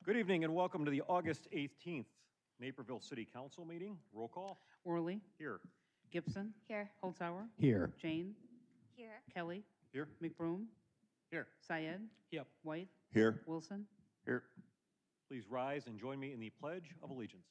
Good evening and welcome to the August 18th Naperville City Council meeting. Roll call. Worley. Here. Gibson. Here. Holzhauer. Here. Jane. Here. Kelly. Here. McBroom. Here. Syed. Yep. White. Here. Wilson. Here. Please rise and join me in the Pledge of Allegiance.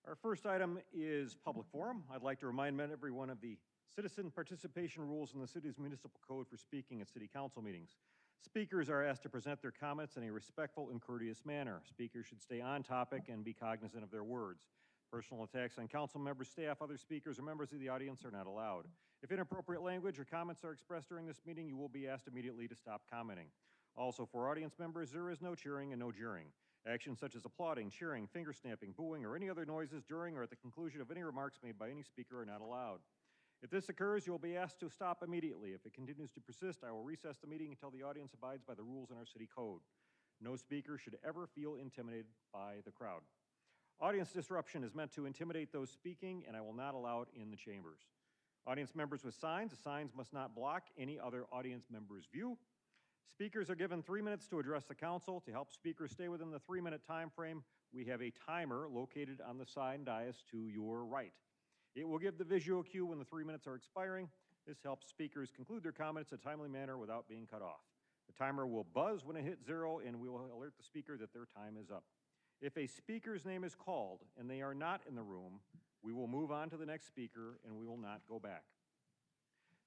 Our first item is public forum. I'd like to remind everyone of the citizen participation rules in the city's municipal code for speaking at city council meetings. Speakers are asked to present their comments in a respectful and courteous manner. Speakers should stay on topic and be cognizant of their words. Personal attacks on council members, staff, other speakers, or members of the audience are not allowed. If inappropriate language or comments are expressed during this meeting, you will be asked immediately to stop commenting. Also, for audience members, there is no cheering and no jeering. Actions such as applauding, cheering, finger snapping, booing, or any other noises during or at the conclusion of any remarks made by any speaker are not allowed. If this occurs, you will be asked to stop immediately. If it continues to persist, I will recess the meeting until the audience abides by the rules in our city code. No speaker should ever feel intimidated by the crowd. Audience disruption is meant to intimidate those speaking, and I will not allow it in the chambers. Audience members with signs, the signs must not block any other audience member's view. Speakers are given 3 minutes to address the council. To help speakers stay within the 3-minute time frame, we have a timer located on the side dais to your right. It will give the visual cue when the 3 minutes are expiring. This helps speakers conclude their comments in a timely manner without being cut off. The timer will buzz when it hits 0, and we will alert the speaker that their time is up. If a speaker's name is called and they are not in the room, we will move on to the next speaker and we will not go back.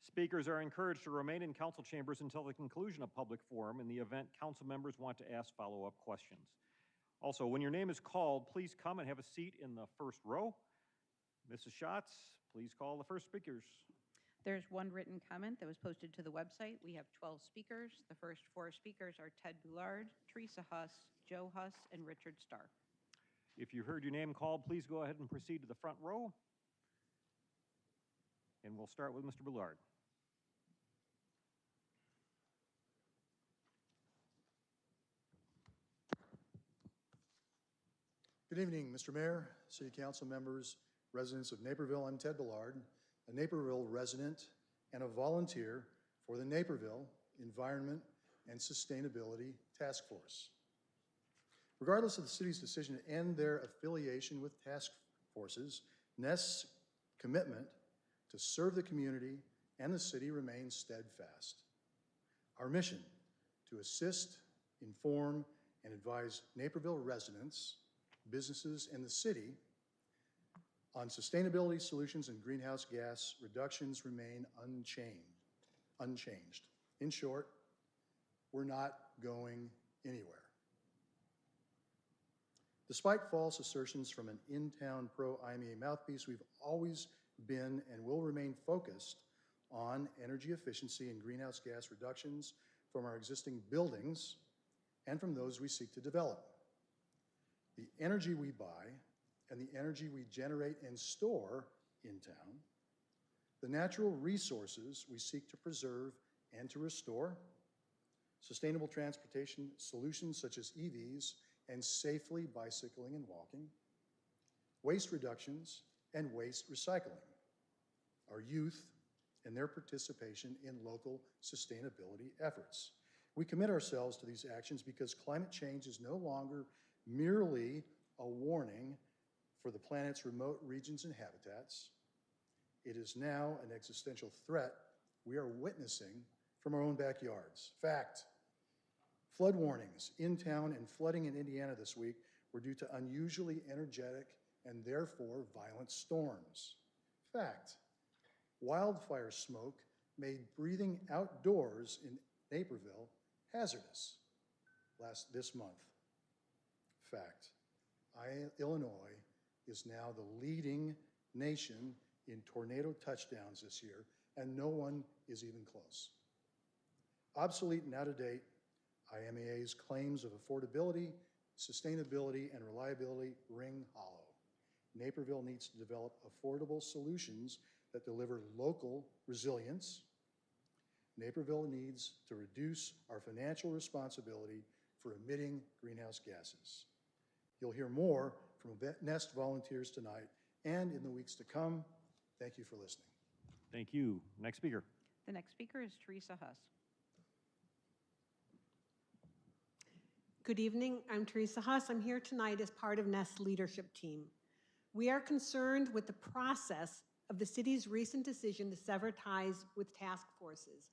Speakers are encouraged to remain in council chambers until the conclusion of public forum in the event council members want to ask follow-up questions. Also, when your name is called, please come and have a seat in the first row. Mrs. Schatz, please call the first speakers. There's one written comment that was posted to the website. We have 12 speakers. The first 4 speakers are Ted Boulard, Teresa Huss, Joe Huss, and Richard Starr. If you heard your name called, please go ahead and proceed to the front row. And we'll start with Mr. Boulard. Good evening, Mr. Mayor, City Council members, residents of Naperville. I'm Ted Boulard, a Naperville resident and a volunteer for the Naperville Environment and Sustainability Task Force. Regardless of the city's decision to end their affiliation with task forces, NES's commitment to serve the community and the city remains steadfast. Our mission to assist, inform, and advise Naperville residents, businesses, and the city on sustainability solutions and greenhouse gas reductions remain unchanged. In short, we're not going anywhere. Despite false assertions from an in-town pro-IMEA mouthpiece, we've always been and will remain focused on energy efficiency and greenhouse gas reductions from our existing buildings and from those we seek to develop. The energy we buy and the energy we generate and store in town, the natural resources we seek to preserve and to restore, sustainable transportation solutions such as EVs and safely bicycling and walking, waste reductions and waste recycling, our youth and their participation in local sustainability efforts. We commit ourselves to these actions because climate change is no longer merely a warning for the planet's remote regions and habitats. It is now an existential threat we are witnessing from our own backyards. Fact, flood warnings in town and flooding in Indiana this week were due to unusually energetic and therefore violent storms. Fact, wildfire smoke made breathing outdoors in Naperville hazardous this month. Fact, Illinois is now the leading nation in tornado touchdowns this year, and no one is even close. Obsolete and out of date, IMEA's claims of affordability, sustainability, and reliability ring hollow. Naperville needs to develop affordable solutions that deliver local resilience, Naperville needs to reduce our financial responsibility for emitting greenhouse gases. You'll hear more from Nest volunteers tonight and in the weeks to come. Thank you for listening. Thank you. Next speaker. The next speaker is Teresa Huss. Good evening. I'm Teresa Huss. I'm here tonight as part of Nest's leadership team. We are concerned with the process of the city's recent decision to sever ties with task forces.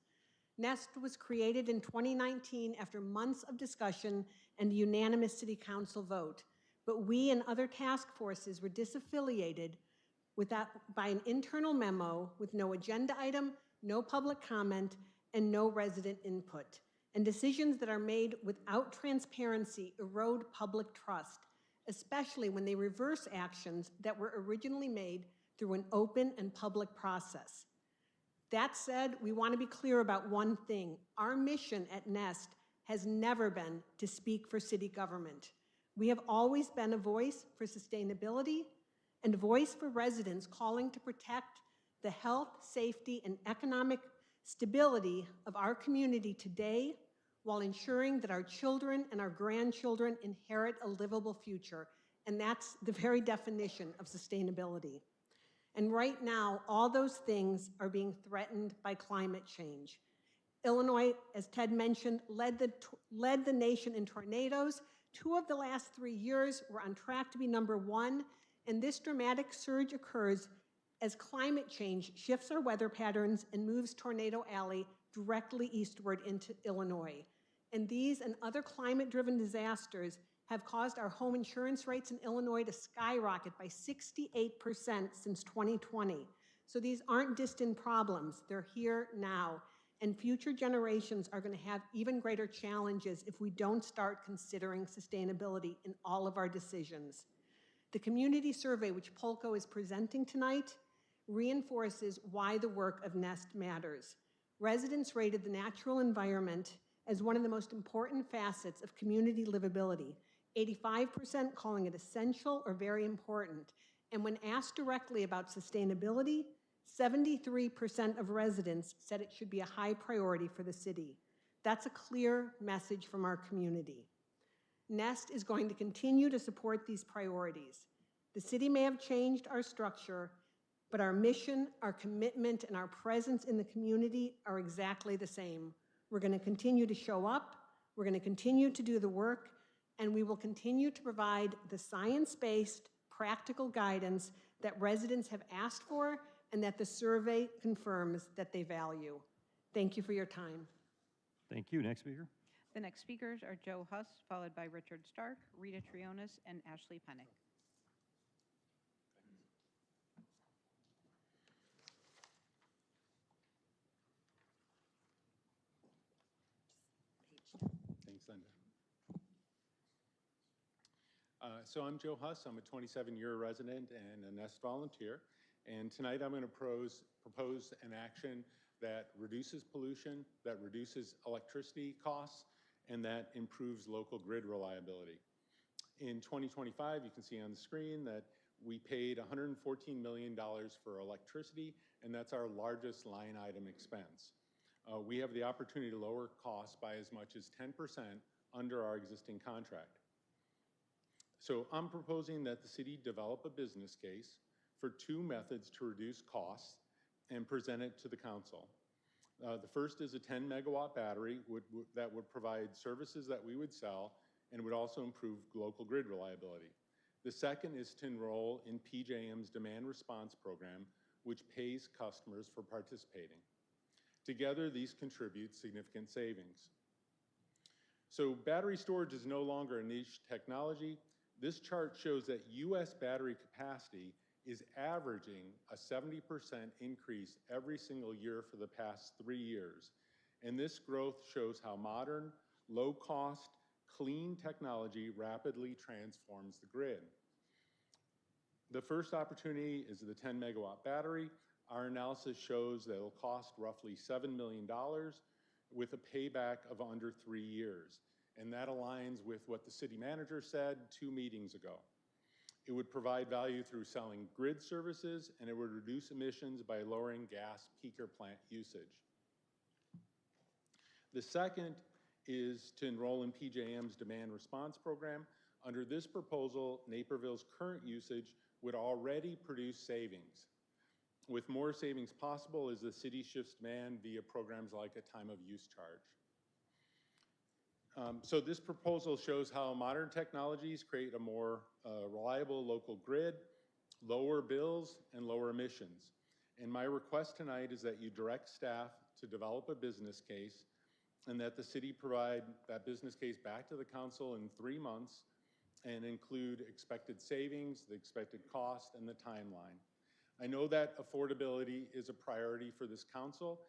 Nest was created in 2019 after months of discussion and a unanimous city council vote, but we and other task forces were disaffiliated by an internal memo with no agenda item, no public comment, and no resident input. And decisions that are made without transparency erode public trust, especially when they reverse actions that were originally made through an open and public process. That said, we want to be clear about one thing. Our mission at Nest has never been to speak for city government. We have always been a voice for sustainability and a voice for residents calling to protect the health, safety, and economic stability of our community today, while ensuring that our children and our grandchildren inherit a livable future. And that's the very definition of sustainability. And right now, all those things are being threatened by climate change. Illinois, as Ted mentioned, led the nation in tornadoes. 2 of the last 3 years were on track to be #1, and this dramatic surge occurs as climate change shifts our weather patterns and moves Tornado Alley directly eastward into Illinois. And these and other climate-driven disasters have caused our home insurance rates in Illinois to skyrocket by 68% since 2020. So these aren't distant problems, they're here now. And future generations are going to have even greater challenges if we don't start considering sustainability in all of our decisions. The community survey, which Polko is presenting tonight, reinforces why the work of Nest matters. Residents rated the natural environment as one of the most important facets of community livability, 85% calling it essential or very important. And when asked directly about sustainability, 73% of residents said it should be a high priority for the city. That's a clear message from our community. Nest is going to continue to support these priorities. The city may have changed our structure, but our mission, our commitment, and our presence in the community are exactly the same. We're going to continue to show up, we're going to continue to do the work, and we will continue to provide the science-based, practical guidance that residents have asked for and that the survey confirms that they value. Thank you for your time. Thank you. Next speaker. The next speakers are Joe Huss, followed by Richard Stark, Rita Trionis, and Ashley Pennick. Thanks, Linda. So I'm Joe Huss. I'm a 27-year resident and a Nest volunteer. And tonight I'm going to propose an action that reduces pollution, that reduces electricity costs, and that improves local grid reliability. In 2025, you can see on the screen that we paid $114 million for electricity, and that's our largest line item expense. We have the opportunity to lower costs by as much as 10% under our existing contract. So I'm proposing that the city develop a business case for 2 methods to reduce costs and present it to the council. The first is a 10 megawatt battery that would provide services that we would sell and would also improve local grid reliability. The second is to enroll in PJM's demand response program, which pays customers for participating. Together, these contribute significant savings. So battery storage is no longer a niche technology. This chart shows that US battery capacity is averaging a 70% increase every single year for the past 3 years. And this growth shows how modern, low-cost, clean technology rapidly transforms the grid. The first opportunity is the 10 megawatt battery. Our analysis shows that it'll cost roughly $7 million with a payback of under 3 years. And that aligns with what the city manager said 2 meetings ago. It would provide value through selling grid services, and it would reduce emissions by lowering gas peaker plant usage. The second is to enroll in PJM's demand response program. Under this proposal, Naperville's current usage would already produce savings, with more savings possible as the city shifts demand via programs like a time of use charge. So this proposal shows how modern technologies create a more reliable local grid, lower bills, and lower emissions. And my request tonight is that you direct staff to develop a business case and that the city provide that business case back to the council in 3 months and include expected savings, the expected cost, and the timeline. I know that affordability is a priority for this council,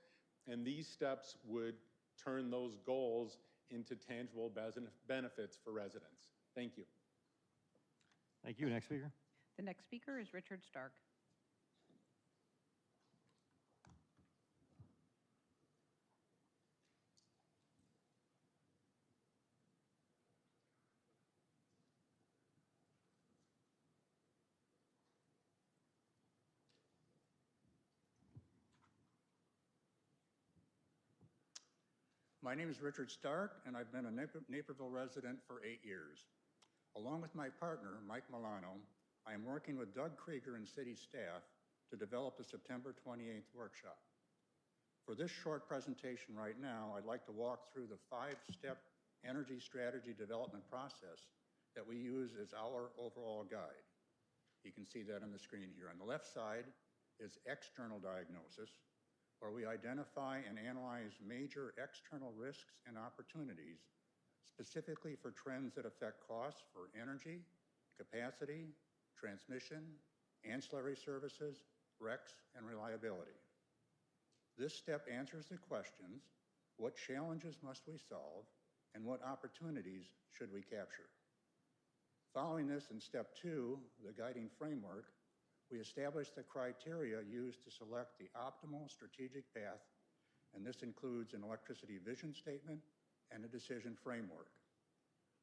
and these steps would turn those goals into tangible benefits for residents. Thank you. Thank you. Next speaker. The next speaker is Richard Stark. My name is Richard Stark, and I've been a Naperville resident for 8 years. Along with my partner, Mike Milano, I am working with Doug Krieger and city staff to develop the September 28th workshop. For this short presentation right now, I'd like to walk through the 5-step energy strategy development process that we use as our overall guide. You can see that on the screen here. On the left side is external diagnosis, where we identify and analyze major external risks and opportunities, specifically for trends that affect costs for energy, capacity, transmission, ancillary services, RECs, and reliability. This step answers the questions: what challenges must we solve, and what opportunities should we capture? Following this, in step 2, the guiding framework, we established the criteria used to select the optimal strategic path, and this includes an electricity vision statement and a decision framework.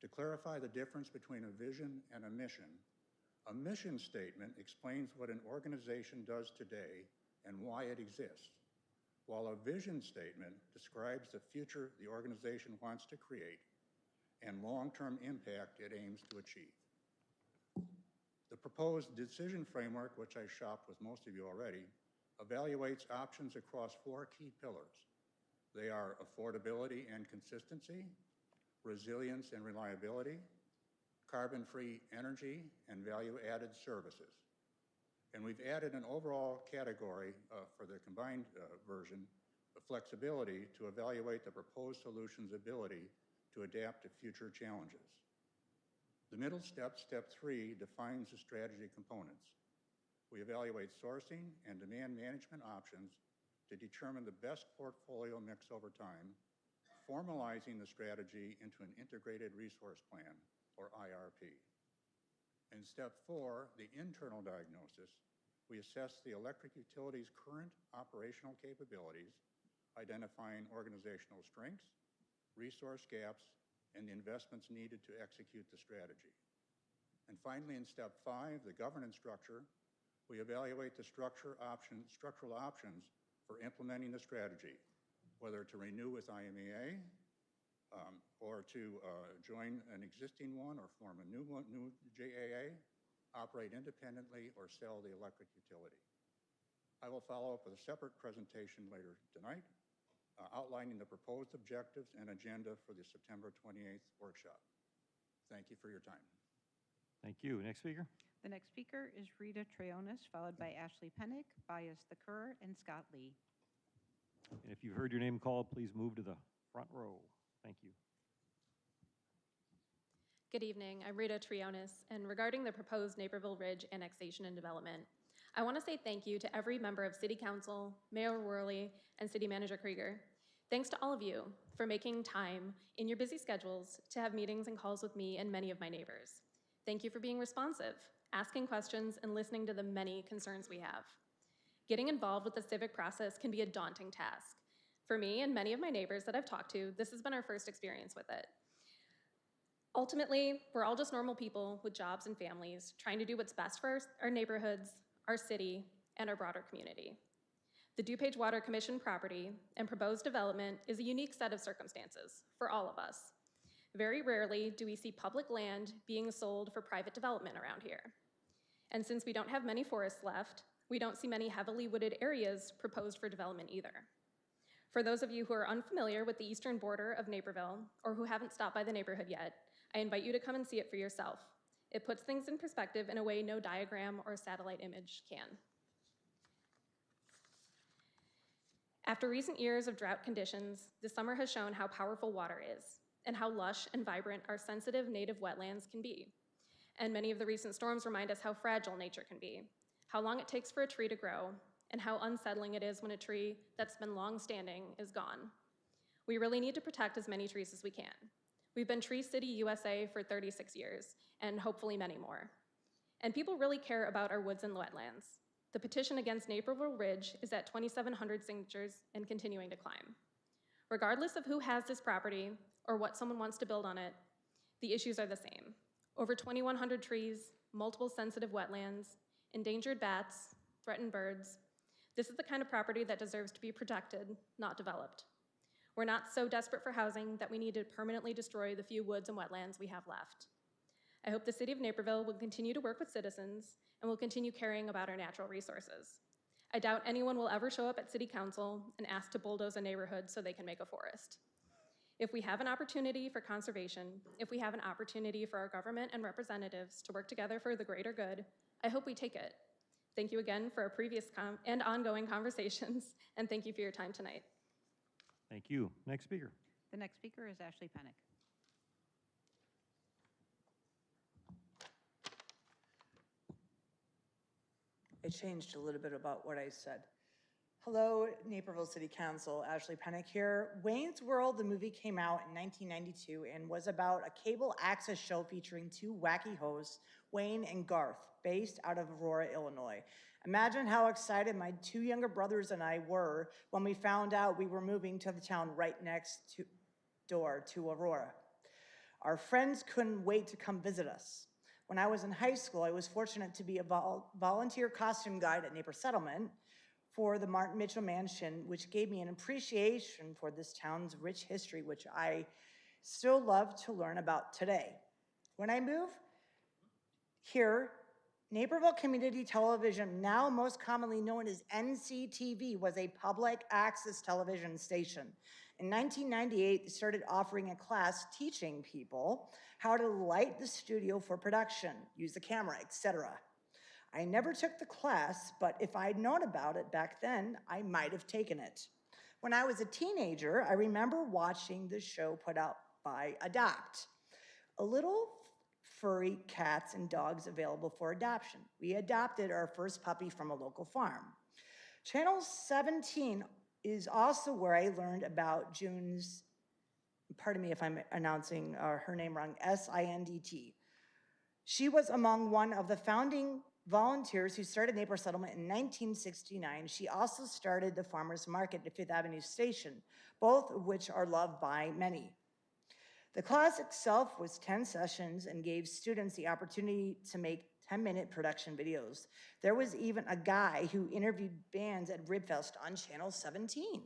To clarify the difference between a vision and a mission statement explains what an organization does today and why it exists, while a vision statement describes the future the organization wants to create and long-term impact it aims to achieve. The proposed decision framework, which I shopped with most of you already, evaluates options across 4 key pillars. They are affordability and consistency, resilience and reliability, carbon-free energy, and value-added services. And we've added an overall category for the combined version of flexibility to evaluate the proposed solution's ability to adapt to future challenges. The middle step, step 3, defines the strategy components. We evaluate sourcing and demand management options to determine the best portfolio mix over time, formalizing the strategy into an integrated resource plan, or IRP. In step 4, the internal diagnosis, we assess the electric utility's current operational capabilities, identifying organizational strengths, resource gaps, and the investments needed to execute the strategy. And finally, in step 5, the governance structure, we evaluate the structural options for implementing the strategy, whether to renew with IMEA, or to join an existing one or form a new JAA, operate independently, or sell the electric utility. I will follow up with a separate presentation later tonight, outlining the proposed objectives and agenda for the September 28th workshop. Thank you for your time. Thank you. Next speaker. The next speaker is Rita Traonis, followed by Ashley Pennick, Bias Thakur, and Scott Lee. And if you've heard your name called, please move to the front row. Thank you. Good evening, I'm Rita Traonis, and regarding the proposed Naperville Ridge annexation and development, I want to say thank you to every member of City Council, Mayor Worley, and City Manager Krieger. Thanks to all of you for making time in your busy schedules to have meetings and calls with me and many of my neighbors. Thank you for being responsive, asking questions, and listening to the many concerns we have. Getting involved with the civic process can be a daunting task. For me and many of my neighbors that I've talked to, this has been our first experience with it. Ultimately, we're all just normal people with jobs and families trying to do what's best for our neighborhoods, our city, and our broader community. The DuPage Water Commission property and proposed development is a unique set of circumstances for all of us. Very rarely do we see public land being sold for private development around here. And since we don't have many forests left, we don't see many heavily wooded areas proposed for development either. For those of you who are unfamiliar with the eastern border of Naperville, or who haven't stopped by the neighborhood yet, I invite you to come and see it for yourself. It puts things in perspective in a way no diagram or satellite image can. After recent years of drought conditions, the summer has shown how powerful water is, and how lush and vibrant our sensitive native wetlands can be. And many of the recent storms remind us how fragile nature can be, how long it takes for a tree to grow, and how unsettling it is when a tree that's been long standing is gone. We really need to protect as many trees as we can. We've been Tree City USA for 36 years, and hopefully many more. And people really care about our woods and wetlands. The petition against Naperville Ridge is at 2,700 signatures and continuing to climb. Regardless of who has this property or what someone wants to build on it, the issues are the same. Over 2,100 trees, multiple sensitive wetlands, endangered bats, threatened birds. This is the kind of property that deserves to be protected, not developed. We're not so desperate for housing that we need to permanently destroy the few woods and wetlands we have left. I hope the City of Naperville will continue to work with citizens and will continue caring about our natural resources. I doubt anyone will ever show up at City Council and ask to bulldoze a neighborhood so they can make a forest. If we have an opportunity for conservation, if we have an opportunity for our government and representatives to work together for the greater good, I hope we take it. Thank you again for our previous and ongoing conversations, and thank you for your time tonight. Thank you. Next speaker. The next speaker is Ashley Pennick. I changed a little bit about what I said. Hello, Naperville City Council, Ashley Pennick here. Wayne's World, the movie, came out in 1992 and was about a cable access show featuring two wacky hosts, Wayne and Garth, based out of Aurora, Illinois. Imagine how excited my two younger brothers and I were when we found out we were moving to the town right next door to Aurora. Our friends couldn't wait to come visit us. When I was in high school, I was fortunate to be a volunteer costume guide at Naper Settlement for the Martin Mitchell Mansion, which gave me an appreciation for this town's rich history, which I still love to learn about today. When I moved here, Naperville Community Television, now most commonly known as NCTV, was a public access television station. In 1998, they started offering a class teaching people how to light the studio for production, use the camera, etc. I never took the class, but if I'd known about it back then, I might have taken it. When I was a teenager, I remember watching the show put out by Adopt, a little furry cats and dogs available for adoption. We adopted our first puppy from a local farm. Channel 17 is also where I learned about June's, pardon me if I'm announcing her name wrong, Sindt. She was among one of the founding volunteers who started Naper Settlement in 1969. She also started the Farmers Market at Fifth Avenue Station, both of which are loved by many. The class itself was 10 sessions and gave students the opportunity to make 10-minute production videos. There was even a guy who interviewed bands at Ribfest on Channel 17.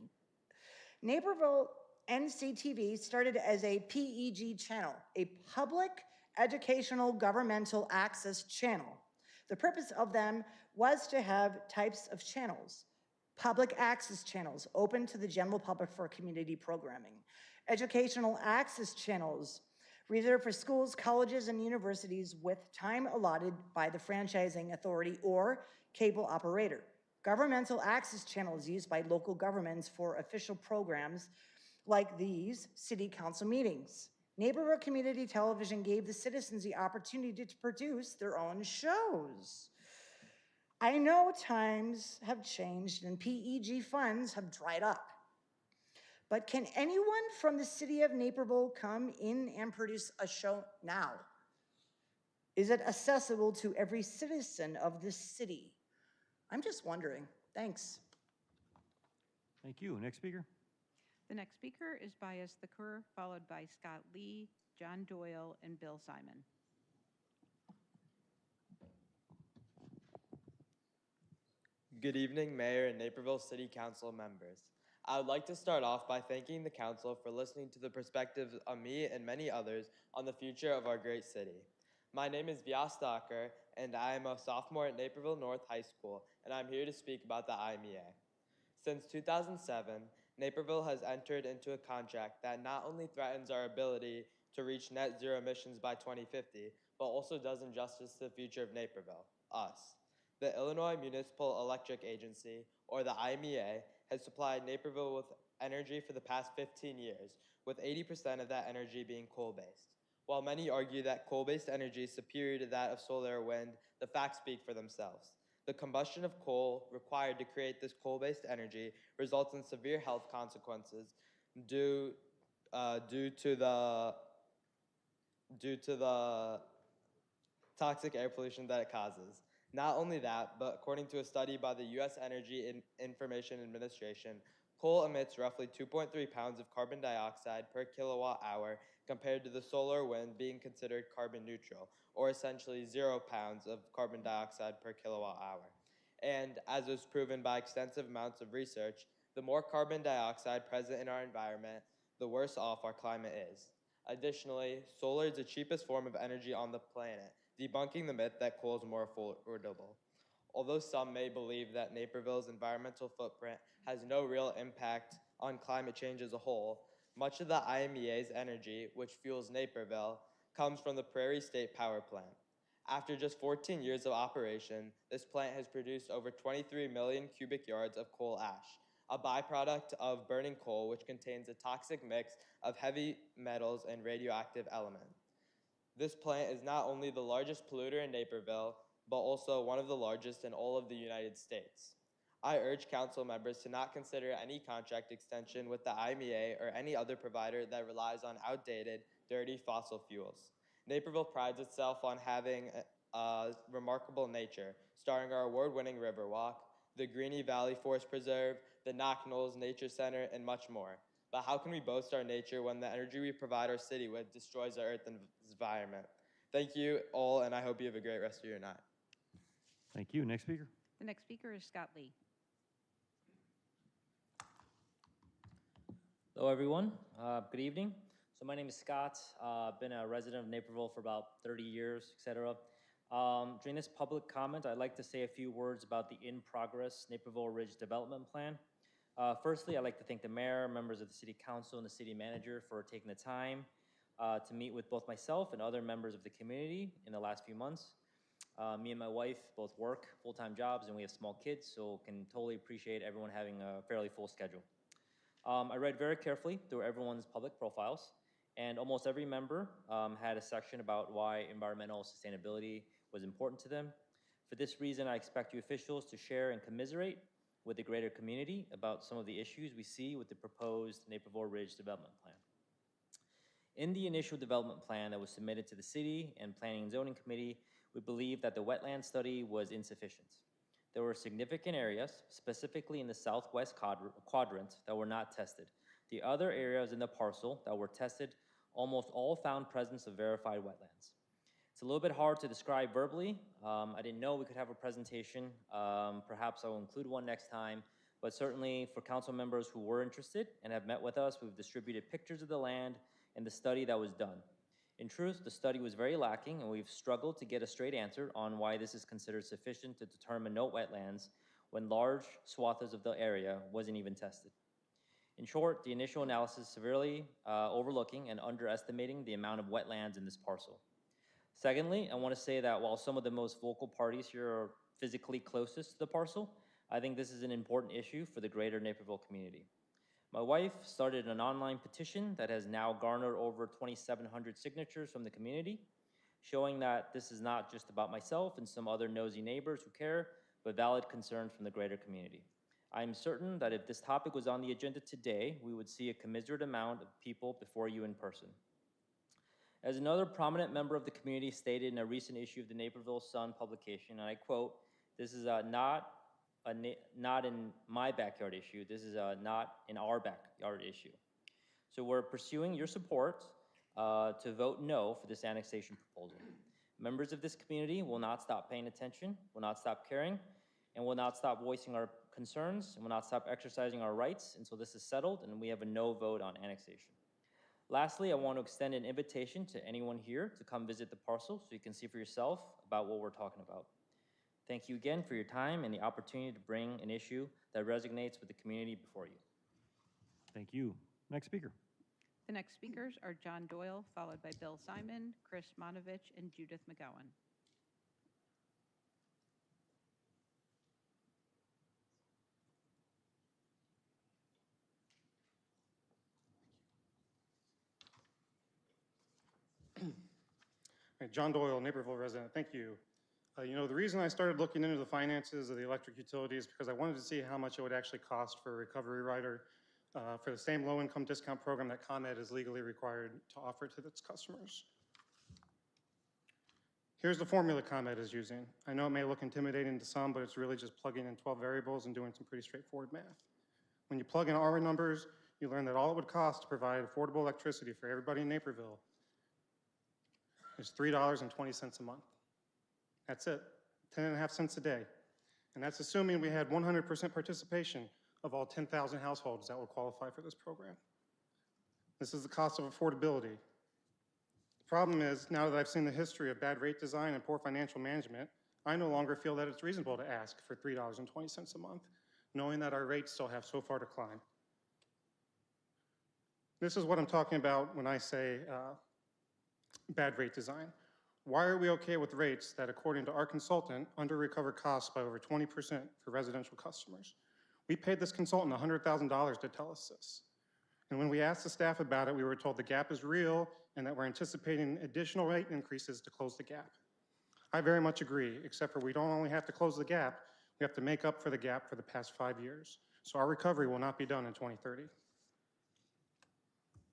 Naperville NCTV started as a PEG channel, a public educational governmental access channel. The purpose of them was to have types of channels: public access channels open to the general public for community programming, educational access channels reserved for schools, colleges, and universities with time allotted by the franchising authority or cable operator, governmental access channels used by local governments for official programs like these city council meetings. Naperville Community Television gave the citizens the opportunity to produce their own shows. I know times have changed and PEG funds have dried up. But can anyone from the city of Naperville come in and produce a show now? Is it accessible to every citizen of this city? I'm just wondering. Thanks. Thank you. Next speaker. The next speaker is Bias Thakur, followed by Scott Lee, John Doyle, and Bill Simon. Good evening, Mayor and Naperville City Council members. I would like to start off by thanking the council for listening to the perspectives of me and many others on the future of our great city. My name is Vyas Thakur, and I am a sophomore at Naperville North High School, and I'm here to speak about the IMEA. Since 2007, Naperville has entered into a contract that not only threatens our ability to reach net zero emissions by 2050, but also does injustice to the future of Naperville, us. The Illinois Municipal Electric Agency, or the IMEA, has supplied Naperville with energy for the past 15 years, with 80% of that energy being coal-based. While many argue that coal-based energy is superior to that of solar or wind, the facts speak for themselves. The combustion of coal required to create this coal-based energy results in severe health consequences due to the toxic air pollution that it causes. Not only that, but according to a study by the U.S. Energy Information Administration, coal emits roughly 2.3 pounds of carbon dioxide per kilowatt hour compared to the solar or wind being considered carbon neutral, or essentially 0 pounds of carbon dioxide per kilowatt hour. And as was proven by extensive amounts of research, the more carbon dioxide present in our environment, the worse off our climate is. Additionally, solar is the cheapest form of energy on the planet, debunking the myth that coal is more affordable. Although some may believe that Naperville's environmental footprint has no real impact on climate change as a whole, much of the IMEA's energy, which fuels Naperville, comes from the Prairie State Power Plant. After just 14 years of operation, this plant has produced over 23 million cubic yards of coal ash, a byproduct of burning coal which contains a toxic mix of heavy metals and radioactive elements. This plant is not only the largest polluter in Naperville, but also one of the largest in all of the United States. I urge council members to not consider any contract extension with the IMEA or any other provider that relies on outdated, dirty fossil fuels. Naperville prides itself on having remarkable nature, starring our award-winning Riverwalk, the Greenie Valley Forest Preserve, the Knock Knolls Nature Center, and much more. But how can we boast our nature when the energy we provide our city with destroys our earth and environment? Thank you all, and I hope you have a great rest of your night. Thank you. Next speaker. The next speaker is Scott Lee. Hello, everyone. Good evening. So my name is Scott. I've been a resident of Naperville for about 30 years, etc. During this public comment, I'd like to say a few words about the in-progress Naperville Ridge Development Plan. Firstly, I'd like to thank the mayor, members of the city council, and the city manager for taking the time to meet with both myself and other members of the community in the last few months. Me and my wife both work full-time jobs, and we have small kids, so can totally appreciate everyone having a fairly full schedule. I read very carefully through everyone's public profiles, and almost every member had a section about why environmental sustainability was important to them. For this reason, I expect you officials to share and commiserate with the greater community about some of the issues we see with the proposed Naperville Ridge Development Plan. In the initial development plan that was submitted to the City and Planning and Zoning Committee, we believe that the wetland study was insufficient. There were significant areas, specifically in the southwest quadrant, that were not tested. The other areas in the parcel that were tested almost all found presence of verified wetlands. It's a little bit hard to describe verbally. I didn't know we could have a presentation. Perhaps I will include one next time, but certainly for council members who were interested and have met with us, we've distributed pictures of the land and the study that was done. In truth, the study was very lacking, and we've struggled to get a straight answer on why this is considered sufficient to determine no wetlands when large swaths of the area wasn't even tested. In short, the initial analysis severely overlooking and underestimating the amount of wetlands in this parcel. Secondly, I want to say that while some of the most vocal parties here are physically closest to the parcel, I think this is an important issue for the greater Naperville community. My wife started an online petition that has now garnered over 2,700 signatures from the community, showing that this is not just about myself and some other nosy neighbors who care, but valid concerns from the greater community. I am certain that if this topic was on the agenda today, we would see a commiserate amount of people before you in person. As another prominent member of the community stated in a recent issue of the Naperville Sun publication, and I quote, "This is not in my backyard issue. This is not in our backyard issue." So we're pursuing your support to vote no for this annexation proposal. Members of this community will not stop paying attention, will not stop caring, and will not stop voicing our concerns and will not stop exercising our rights until this is settled and we have a no vote on annexation. Lastly, I want to extend an invitation to anyone here to come visit the parcel so you can see for yourself about what we're talking about. Thank you again for your time and the opportunity to bring an issue that resonates with the community before you. Thank you. Next speaker. The next speakers are John Doyle, followed by Bill Simon, Chris Monovich, and Judith McGowan. Right, John Doyle, Naperville resident, thank you. The reason I started looking into the finances of the electric utility is because I wanted to see how much it would actually cost for a recovery rider for the same low-income discount program that ComEd is legally required to offer to its customers. Here's the formula ComEd is using. I know it may look intimidating to some, but it's really just plugging in 12 variables and doing some pretty straightforward math. When you plug in our numbers, you learn that all it would cost to provide affordable electricity for everybody in Naperville is $3.20 a month. That's it, 10.5 cents a day. And that's assuming we had 100% participation of all 10,000 households that would qualify for this program. This is the cost of affordability. The problem is, now that I've seen the history of bad rate design and poor financial management, I no longer feel that it's reasonable to ask for $3.20 a month, knowing that our rates still have so far to climb. This is what I'm talking about when I say bad rate design. Why are we okay with rates that, according to our consultant, under-recover costs by over 20% for residential customers? We paid this consultant $100,000 to tell us this. And when we asked the staff about it, we were told the gap is real and that we're anticipating additional rate increases to close the gap. I very much agree, except for we don't only have to close the gap, we have to make up for the gap for the past 5 years. So our recovery will not be done in 2030.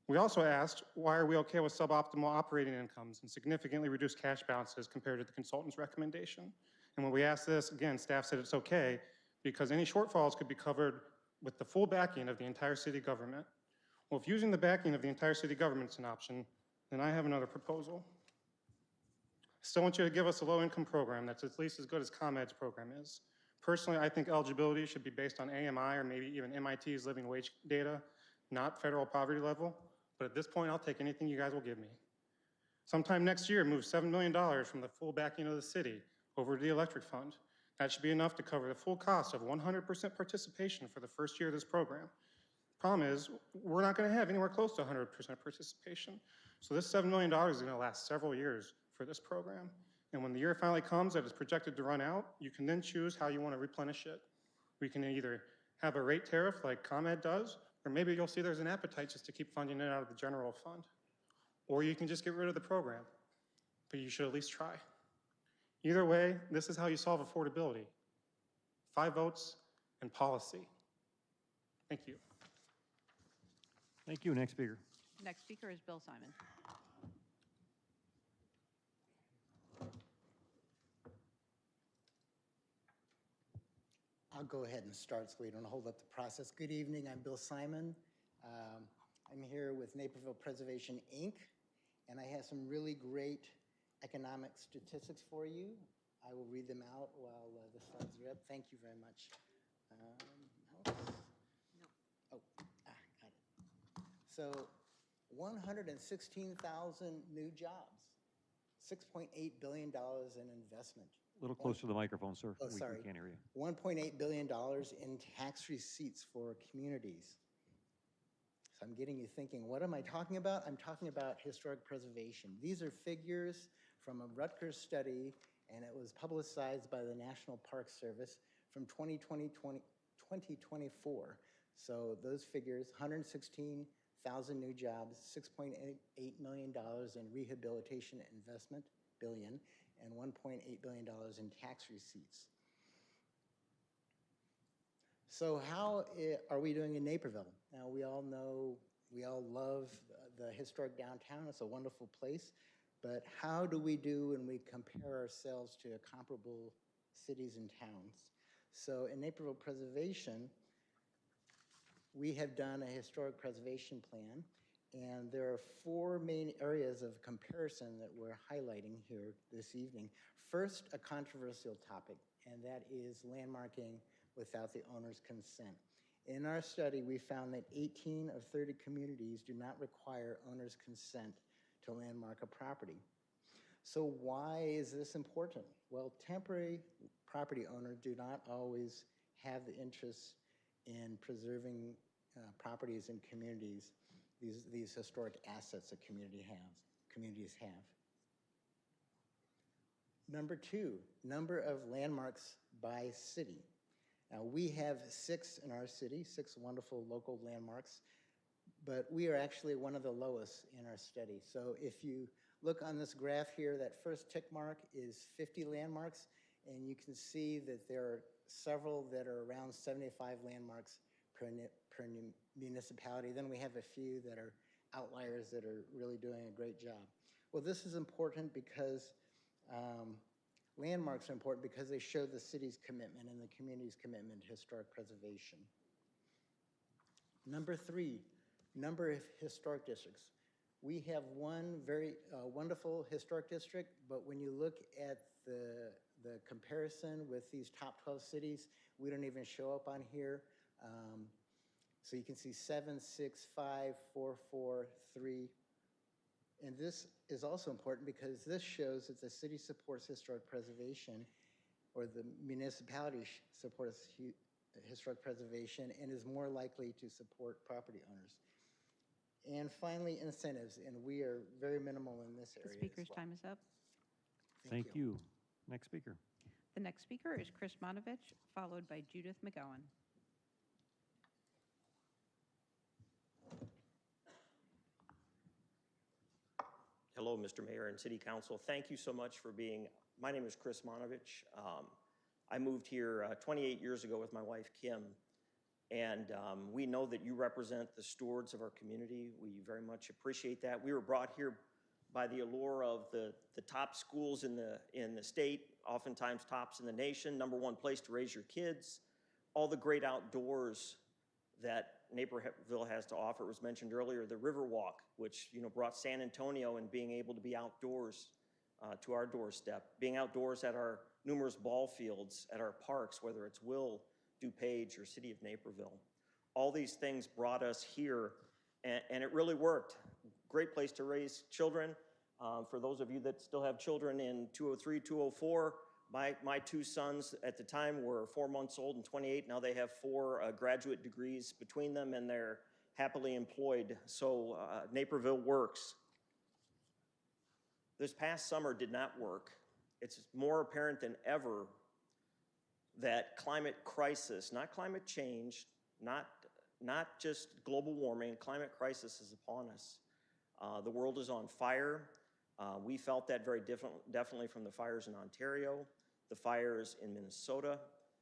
We also asked, why are we okay with suboptimal operating incomes and significantly reduced cash balances compared to the consultant's recommendation? And when we asked this, again, staff said it's okay because any shortfalls could be covered with the full backing of the entire city government. Well, if using the backing of the entire city government is an option, then I have another proposal. I still want you to give us a low-income program that's at least as good as ComEd's program is. Personally, I think eligibility should be based on AMI or maybe even MIT's living wage data, not federal poverty level. But at this point, I'll take anything you guys will give me. Sometime next year, move $7 million from the full backing of the city over to the electric fund. That should be enough to cover the full cost of 100% participation for the first year of this program. Problem is, we're not going to have anywhere close to 100% participation. So this $7 million is going to last several years for this program. And when the year finally comes that is projected to run out, you can then choose how you want to replenish it. We can either have a rate tariff like ComEd does, or maybe you'll see there's an appetite just to keep funding it out of the general fund. Or you can just get rid of the program, but you should at least try. Either way, this is how you solve affordability. 5 votes and policy. Thank you. Thank you. Next speaker. Next speaker is Bill Simon. I'll go ahead and start so we don't hold up the process. Good evening, I'm Bill Simon. I'm here with Naperville Preservation, Inc., and I have some really great economic statistics for you. I will read them out while the slides are up. Thank you very much. Got it. So 116,000 new jobs, $6.8 billion in investment. A little closer to the microphone, sir. Oh, sorry. We can't hear you. $1.8 billion in tax receipts for communities. So I'm getting you thinking, what am I talking about? I'm talking about historic preservation. These are figures from a Rutgers study, and it was publicized by the National Park Service from 2024. So those figures, 116,000 new jobs, $6.8 million in rehabilitation investment, billion, and $1.8 billion in tax receipts. So how are we doing in Naperville? Now, we all know, we all love the historic downtown. It's a wonderful place. But how do we do when we compare ourselves to comparable cities and towns? So in Naperville Preservation, we have done a historic preservation plan, And there are four main areas of comparison that we're highlighting here this evening. First, a controversial topic, and that is landmarking without the owner's consent. In our study, we found that 18 of 30 communities do not require owner's consent to landmark a property. So why is this important? Well, temporary property owners do not always have the interest in preserving properties and communities, these historic assets that communities have. Number two, number of landmarks by city. Now, we have 6 in our city, 6 wonderful local landmarks, but we are actually one of the lowest in our study. So if you look on this graph here, that first tick mark is 50 landmarks, and you can see that there are several that are around 75 landmarks per municipality. Then we have a few that are outliers that are really doing a great job. Well, this is important because landmarks are important because they show the city's commitment and the community's commitment to historic preservation. Number 3, number of historic districts. We have one very wonderful historic district, but when you look at the comparison with these top 12 cities, we don't even show up on here. So you can see 7, 6, 5, 4, 4, 3. And this is also important because this shows that the city supports historic preservation, or the municipality supports historic preservation and is more likely to support property owners. And finally, incentives, and we are very minimal in this area. The speaker's as well. time is up. Thank you. Next speaker. The next speaker is Chris Monovich, followed by Judith McGowan. Hello, Mr. Mayor and City Council. Thank you so much for being, my name is Chris Monovich. I moved here 28 years ago with my wife, Kim, and we know that you represent the stewards of our community. We very much appreciate that. We were brought here by the allure of the top schools in the state, oftentimes tops in the nation, #1 place to raise your kids, all the great outdoors that Naperville has to offer. It was mentioned earlier, the Riverwalk, which brought San Antonio and being able to be outdoors to our doorstep, being outdoors at our numerous ball fields, at our parks, whether it's Will, DuPage, or City of Naperville. All these things brought us here, and it really worked. Great place to raise children. For those of you that still have children in 203, 204, my 2 sons at the time were 4 months old and 28. Now they have 4 graduate degrees between them, and they're happily employed. So Naperville works. This past summer did not work. It's more apparent than ever that climate crisis, not climate change, not just global warming, climate crisis is upon us. The world is on fire. We felt that very definitely from the fires in Ontario, the fires in Minnesota.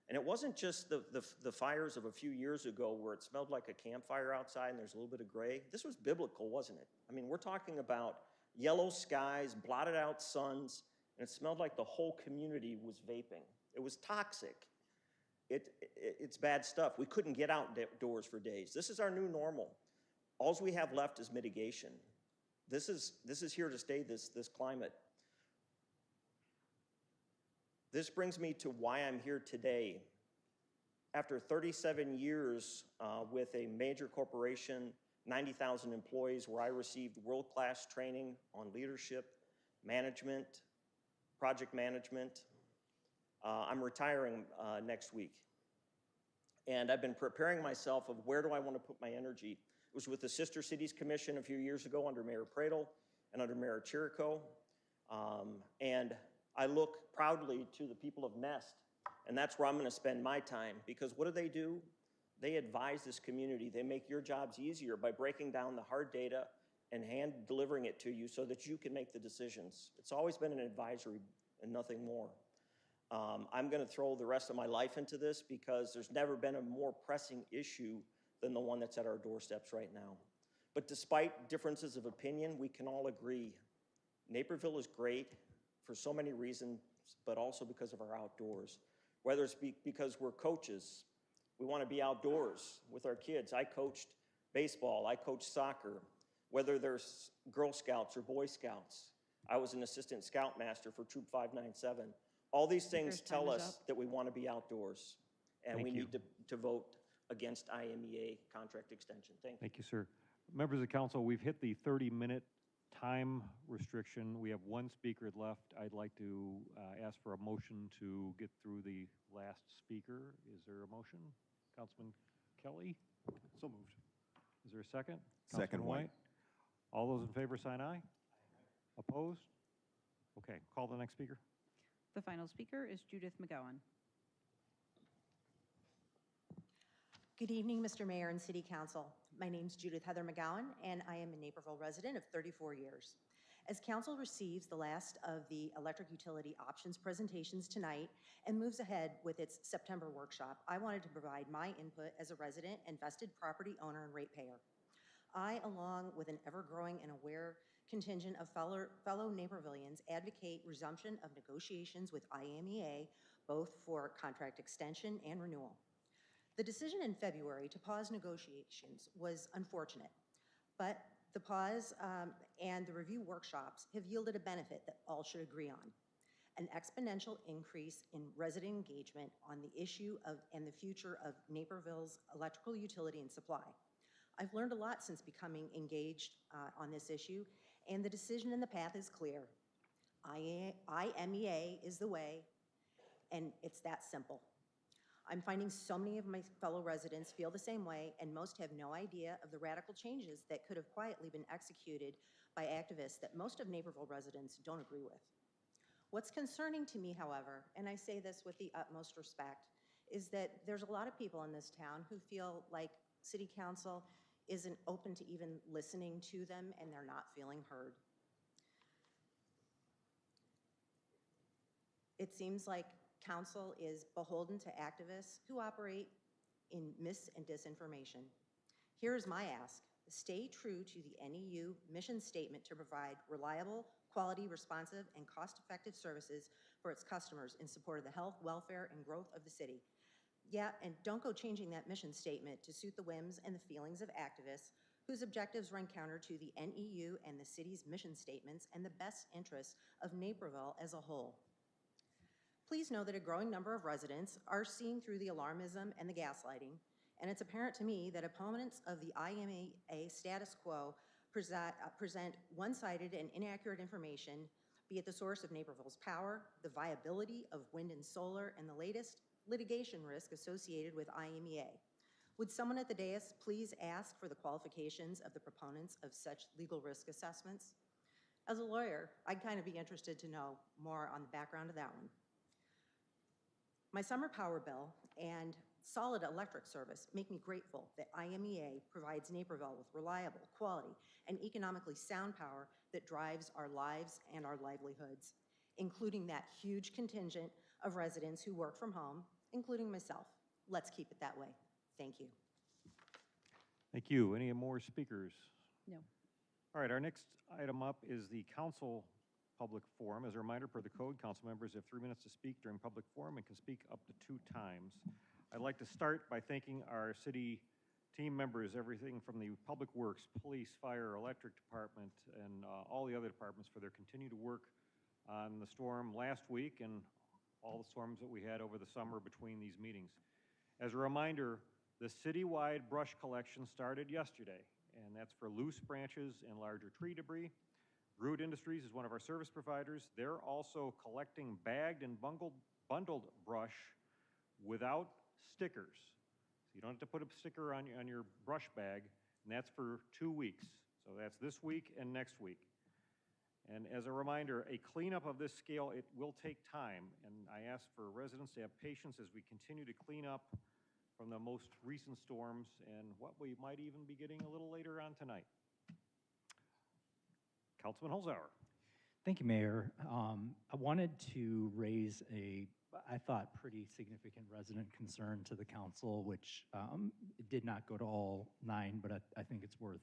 And it wasn't just the fires of a few years ago where it smelled like a campfire outside and there's a little bit of gray. This was biblical, wasn't it? I mean, we're talking about yellow skies, blotted out suns, and it smelled like the whole community was vaping. It was toxic. It's bad stuff. We couldn't get outdoors for days. This is our new normal. All we have left is mitigation. This is here to stay, this climate. This brings me to why I'm here today. After 37 years with a major corporation, 90,000 employees, where I received world-class training on leadership, management, project management, I'm retiring next week. And I've been preparing myself of where do I want to put my energy. It was with the Sister Cities Commission a few years ago under Mayor Pradle and under Mayor Chirico. And I look proudly to the people of Nest, and that's where I'm going to spend my time, because what do? They advise this community. They make your jobs easier by breaking down the hard data and hand delivering it to you so that you can make the decisions. It's always been an advisory and nothing more. I'm going to throw the rest of my life into this because there's never been a more pressing issue than the one that's at our doorsteps right now. But despite differences of opinion, we can all agree Naperville is great for so many reasons, but also because of our outdoors. Whether it's because we're coaches, we want to be outdoors with our kids. I coached baseball, I coached soccer. whether there's Girl Scouts or Boy Scouts. I was an assistant scoutmaster for Troop 597. All these things Speaker's time tell is us up. that we want to be outdoors, and Thank we you. need to vote against IMEA contract extension. Thank you. Thank you, sir. Members of the council, we've hit the 30-minute time restriction. We have one speaker left. I'd like to ask for a motion to get through the last speaker. Is there a motion? Councilman Kelly? So moved. Is there a second? Second, Councilman White. All those in favor sign aye. Opposed? Okay, call the next speaker. The final speaker is Judith McGowan. Good evening, Mr. Mayor and City Council. My name's Judith Heather McGowan, and I am a Naperville resident of 34 years. As Council receives the last of the electric utility options presentations tonight and moves ahead with its September workshop, I wanted to provide my input as a resident and vested property owner and ratepayer. I, along with an ever-growing and aware contingent of fellow Napervillians, advocate resumption of negotiations with IMEA, both for contract extension and renewal. The decision in February to pause negotiations was unfortunate, but the pause and the review workshops have yielded a benefit that all should agree on: an exponential increase in resident engagement on the issue of and the future of Naperville's electrical utility and supply. I've learned a lot since becoming engaged on this issue, and the decision and the path is clear. IMEA is the way, and it's that simple. I'm finding so many of my fellow residents feel the same way, and most have no idea of the radical changes that could have quietly been executed by activists that most of Naperville residents don't agree with. What's concerning to me, however, and I say this with the utmost respect, is that there's a lot of people in this town who feel like City Council isn't open to even listening to them, and they're not feeling heard. It seems like Council is beholden to activists who operate in mis and disinformation. Here is my ask: stay true to the NEU mission statement to provide reliable, quality, responsive, and cost-effective services for its customers in support of the health, welfare, and growth of the city. Yeah, and don't go changing that mission statement to suit the whims and the feelings of activists whose objectives run counter to the NEU and the city's mission statements and the best interests of Naperville as a whole. Please know that a growing number of residents are seeing through the alarmism and the gaslighting, and it's apparent to me that opponents of the IMEA status quo present one-sided and inaccurate information, be it the source of Naperville's power, the viability of wind and solar, and the latest litigation risk associated with IMEA. Would someone at the dais please ask for the qualifications of the proponents of such legal risk assessments? As a lawyer, I'd kind of be interested to know more on the background of that one. My summer power bill and solid electric service make me grateful that IMEA provides Naperville with reliable, quality, and economically sound power that drives our lives and our livelihoods, including that huge contingent of residents who work from home, including myself. Let's keep it that way. Thank you. Thank you. Any more speakers? No. All right, our next item up is the council public forum. As a reminder, per the code, council members have 3 minutes to speak during public forum and can speak up to 2 times. I'd like to start by thanking our city team members, everything from the Public Works, Police, Fire, Electric Department, and all the other departments for their continued work on the storm last week and all the storms that we had over the summer between these meetings. As a reminder, the citywide brush collection started yesterday, and that's for loose branches and larger tree debris. Root Industries is one of our service providers. They're also collecting bagged and bundled brush without stickers. So you don't have to put a sticker on your brush bag, and that's for 2 weeks. So that's this week and next week. And as a reminder, a cleanup of this scale, it will take time, and I ask for residents to have patience as we continue to clean up from the most recent storms and what we might even be getting a little later on tonight. Councilman Holzhauer. Thank you, Mayor. I wanted to raise I thought, pretty significant resident concern to the council, which did not go to all 9, but I think it's worth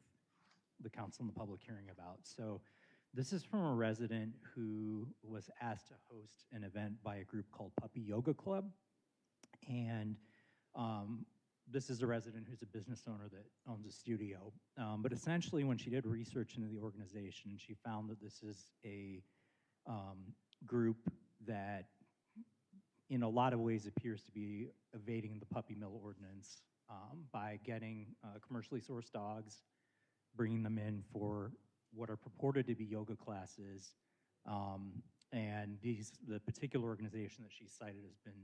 the council and the public hearing about. So this is from a resident who was asked to host an event by a group called Puppy Yoga Club. And this is a resident who's a business owner that owns a studio. But essentially, when she did research into the organization, she found that this is a group that in a lot of ways appears to be evading the puppy mill ordinance by getting commercially sourced dogs, bringing them in for what are purported to be yoga classes. And the particular organization that she cited has been,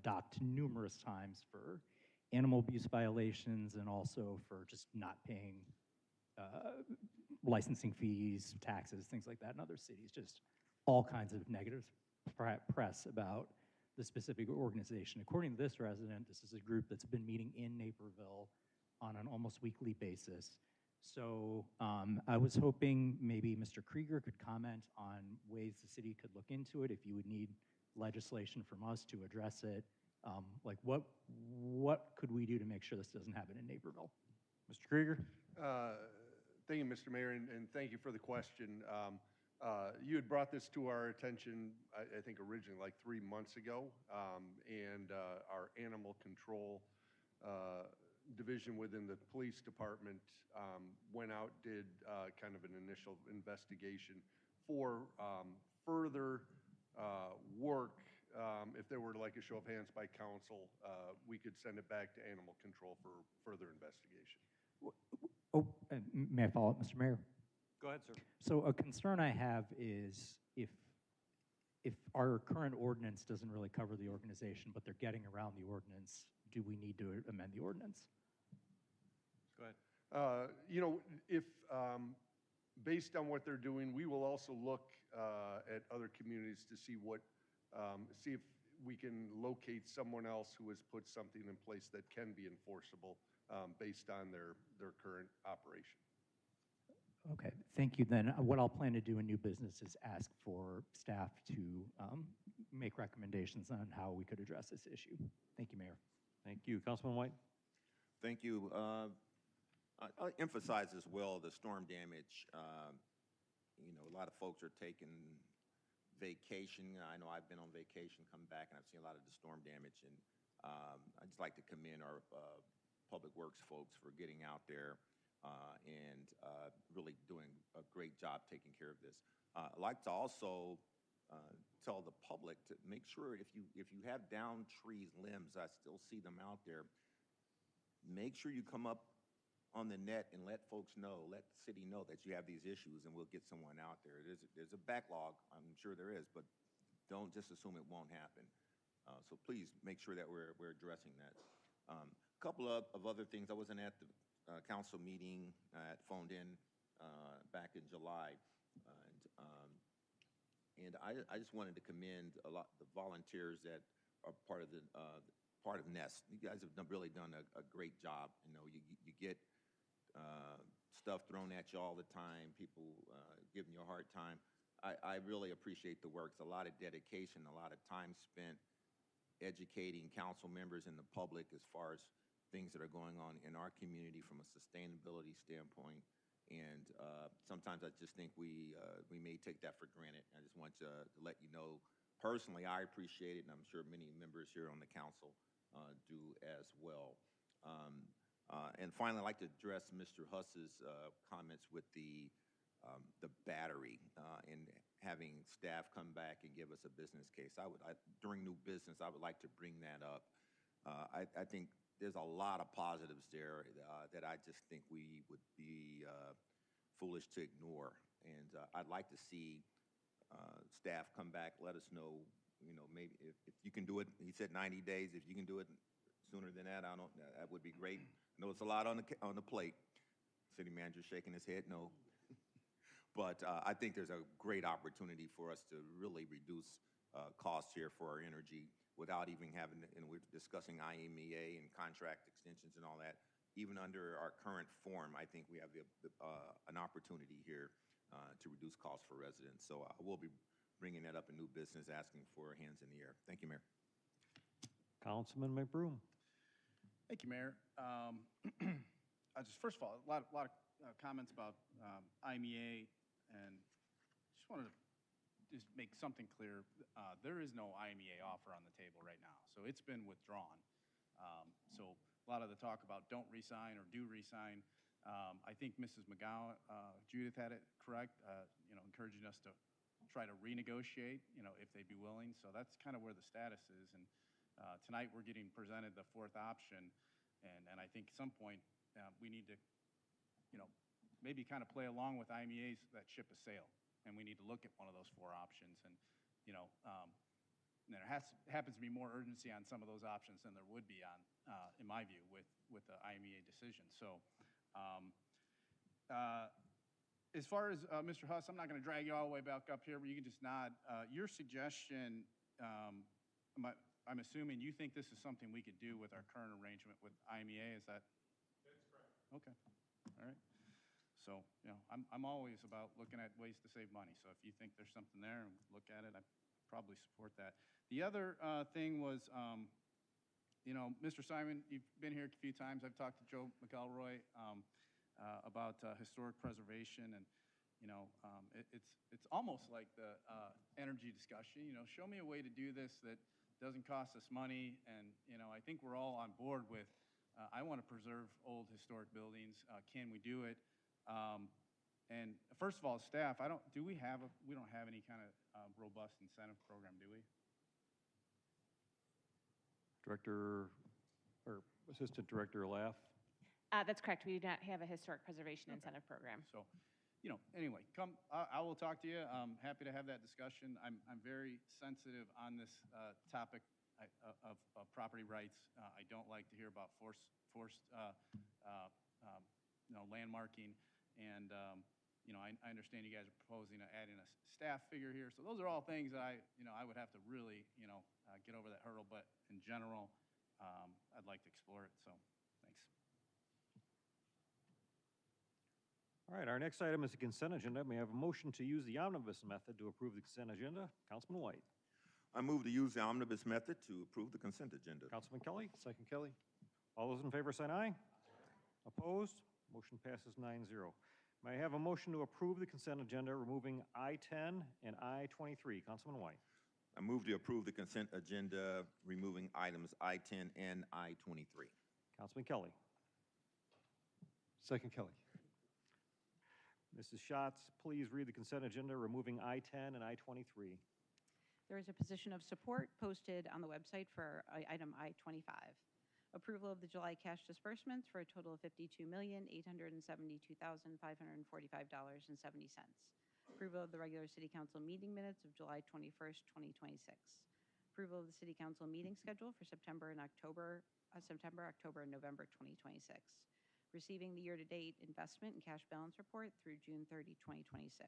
docked numerous times for animal abuse violations and also for just not paying licensing fees, taxes, things like that in other cities. Just all kinds of negative press about the specific organization. According to this resident, this is a group that's been meeting in Naperville on an almost weekly basis. So I was hoping maybe Mr. Krieger could comment on ways the city could look into it, if you would need legislation from us to address it. Like what could we do to make sure this doesn't happen in Naperville? Mr. Krieger? Thank you, Mr. Mayor, and thank you for the question. You had brought this to our attention, I think originally like 3 months ago, and our animal control division within the police department went out, did kind of an initial investigation for further work. If there were like a show of hands by council, we could send it back to animal control for further investigation. Oh, may I follow up, Mr. Mayor? Go ahead, sir. So a concern I have is if our current ordinance doesn't really cover the organization, but they're getting around the ordinance, do we need to amend the ordinance? Go ahead. If based on what they're doing, we will also look at other communities to see see if we can locate someone else who has put something in place that can be enforceable based on their current operation. Okay, thank you. Then what I'll plan to do in new business is ask for staff to make recommendations on how we could address this issue. Thank you, Mayor. Thank you. Councilman White? Thank you. I'll emphasize as well the storm damage. A lot of folks are taking vacation. I know I've been on vacation, come back, and I've seen a lot of the storm damage. And I'd just like to commend our public works folks for getting out there and really doing a great job taking care of this. I'd like to also tell the public to make sure if you have downed trees, limbs, I still see them out there, make sure you come up on the net and let folks know, let the city know that you have these issues, and we'll get someone out there. There's a backlog, I'm sure there is, but don't just assume it won't happen. So please make sure that we're addressing that. A couple of other things. I wasn't at the council meeting. I phoned in back in July, and I just wanted to commend the volunteers that are part of NEST. You guys have really done a great job. You get stuff thrown at you all the time, people giving you a hard time. I really appreciate the work. It's a lot of dedication, a lot of time spent educating council members and the public as far as things that are going on in our community from a sustainability standpoint. And sometimes I just think we may take that for granted. I just want to let you know, personally, I appreciate it, and I'm sure many members here on the council do as well. And finally, I'd like to address Mr. Huss's comments with the battery and having staff come back and give us a business case. During new business, I would like to bring that up. I think there's a lot of positives there that I just think we would be foolish to ignore. And I'd like to see staff come back, let us know, maybe if you can do it. He said 90 days. If you can do it sooner than that, that would be great. I know it's a lot on the plate. City manager shaking his head, no. But I think there's a great opportunity for us to really reduce costs here for our energy without even having, and we're discussing IMEA and contract extensions and all that. Even under our current form, I think we have an opportunity here to reduce costs for residents. So I will be bringing that up in new business, asking for hands in the air. Thank you, Mayor. Councilman McBroom. Thank you, Mayor. First of all, a lot of comments about IMEA, and just wanted to just make something clear. There is no IMEA offer on the table right now, so it's been withdrawn. So lot of the talk about don't resign or do resign. I think Mrs. McGowan, Judith had it correct, encouraging us to try to renegotiate, if they'd be willing. So that's kind of where the status is. And tonight we're getting presented the fourth option. And I think at some point we need to, maybe kind of play along with IMEA's that ship has sailed. And we need to look at one of those four options. And, there happens to be more urgency on some of those options than there would be on, in my view, with the IMEA decision. So as far as Mr. Huss, I'm not going to drag you all the way back up here, but you can just nod. Your suggestion, I'm assuming you think this is something we could do with our current arrangement with IMEA, is that? That's correct. Okay, all right. So, I'm always about looking at ways to save money. So if you think there's something there and look at it, I probably support that. The other thing was, Mr. Simon, you've been here a few times. I've talked to Joe McElroy about historic preservation, and it's almost like the energy discussion. Show me a way to do this that doesn't cost us money, and I think we're all on board with. I want to preserve old historic buildings. Can we do it? And first of all, staff, we don't have any kind of robust incentive program, do we? Director, or Assistant Director Laff? That's correct. We do not have a historic preservation incentive program. So, anyway, I will talk to you. I'm happy to have that discussion. I'm very sensitive on this topic of property rights. I don't like to hear about forced landmarking. And, I understand you guys are proposing adding a staff figure here. So those are all things that I would have to really, get over that hurdle. But in general, I'd like to explore it. So thanks. All right, our next item is the consent agenda. May I have a motion to use the omnibus method to approve the consent agenda? Councilman White. I move to use the omnibus method to approve the consent agenda. Councilman Kelly. Second, Kelly. All those in favor say aye. Opposed? Motion passes 9-0. May I have a motion to approve the consent agenda, removing I-10 and I-23? Councilman White. I move to approve the consent agenda, removing items I-10 and I-23. Councilman Kelly. Second, Kelly. Mrs. Schatz, please read the consent agenda, removing I-10 and I-23. There is a position of support posted on the website for item I-25. Approval of the July cash disbursements for a total of $52,872,545.70. Approval of the regular City Council meeting minutes of July 21st, 2026. Approval of the City Council meeting schedule for September, October, and November 2026. Receiving the year-to-date investment and cash balance report through June 30, 2026.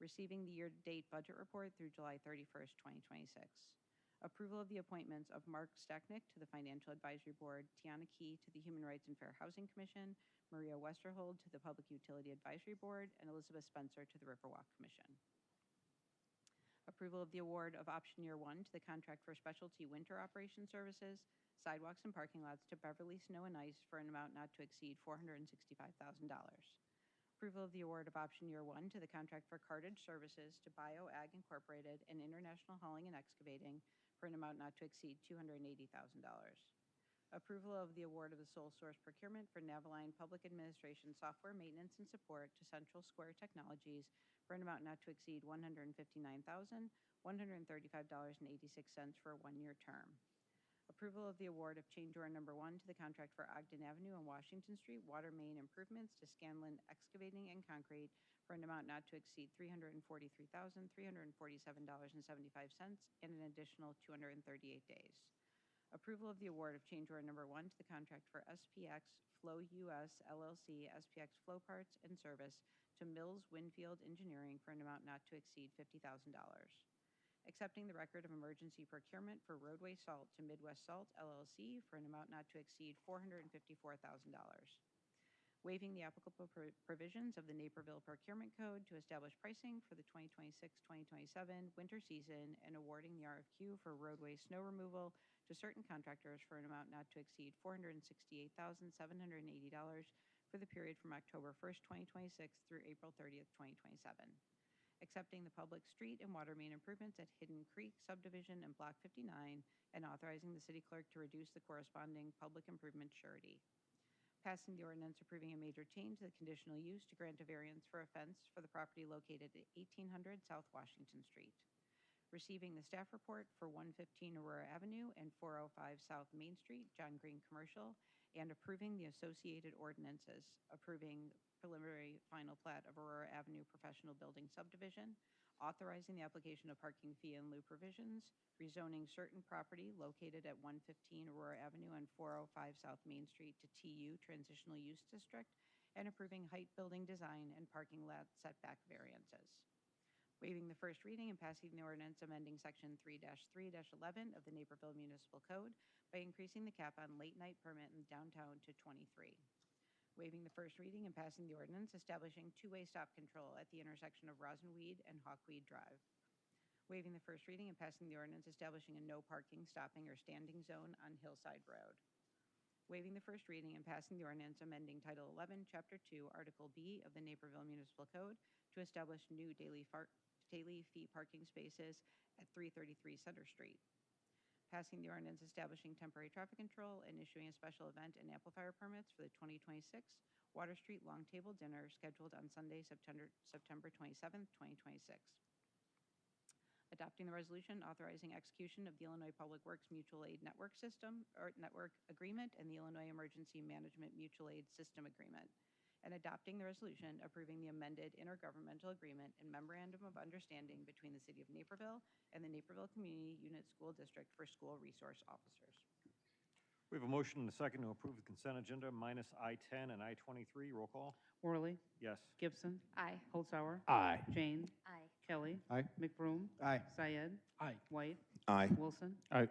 Receiving the year-to-date budget report through July 31st, 2026. Approval of the appointments of Mark Stecknick to the Financial Advisory Board, Tiana Key to the Human Rights and Fair Housing Commission, Maria Westerhold to the Public Utility Advisory Board, and Elizabeth Spencer to the Riverwalk Commission. Approval of the award of option year 1 to the contract for specialty winter operation services, sidewalks and parking lots to Beverly Snow and Ice for an amount not to exceed $465,000. Approval of the award of option year 1 to the contract for cartage services to BioAg Incorporated and International Hauling and Excavating for an amount not to exceed $280,000. Approval of the award of the sole source procurement for Navaline Public Administration software maintenance and support to Central Square Technologies for an amount not to exceed $159,135.86 for a one-year term. Approval of the award of change order number 1 to the contract for Ogden Avenue and Washington Street water main improvements to Scanlon Excavating and Concrete for an amount not to exceed $343,347.75 and an additional 238 days. Approval of the award of change order number 1 to the contract for SPX Flow US LLC SPX Flow Parts and Service to Mills Winfield Engineering for an amount not to exceed $50,000. Accepting the record of emergency procurement for roadway salt to Midwest Salt LLC for an amount not to exceed $454,000. Waiving the applicable provisions of the Naperville Procurement Code to establish pricing for the 2026-2027 winter season and awarding the RFQ for roadway snow removal to certain contractors for an amount not to exceed $468,780 for the period from October 1st, 2026 through April 30th, 2027. accepting the public street and water main improvements at Hidden Creek subdivision and Block 59, and authorizing the city clerk to reduce the corresponding public improvement surety. Passing the ordinance approving a major change to the conditional use to grant a variance for a fence for the property located at 1800 South Washington Street. Receiving the staff report for 115 Aurora Avenue and 405 South Main Street, John Green Commercial, and approving the associated ordinances, approving preliminary final plat of Aurora Avenue Professional Building Subdivision, authorizing the application of parking fee in lieu provisions, rezoning certain property located at 115 Aurora Avenue and 405 South Main Street to TU Transitional Use District, and approving height building design and parking lot setback variances. Waiving the first reading and passing the ordinance amending Section 3-3-11 of the Naperville Municipal Code by increasing the cap on late-night permit in downtown to 23. Waiving the first reading and passing the ordinance establishing two-way stop control at the intersection of Rosenweed and Hawkweed Drive. Waiving the first reading and passing the ordinance establishing a no parking, stopping, or standing zone on Hillside Road. Waiving the first reading and passing the ordinance amending Title 11, Chapter 2, Article B of the Naperville Municipal Code to establish new daily fee parking spaces at 333 Center Street. Passing the ordinance establishing temporary traffic control and issuing a special event and amplifier permits for the 2026 Water Street Long Table Dinner scheduled on Sunday, September 27th, 2026. Adopting the resolution authorizing execution of the Illinois Public Works Mutual Aid Network System or Network Agreement and the Illinois Emergency Management Mutual Aid System Agreement, and adopting the resolution approving the amended intergovernmental agreement and memorandum of understanding between the City of Naperville and the Naperville Community Unit School District for school resource officers. We have a motion and a second to approve the consent agenda minus I-10 and I-23. Roll call. Worley. Yes. Gibson. Aye. Holzhauer. Aye. Jane. Aye. Kelly. Aye. McBroom. Aye. Syed. Aye. White. Aye. Wilson. Aye.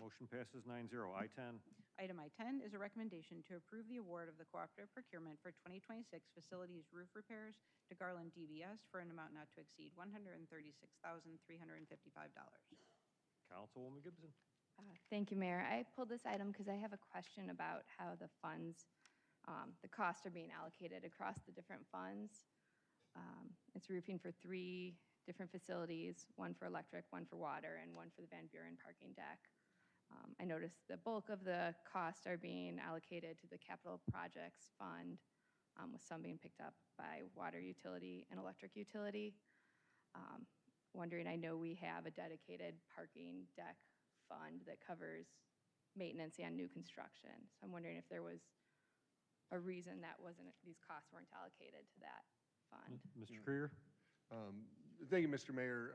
Motion passes 9-0. I-10. Item I-10 is a recommendation to approve the award of the cooperative procurement for 2026 facilities roof repairs to Garland DBS for an amount not to exceed $136,355. Councilwoman Gibson. Thank you, Mayor. I pulled this item because I have a question about how the funds, the costs are being allocated across the different funds. It's roofing for 3 different facilities, one for electric, one for water, and one for the Van Buren parking deck. I noticed the bulk of the costs are being allocated to the capital projects fund, with some being picked up by water utility and electric utility. Wondering, I know we have a dedicated parking deck fund that covers maintenance and new construction. So I'm wondering if there was a reason that these costs weren't allocated to that fund. Mr. Krieger. Thank you, Mr. Mayor.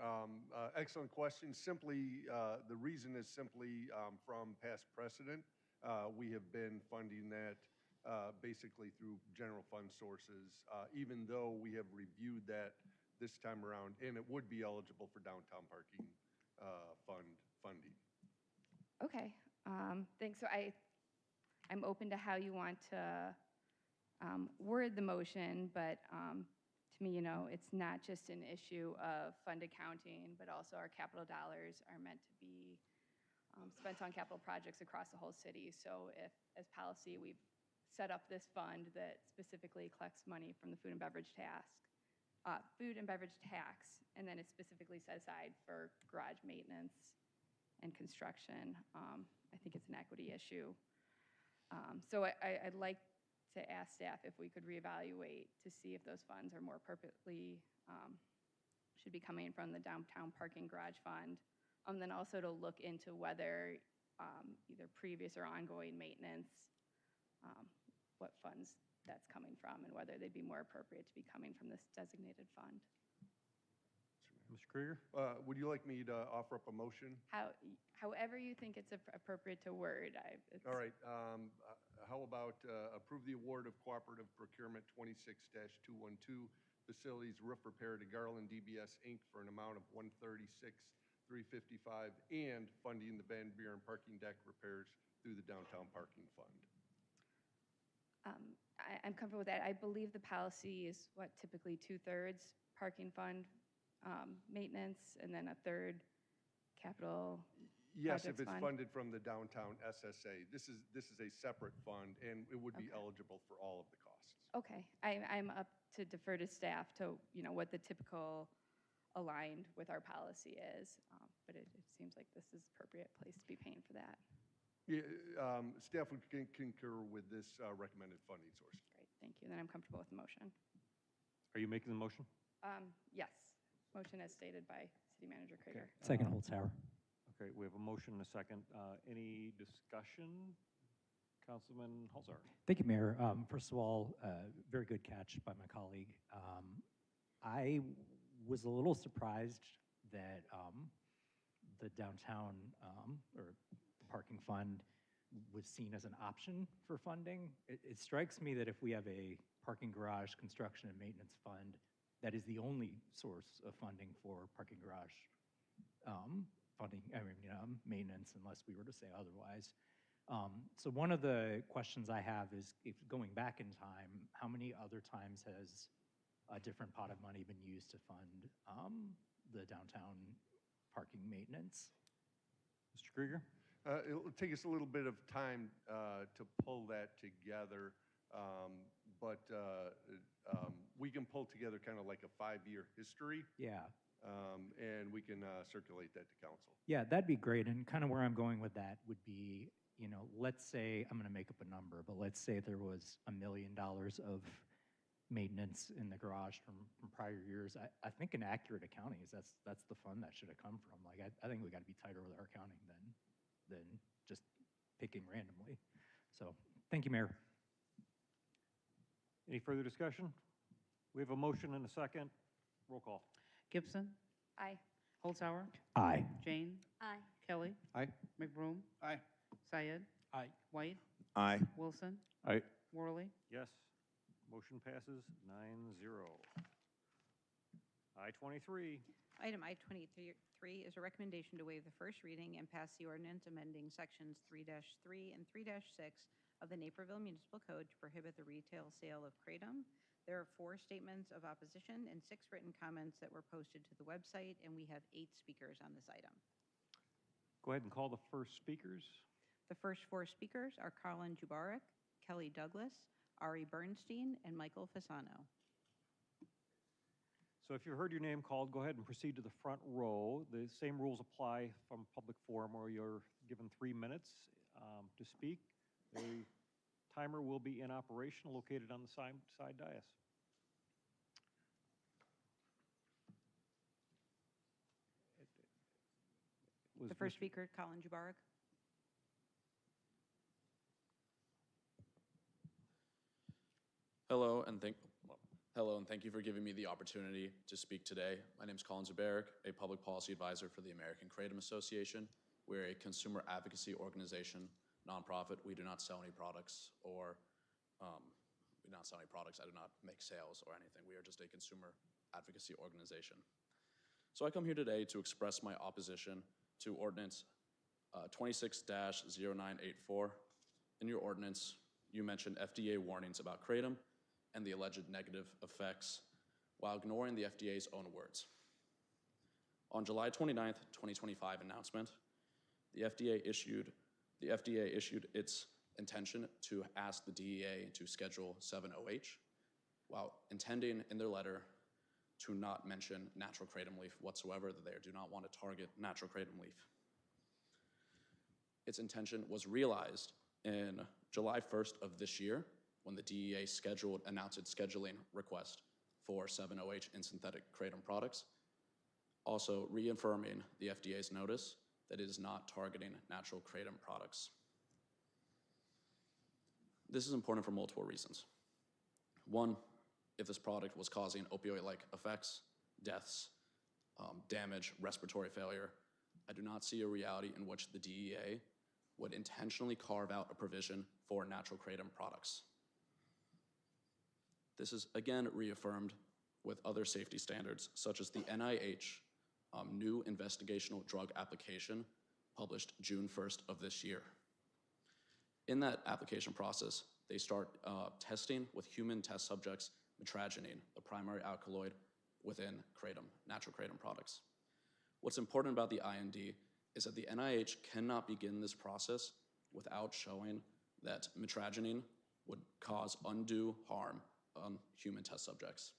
Excellent question. Simply, the reason is simply from past precedent. We have been funding that basically through general fund sources, even though we have reviewed that this time around, and it would be eligible for downtown parking funding. Okay, thanks. So I'm open to how you want to word the motion, but to me, it's not just an issue of fund accounting, but also our capital dollars are meant to be spent on capital projects across the whole city. So if, as policy, we've set up this fund that specifically collects money from the food and beverage tax, and then it's specifically set aside for garage maintenance and construction, I think it's an equity issue. So I'd like to ask staff if we could reevaluate to see if those funds are more appropriately, should be coming from the downtown parking garage fund. Then also to look into whether either previous or ongoing maintenance, what funds that's coming from and whether they'd be more appropriate to be coming from this designated fund. Mr. Krieger. Would you like me to offer up a motion? However you think it's appropriate to word. All right. How about approve the award of cooperative procurement 26-212 facilities roof repair to Garland DBS Inc. for an amount of $136,355 and funding the Van Buren parking deck repairs through the downtown parking fund. I'm comfortable with that. I believe the policy is typically 2/3 parking fund maintenance and then 1/3 capital. Yes, if it's fund. funded from the downtown SSA. This is a separate fund, and it would be eligible for all of the costs. Okay, I'm up to defer to staff to what the typical aligned with our policy is. But it seems like this is the appropriate place to be paying for that. Yeah, staff would concur with this recommended funding source. Great, thank you. Then I'm comfortable with the motion. Are you making the motion? Yes, motion as stated by City Manager Krieger. Second, Holzhauer. Okay, we have a motion and a second. Any discussion? Councilman Holzhauer. Thank you, Mayor. First of all, very good catch by my colleague. I was a little surprised that the downtown or the parking fund was seen as an option for funding. It strikes me that if we have a parking garage construction and maintenance fund, that is the only source of funding for parking garage maintenance, unless we were to say otherwise. So one of the questions I have is, if going back in time, how many other times has a different pot of money been used to fund the downtown parking maintenance? Mr. Krieger? It'll take us a little bit of time to pull that together, but we can pull together kind of like a 5-year history. Yeah. And we can circulate that to council. Yeah, that'd be great. And kind of where I'm going with that would be, let's say, I'm going to make up a number, but let's say there was $1 million of maintenance in the garage from prior years. I think an accurate accounting is that's the fund that should have come from. Like, I think we got to be tighter with our accounting than just picking randomly. So thank you, Mayor. Any further discussion? We have a motion and a second. Roll call. Gibson. Aye. Holzhauer. Aye. Jane. Aye. Kelly. Aye. McBroom. Aye. Syed. Aye. White. Aye. Wilson. Aye. Worley. Yes. Motion passes 9-0. I-23. Item I-23 is a recommendation to waive the first reading and pass the ordinance amending sections 3-3 and 3-6 of the Naperville Municipal Code to prohibit the retail sale of Kratom. There are 4 statements of opposition and 6 written comments that were posted to the website, and we have 8 speakers on this item. Go ahead and call the first speakers. The first 4 speakers are Colin Jubarik, Kelly Douglas, Ari Bernstein, and Michael Fasano. So if you've heard your name called, go ahead and proceed to the front row. The same rules apply from public forum, where you're given 3 minutes to speak. The timer will be in operation, located on the side dais. The first speaker, Colin Jubarik. Hello, and thank you for giving me the opportunity to speak today. My name is Colin Zubarik, a public policy advisor for the American Kratom Association. We're a consumer advocacy organization, nonprofit. We do not sell any products I do not make sales or anything. We are just a consumer advocacy organization. So I come here today to express my opposition to Ordinance 26-0984. In your ordinance, you mentioned FDA warnings about Kratom and the alleged negative effects, while ignoring the FDA's own words. On July 29th, 2025 announcement, the FDA issued its intention to ask the DEA to schedule 7-OH, while intending in their letter to not mention natural kratom leaf whatsoever, that they do not want to target natural kratom leaf. Its intention was realized in July 1st of this year, when the DEA announced its scheduling request for 7-OH in synthetic kratom products, also reaffirming the FDA's notice that it is not targeting natural kratom products. This is important for multiple reasons. One, if this product was causing opioid-like effects, deaths, damage, respiratory failure, I do not see a reality in which the DEA would intentionally carve out a provision for natural kratom products. This is again reaffirmed with other safety standards, such as the NIH new investigational drug application published June 1st of this year. In that application process, they start testing with human test subjects metragenine, the primary alkaloid within kratom, natural kratom products. What's important about the IND is that the NIH cannot begin this process without showing that metragenine would cause undue harm on human test subjects.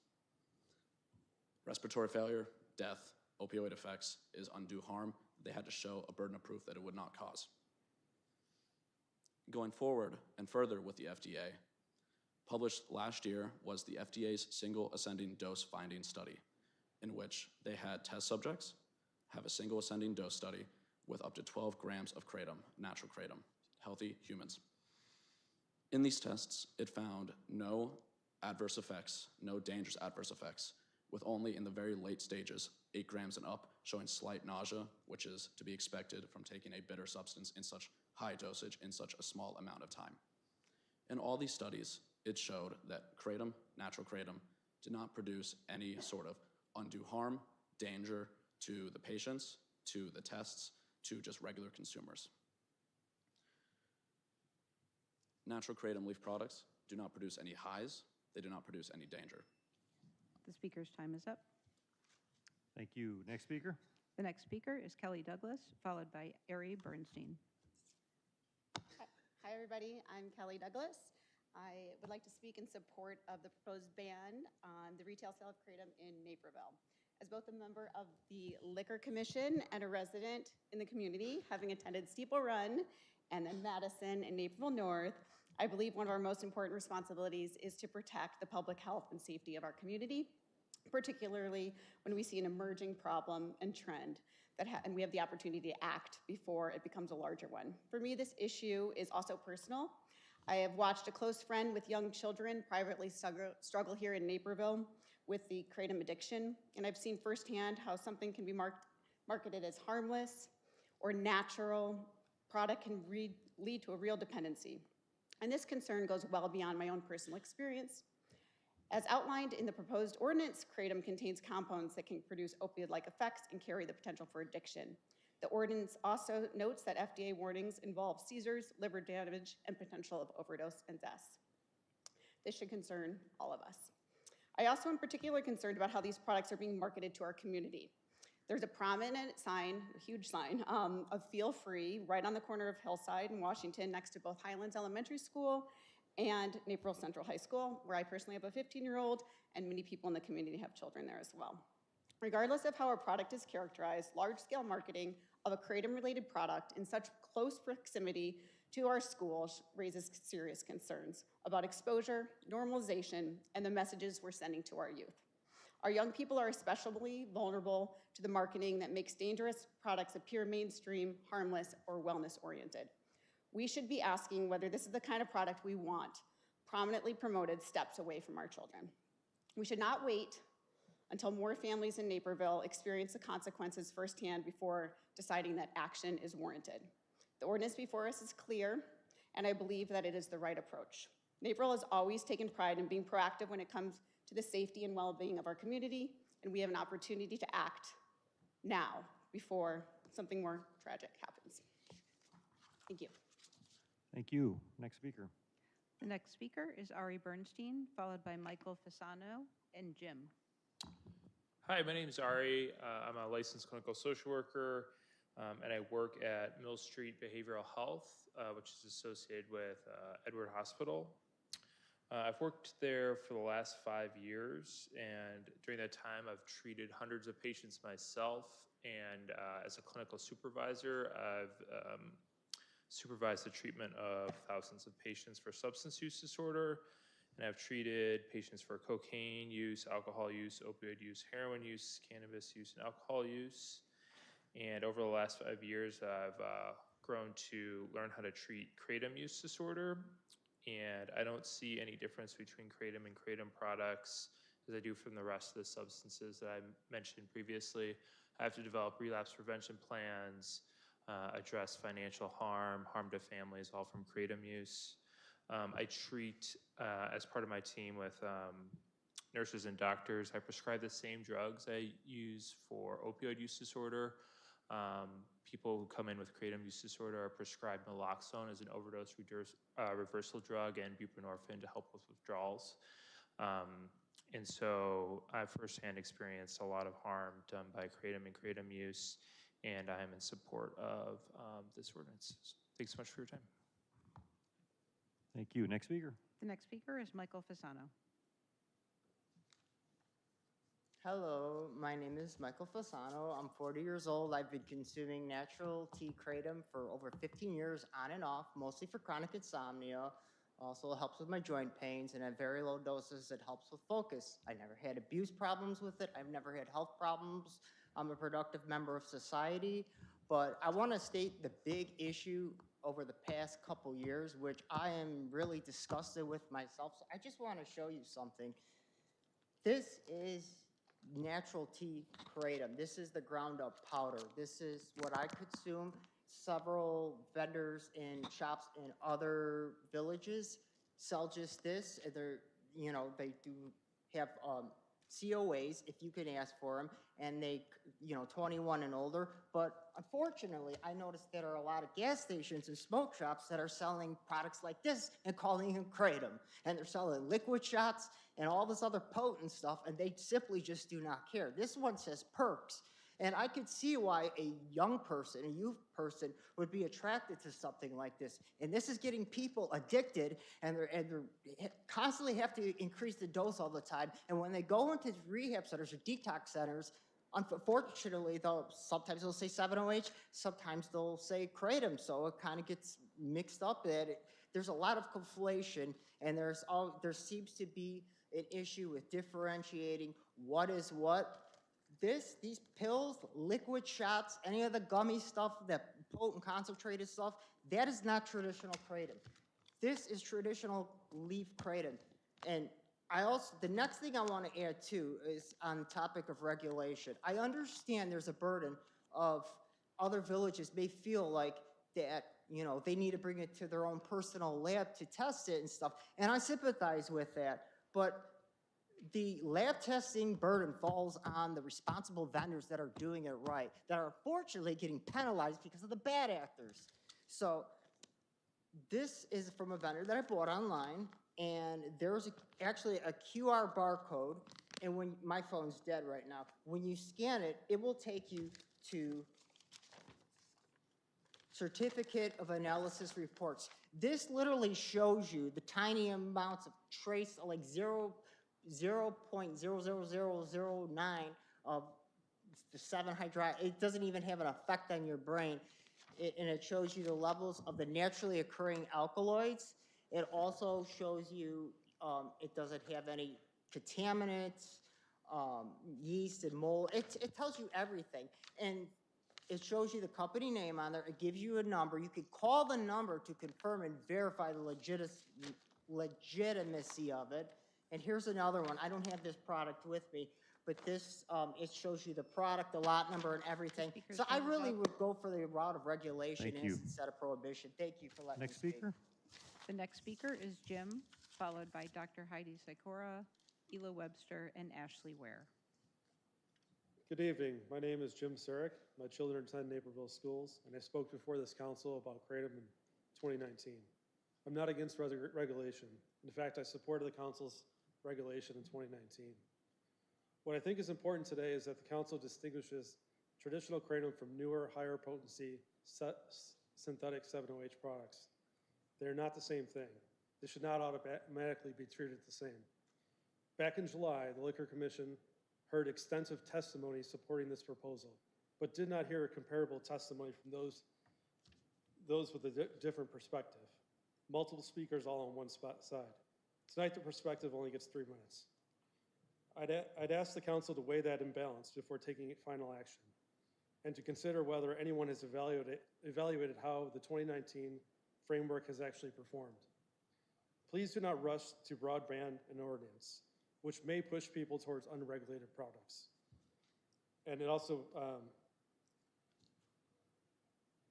Respiratory failure death, opioid effects is undue harm. They had to show a burden of proof that it would not cause. Going forward and further with the FDA, published last year was the FDA's single ascending dose finding study, in which they had test subjects have a single ascending dose study with up to 12 grams of kratom, natural kratom, healthy humans. In these tests, it found no adverse effects, no dangerous adverse effects, with only in the very late stages, 8 grams and up, showing slight nausea, which is to be expected from taking a bitter substance in such high dosage in such a small amount of time. In all these studies, it showed that kratom, natural kratom, did not produce any sort of undue harm, danger to the patients, to the tests, to just regular consumers. Natural kratom leaf products do not produce any highs, they do not produce any danger. The speaker's time is up. Thank you. Next speaker. The next speaker is Kelly Douglas, followed by Ari Bernstein. Hi, everybody. I'm Kelly Douglas. I would like to speak in support of the proposed ban on the retail sale of kratom in Naperville. As both a member of the Liquor Commission and a resident in the community, having attended Steeple Run and then Madison and Naperville North, I believe one of our most important responsibilities is to protect the public health and safety of our community, particularly when we see an emerging problem and trend and we have the opportunity to act before it becomes a larger one. For me, this issue is also personal. I have watched a close friend with young children privately struggle here in Naperville with the kratom addiction, and I've seen firsthand how something can be marketed as harmless or natural product can lead to a real dependency. And this concern goes well beyond my own personal experience. As outlined in the proposed ordinance, kratom contains compounds that can produce opioid-like effects and carry the potential for addiction. The ordinance also notes that FDA warnings involve seizures, liver damage, and potential of overdose and deaths. This should concern all of us. I also am particularly concerned about how these products are being marketed to our community. There's a prominent sign, a huge sign, of Feel Free right on the corner of Hillside and Washington next to both Highlands Elementary School and Naperville Central High School, where I personally have a 15-year-old and many people in the community have children there as well. Regardless of how our product is characterized, large-scale marketing of a kratom-related product in such close proximity to our schools raises serious concerns about exposure, normalization, and the messages we're sending to our youth. Our young people are especially vulnerable to the marketing that makes dangerous products appear mainstream, harmless, or wellness-oriented. We should be asking whether this is the kind of product we want, prominently promoted steps away from our children. We should not wait until more families in Naperville experience the consequences firsthand before deciding that action is warranted. The ordinance before us is clear, and I believe that it is the right approach. Naperville has always taken pride in being proactive when it comes to the safety and well-being of our community, and we have an opportunity to act now before something more tragic happens. Thank you. Thank you. Next speaker. The next speaker is Ari Bernstein, followed by Michael Fasano and Jim. Hi, my name is Ari. I'm a licensed clinical social worker, and I work at Mill Street Behavioral Health, which is associated with Edward Hospital. I've worked there for the last 5 years, and during that time, I've treated hundreds of patients myself, and as a clinical supervisor, I've supervised the treatment of thousands of patients for substance use disorder, and I've treated patients for cocaine use, alcohol use, opioid use, heroin use, cannabis use, and alcohol use. And over the last 5 years, I've grown to learn how to treat kratom use disorder. And I don't see any difference between kratom and kratom products as I do from the rest of the substances that I mentioned previously. I have to develop relapse prevention plans, address financial harm to families, all from kratom use. I treat, as part of my team with nurses and doctors, I prescribe the same drugs I use for opioid use disorder. People who come in with kratom use disorder are prescribed naloxone as an overdose reversal drug and buprenorphine to help with withdrawals. And so I've firsthand experienced a lot of harm done by kratom and kratom use, and I am in support of this ordinance. Thanks so much for your time. Thank you. Next speaker. The next speaker is Michael Fasano. Hello, my name is Michael Fasano. I'm 40 years old. I've been consuming natural tea kratom for over 15 years on and off, mostly for chronic insomnia. Also helps with my joint pains, and at very low doses it helps with focus. I never had abuse problems with it. I've never had health problems. I'm a productive member of society, but I want to state the big issue over the past couple years, which I am really disgusted with myself. So I just want to show you something. This is natural tea kratom. This is the ground up powder. This is what I consume. Several vendors and shops in other villages sell just this. They're, you know, they do have COAs if you can ask for them, and they, you know, 21 and older. But unfortunately, I noticed there are a lot of gas stations and smoke shops that are selling products like this and calling them kratom. And they're selling liquid shots and all this other potent stuff, and they simply just do not care. This one says perks. And I could see why a young person, a youth person, would be attracted to something like this. And this is getting people addicted, and they're constantly have to increase the dose all the time. And when they go into rehab centers or detox centers, unfortunately, sometimes they'll say 7-OH, sometimes they'll say kratom. So it kind of gets mixed up. There's a lot of conflation, and there seems to be an issue with differentiating what is what. These pills, liquid shots, any of the gummy stuff, that potent concentrated stuff, that is not traditional kratom. This is traditional leaf kratom. And the next thing I want to add too is on the topic of regulation. I understand there's a burden of other villages may feel like that, you know, they need to bring it to their own personal lab to test it and stuff. And I sympathize with that. But the lab testing burden falls on the responsible vendors that are doing it right, that are unfortunately getting penalized because of the bad actors. So this is from a vendor that I bought online, and there's actually a QR barcode, and when my phone's dead right now, when you scan it, it will take you to certificate of analysis reports. This literally shows you the tiny amounts of trace, like 0.00009 of the 7-hydroxy. It doesn't even have an effect on your brain. And it shows you the levels of the naturally occurring alkaloids. It also shows you it doesn't have any contaminants, yeast and mold. It tells you everything. And it shows you the company name on there. It gives you a number. You can call the number to confirm and verify the legitimacy of it. And here's another one. I don't have this product with me, but this, it shows you the product, the lot number, and everything. So I really would go for the route of regulation instead of prohibition. Thank you for letting me speak. Next speaker. The next speaker is Jim, followed by Dr. Heidi Sikora, Ela Webster, and Ashley Ware. Good evening. My name is Jim Surek. My children attend Naperville schools, and I spoke before this council about kratom in 2019. I'm not against regulation. In fact, I supported the council's regulation in 2019. What I think is important today is that the council distinguishes traditional kratom from newer, higher potency synthetic 7-OH products. They are not the same thing. They should not automatically be treated the same. Back in July, the Liquor Commission heard extensive testimony supporting this proposal, but did not hear a comparable testimony from those with a different perspective. Multiple speakers all on one side. Tonight, the perspective only gets 3 minutes. I'd ask the council to weigh that imbalance before taking final action, and to consider whether anyone has evaluated how the 2019 framework has actually performed. Please do not rush to broadband an ordinance, which may push people towards unregulated products. And it also,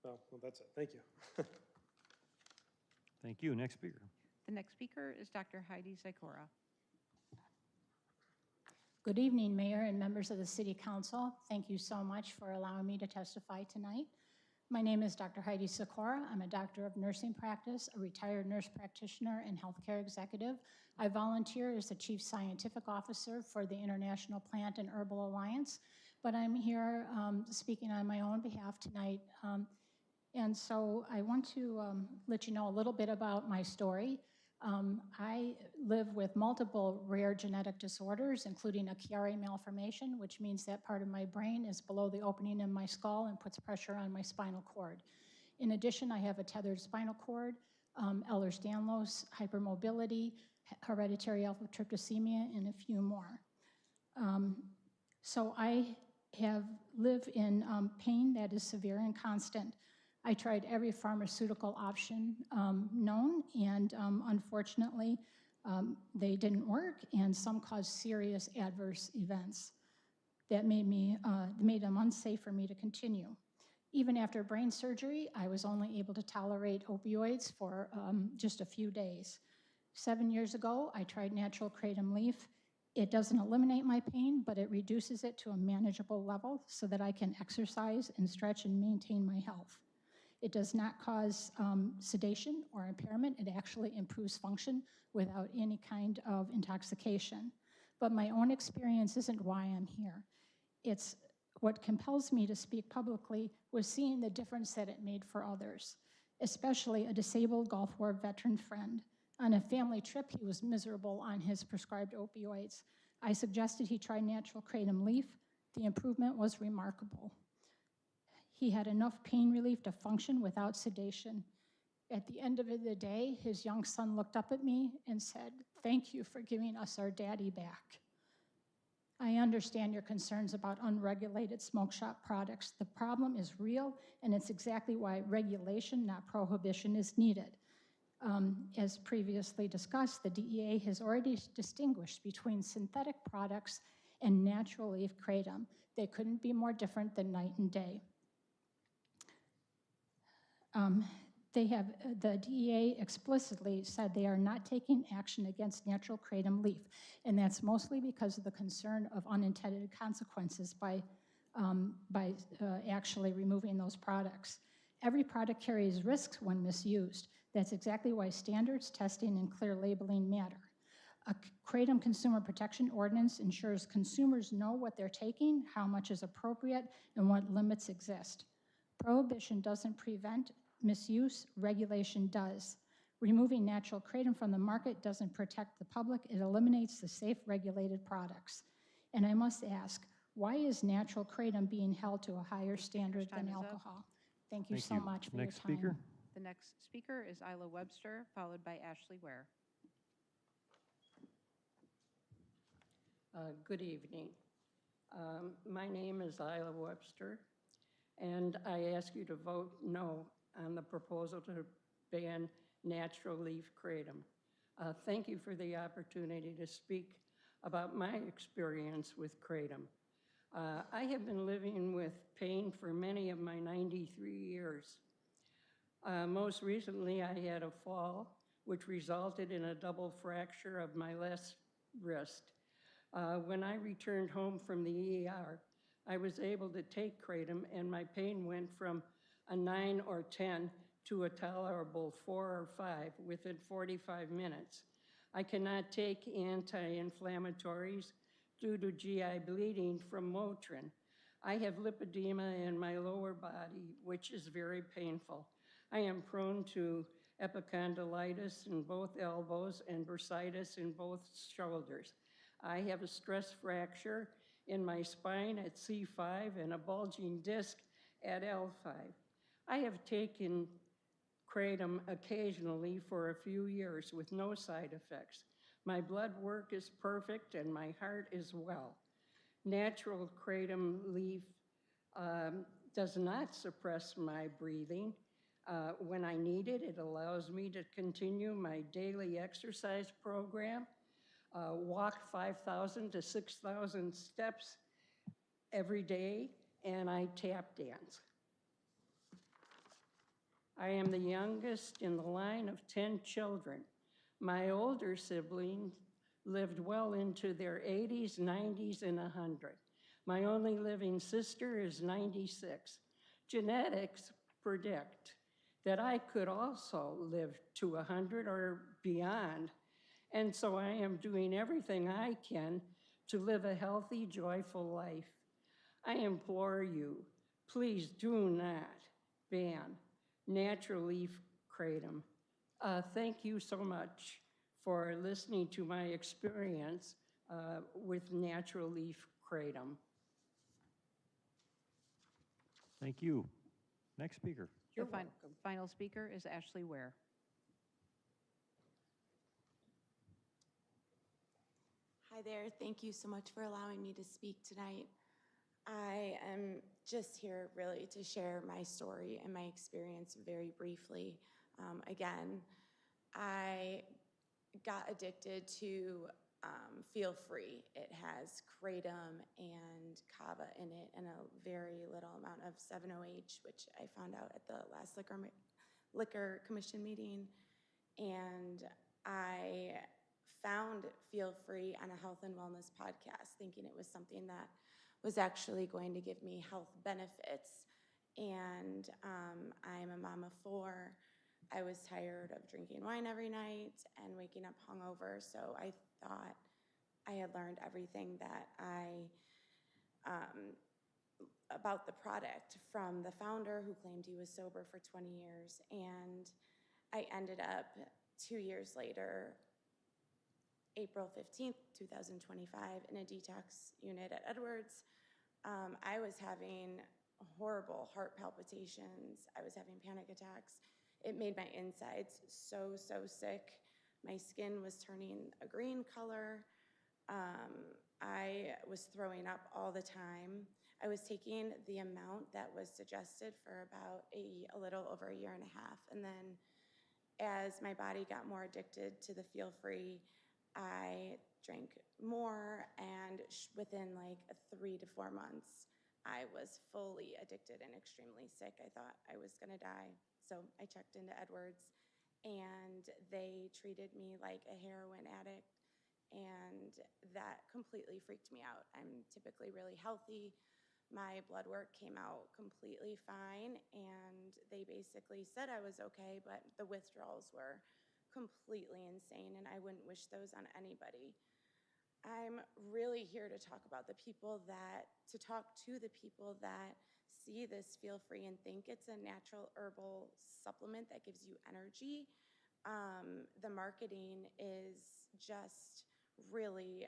well, that's it. Thank you. Thank you. Next speaker. The next speaker is Dr. Heidi Sikora. Good evening, Mayor and members of the City Council. Thank you so much for allowing me to testify tonight. My name is Dr. Heidi Sikora. I'm a doctor of nursing practice, a retired nurse practitioner and healthcare executive. I volunteer as the Chief Scientific Officer for the International Plant and Herbal Alliance, but I'm here speaking on my own behalf tonight. And so I want to let you know a little bit about my story. I live with multiple rare genetic disorders, including a Chiari malformation, which means that part of my brain is below the opening in my skull and puts pressure on my spinal cord. In addition, I have a tethered spinal cord, Ehlers-Danlos, hypermobility, hereditary alpha-tryptosemia, and a few more. So I live in pain that is severe and constant. I tried every pharmaceutical option known, and unfortunately, they didn't work, and some caused serious adverse events that made them unsafe for me to continue. Even after brain surgery, I was only able to tolerate opioids for just a few days. 7 years ago, I tried natural kratom leaf. It doesn't eliminate my pain, but it reduces it to a manageable level so that I can exercise and stretch and maintain my health. It does not cause sedation or impairment. It actually improves function without any kind of intoxication. But my own experience isn't why I'm here. It's what compels me to speak publicly was seeing the difference that it made for others, especially a disabled Gulf War veteran friend. On a family trip, he was miserable on his prescribed opioids. I suggested he try natural kratom leaf. The improvement was remarkable. He had enough pain relief to function without sedation. At the end of the day, his young son looked up at me and said, "Thank you for giving us our daddy back." I understand your concerns about unregulated smoke shop products. The problem is real, and it's exactly why regulation, not prohibition, is needed. As previously discussed, the DEA has already distinguished between synthetic products and natural leaf kratom. They couldn't be more different than night and day. The DEA explicitly said they are not taking action against natural kratom leaf, and that's mostly because of the concern of unintended consequences by actually removing those products. Every product carries risks when misused. That's exactly why standards, testing, and clear labeling matter. A Kratom Consumer Protection Ordinance ensures consumers know what they're taking, how much is appropriate, and what limits exist. Prohibition doesn't prevent misuse, regulation does. Removing natural kratom from the market doesn't protect the public, it eliminates the safe regulated products. And I must ask, why is natural kratom being held to a higher standard than alcohol? Thank you so much for your time. Next speaker. The next speaker is Isla Webster, followed by Ashley Ware. Good evening. My name is Isla Webster, and I ask you to vote no on the proposal to ban natural leaf kratom. Thank you for the opportunity to speak about my experience with kratom. I have been living with pain for many of my 93 years. Most recently, I had a fall, which resulted in a double fracture of my left wrist. When I returned home from the ER, I was able to take kratom, and my pain went from a 9 or 10 to a tolerable 4 or 5 within 45 minutes. I cannot take anti-inflammatories due to GI bleeding from Motrin. I have lipedema in my lower body, which is very painful. I am prone to epicondylitis in both elbows and bursitis in both shoulders. I have a stress fracture in my spine at C5 and a bulging disc at L5. I have taken kratom occasionally for a few years with no side effects. My blood work is perfect and my heart is well. Natural kratom leaf does not suppress my breathing. When I need it, it allows me to continue my daily exercise program, walk 5,000 to 6,000 steps every day, and I tap dance. I am the youngest in the line of 10 children. My older siblings lived well into their 80s, 90s, and 100. My only living sister is 96. Genetics predict that I could also live to 100 or beyond, and so I am doing everything I can to live a healthy, joyful life. I implore you, please do not ban natural leaf kratom. Thank you so much for listening to my experience with natural leaf kratom. Thank you. Next speaker. The final speaker is Ashley Ware. Hi there. Thank you so much for allowing me to speak tonight. I am just here really to share my story and my experience very briefly. Again, I got addicted to Feel Free. It has kratom and kava in it and a very little amount of 7-OH, which I found out at the last liquor commission meeting. And I found Feel Free on a health and wellness podcast, thinking it was something that was actually going to give me health benefits. And I'm a mom of 4. I was tired of drinking wine every night and waking up hungover, so I thought I had learned everything that about the product from the founder who claimed he was sober for 20 years. And I ended up 2 years later, April 15th, 2025, in a detox unit at Edwards. I was having horrible heart palpitations. I was having panic attacks. It made my insides so sick. My skin was turning a green color. I was throwing up all the time. I was taking the amount that was suggested for about a little over a year and a half. And then as my body got more addicted to the Feel Free, I drank more, and within like 3 to 4 months, I was fully addicted and extremely sick. I thought I was gonna die. So I checked into Edwards, and they treated me like a heroin addict, and that completely freaked me out. I'm typically really healthy. My blood work came out completely fine, and they basically said I was okay, but the withdrawals were completely insane, and I wouldn't wish those on anybody. I'm really here to talk to the people that see this Feel Free and think it's a natural herbal supplement that gives you energy. The marketing is just really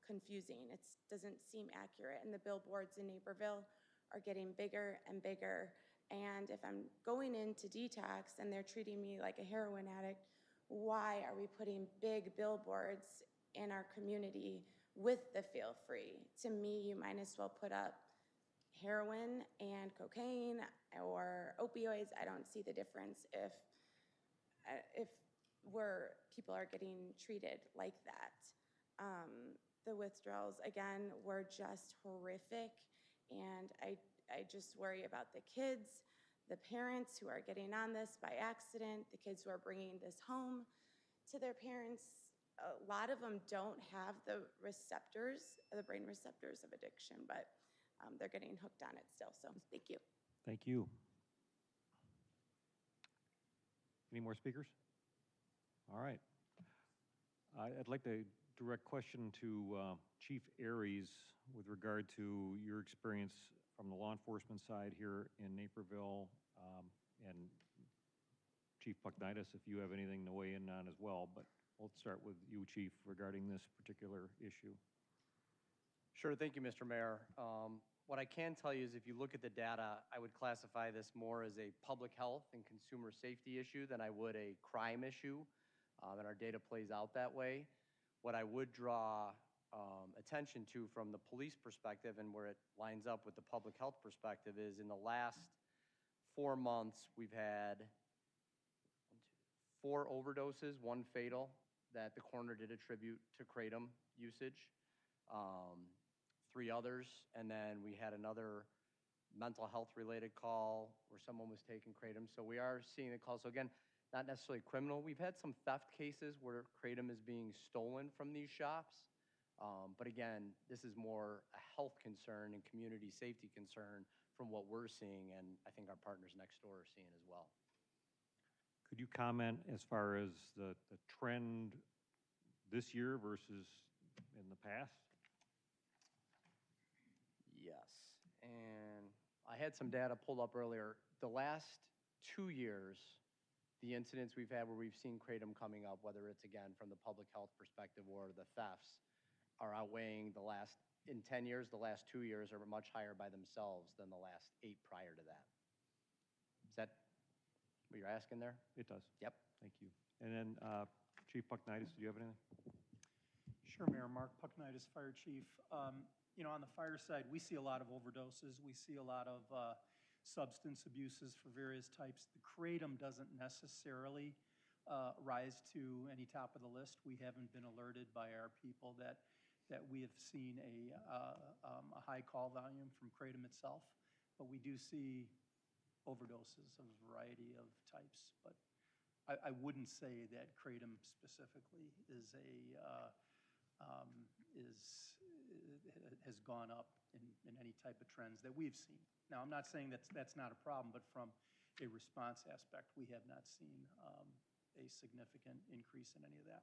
confusing. It doesn't seem accurate, and the billboards in Naperville are getting bigger and bigger. And if I'm going into detox and they're treating me like a heroin addict, why are we putting big billboards in our community with the Feel Free? To me, you might as well put up heroin and cocaine or opioids. I don't see the difference if people are getting treated like that. The withdrawals, again, were just horrific, and I just worry about the kids, the parents who are getting on this by accident, the kids who are bringing this home to their parents. A lot of them don't have the brain receptors of addiction, but they're getting hooked on it still. So thank you. Thank you. Any more speakers? All right. I'd like to direct question to Chief Aries with regard to your experience from the law enforcement side here in Naperville, and Chief Pucknitis, if you have anything to weigh in on as well. But we'll start with you, Chief, regarding this particular issue. Sure. Thank you, Mr. Mayor. What I can tell you is if you look at the data, I would classify this more as a public health and consumer safety issue than I would a crime issue, and our data plays out that way. What I would draw attention to from the police perspective and where it lines up with the public health perspective is in the last 4 months, we've had 4 overdoses, 1 fatal, that the coroner did attribute to kratom usage. 3 others, and then we had another mental health related call where someone was taking kratom. So we are seeing the call. So again, not necessarily criminal. We've had some theft cases where kratom is being stolen from these shops. But again, this is more a health concern and community safety concern from what we're seeing, and I think our partners next door are seeing as well. Could you comment as far as the trend this year versus in the past? Yes, and I had some data pulled up earlier. The last 2 years, the incidents we've had where we've seen Kratom coming up, whether it's again from the public health perspective or the thefts, are outweighing in 10 years, the last 2 years are much higher by themselves than the last 8 prior to that. Is that what you're asking there? It does. Yep. Thank you. And then Chief Pucknitis, do you have anything? Sure, Mayor. Mark Pucknitis, Fire Chief. You know, on the fire side, we see a lot of overdoses. We see a lot of substance abuses for various types. The Kratom doesn't necessarily rise to any top of the list. We haven't been alerted by our people that we have seen a high call volume from Kratom itself, but we do see overdoses of a variety of types. But I wouldn't say that Kratom specifically is has gone up in any type of trends that we've seen. Now, I'm not saying that's not a problem, but from a response aspect, we have not seen a significant increase in any of that.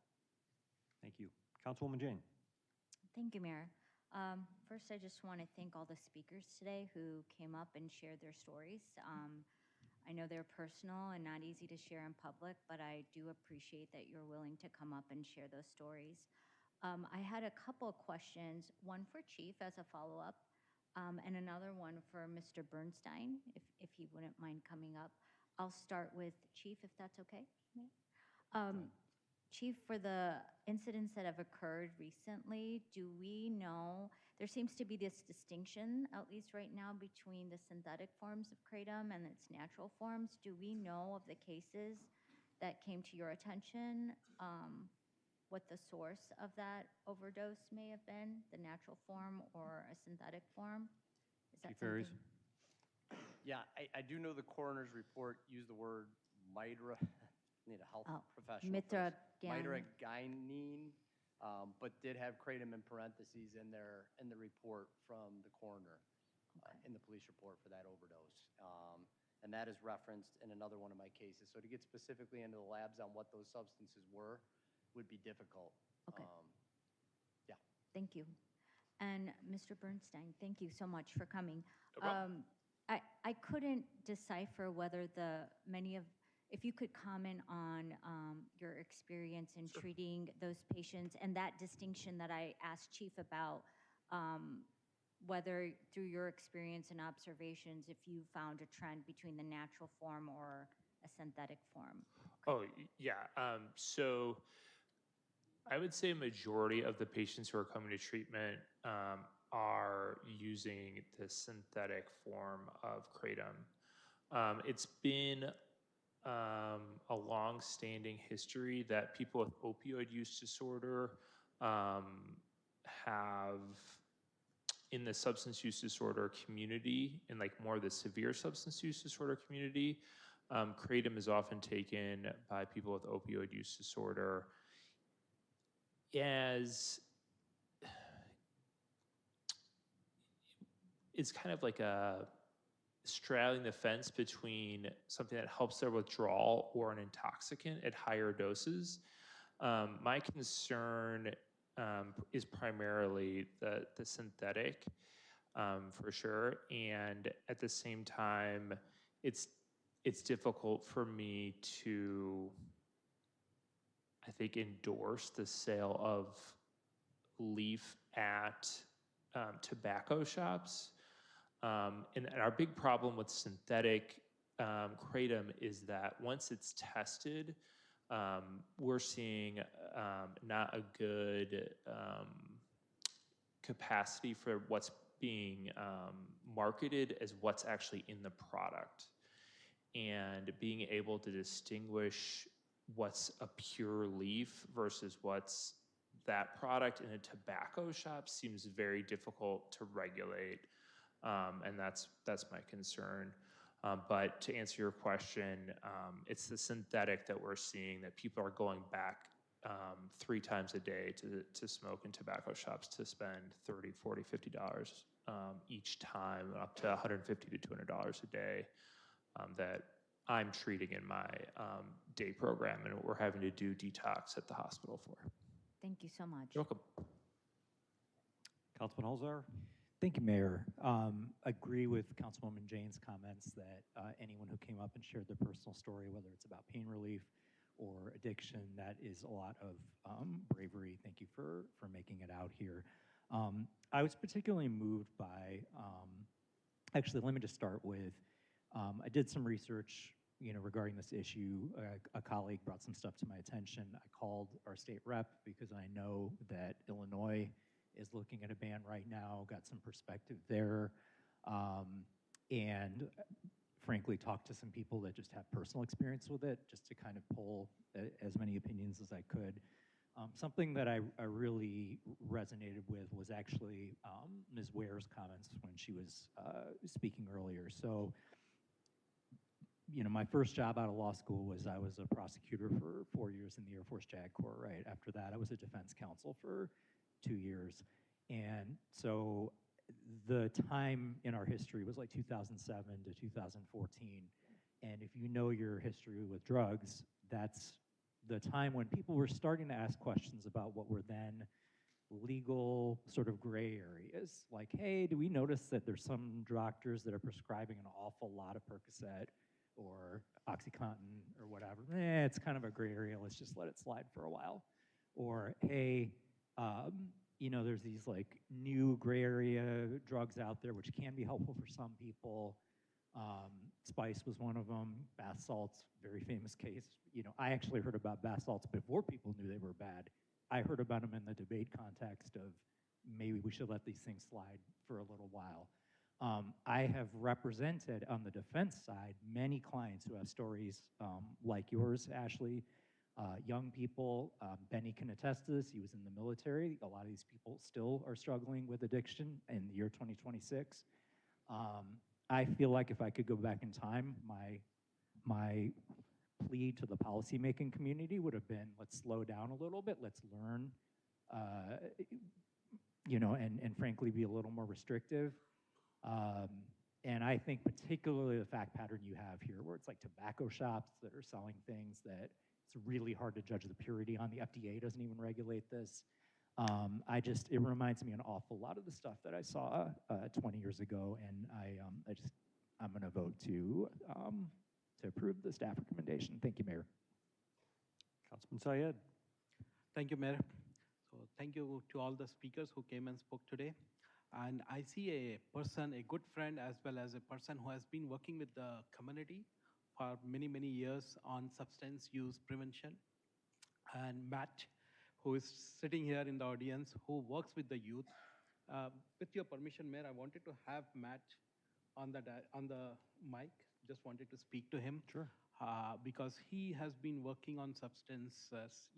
Thank you. Councilwoman Jane. Thank you, Mayor. First, I just want to thank all the speakers today who came up and shared their stories. I know they're personal and not easy to share in public, but I do appreciate that you're willing to come up and share those stories. I had a couple of questions, one for Chief as a follow-up, and another one for Mr. Bernstein, if he wouldn't mind coming up. I'll start with Chief, if that's okay. Chief, for the incidents that have occurred recently, do we know, there seems to be this distinction, at least right now, between the synthetic forms of Kratom and its natural forms. Do we know of the cases that came to your attention, what the source of that overdose may have been, the natural form or a synthetic form? Is that Chief Ferries. Yeah, I do know the coroner's report used the word need a health professional. Mitragynine, but did have Kratom in parentheses in the report from the coroner, in the police report for that overdose. And that is referenced in another one of my cases. So to get specifically into the labs on what those substances were would be difficult. Okay. Yeah. Thank you. And Mr. Bernstein, thank you so much for coming. No problem. I couldn't decipher whether if you could comment on your experience in treating those patients and that distinction that I asked Chief about, whether through your experience and observations, if you found a trend between the natural form or a synthetic form. Oh, yeah. So I would say a majority of the patients who are coming to treatment are using the synthetic form of Kratom. It's been a long-standing history that people with opioid use disorder have, in the substance use disorder community, in like more of the severe substance use disorder community, Kratom is often taken by people with opioid use disorder as it's kind of like a straddling the fence between something that helps their withdrawal or an intoxicant at higher doses. My concern is primarily the synthetic, for sure, and at the same time, it's difficult for me to, I think, endorse the sale of leaf at tobacco shops. And our big problem with synthetic Kratom is that once it's tested, we're seeing not a good capacity for what's being marketed as what's actually in the product. And being able to distinguish what's a pure leaf versus what's that product in a tobacco shop seems very difficult to regulate. And that's my concern. But to answer your question, it's the synthetic that we're seeing, that people are going back 3 times a day to smoke in tobacco shops to spend $30, $40, $50 each time, up to $150 to $200 a day, that I'm treating in my day program and we're having to do detox at the hospital for. Thank you so much. You're welcome. Councilman Holzhauer. Thank you, Mayor. Agree with Councilwoman Jane's comments that anyone who came up and shared their personal story, whether it's about pain relief or addiction, that is a lot of bravery. Thank you for making it out here. I was particularly moved by, actually, let me just start with, I did some research, regarding this issue. A colleague brought some stuff to my attention. I called our state rep because I know that Illinois is looking at a ban right now, got some perspective there, and frankly talked to some people that just have personal experience with it, just to kind of pull as many opinions as I could. Something that I really resonated with was actually Ms. Ware's comments when she was speaking earlier. So, my first job out of law school was I was a prosecutor for 4 years in the Air Force JAG Corps, right? After that, I was a defense counsel for 2 years. And so the time in our history was like 2007 to 2014. And if you know your history with drugs, that's the time when people were starting to ask questions about what were then legal sort of gray areas. Like, hey, do we notice that there's some doctors that are prescribing an awful lot of Percocet or OxyContin or whatever? It's kind of a gray area. Let's just let it slide for a while. Or, hey, there's these like new gray area drugs out there which can be helpful for some people. Spice was one of them. Bath salts, very famous case. I actually heard about bath salts before people knew they were bad. I heard about them in the debate context of maybe we should let these things slide for a little while. I have represented on the defense side many clients who have stories like yours, Ashley. Young people, Benny can attest to this, he was in the military. A lot of these people still are struggling with addiction in the year 2026. I feel like if I could go back in time, my plea to the policymaking community would have been, let's slow down a little bit, let's learn, and frankly be a little more restrictive. And I think particularly the fact pattern you have here, where it's like tobacco shops that are selling things that it's really hard to judge the purity on. The FDA doesn't even regulate this. It reminds me an awful lot of the stuff that I saw 20 years ago, and I'm going to vote to approve the staff recommendation. Thank you, Mayor. Councilman Syed. Thank you, Mayor. So thank you to all the speakers who came and spoke today. And I see a person, a good friend, as well as a person who has been working with the community for many, many years on substance use prevention. And Matt, who is sitting here in the audience, who works with the youth. With your permission, Mayor, I wanted to have Matt on the mic. Just wanted to speak to him. Sure. Because he has been working on substances,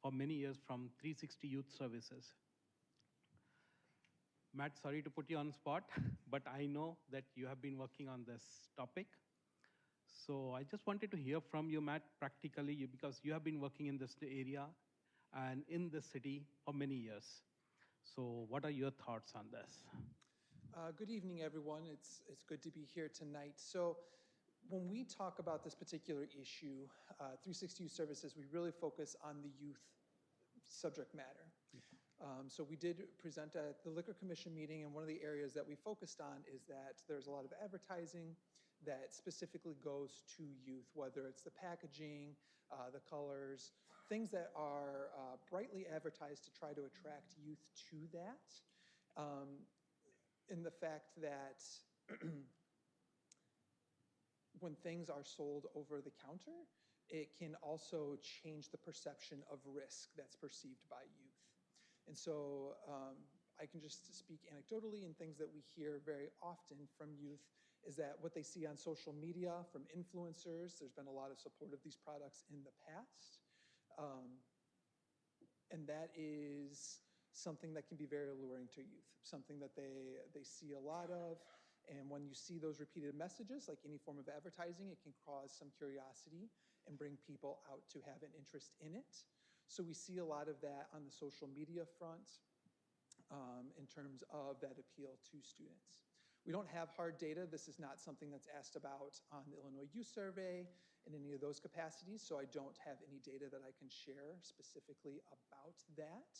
for many years from 360 Youth Services. Matt, sorry to put you on spot, but I know that you have been working on this topic. So I just wanted to hear from you, Matt, practically, because you have been working in this area and in the city for many years. So what are your thoughts on this? Good evening, everyone. It's good to be here tonight. So when we talk about this particular issue, 360 Youth Services, we really focus on the youth subject matter. So we did present at the Liquor Commission meeting, and one of the areas that we focused on is that there's a lot of advertising that specifically goes to youth, whether it's the packaging, the colors, things that are brightly advertised to try to attract youth to that. In the fact that when things are sold over the counter, it can also change the perception of risk that's perceived by youth. And so I can just speak anecdotally, and things that we hear very often from youth is that what they see on social media from influencers, there's been a lot of support of these products in the past. And that is something that can be very alluring to youth, something that they see a lot of. And when you see those repeated messages, like any form of advertising, it can cause some curiosity and bring people out to have an interest in it. So we see a lot of that on the social media front in terms of that appeal to students. We don't have hard data. This is not something that's asked about on the Illinois Youth Survey in any of those capacities, so I don't have any data that I can share specifically about that.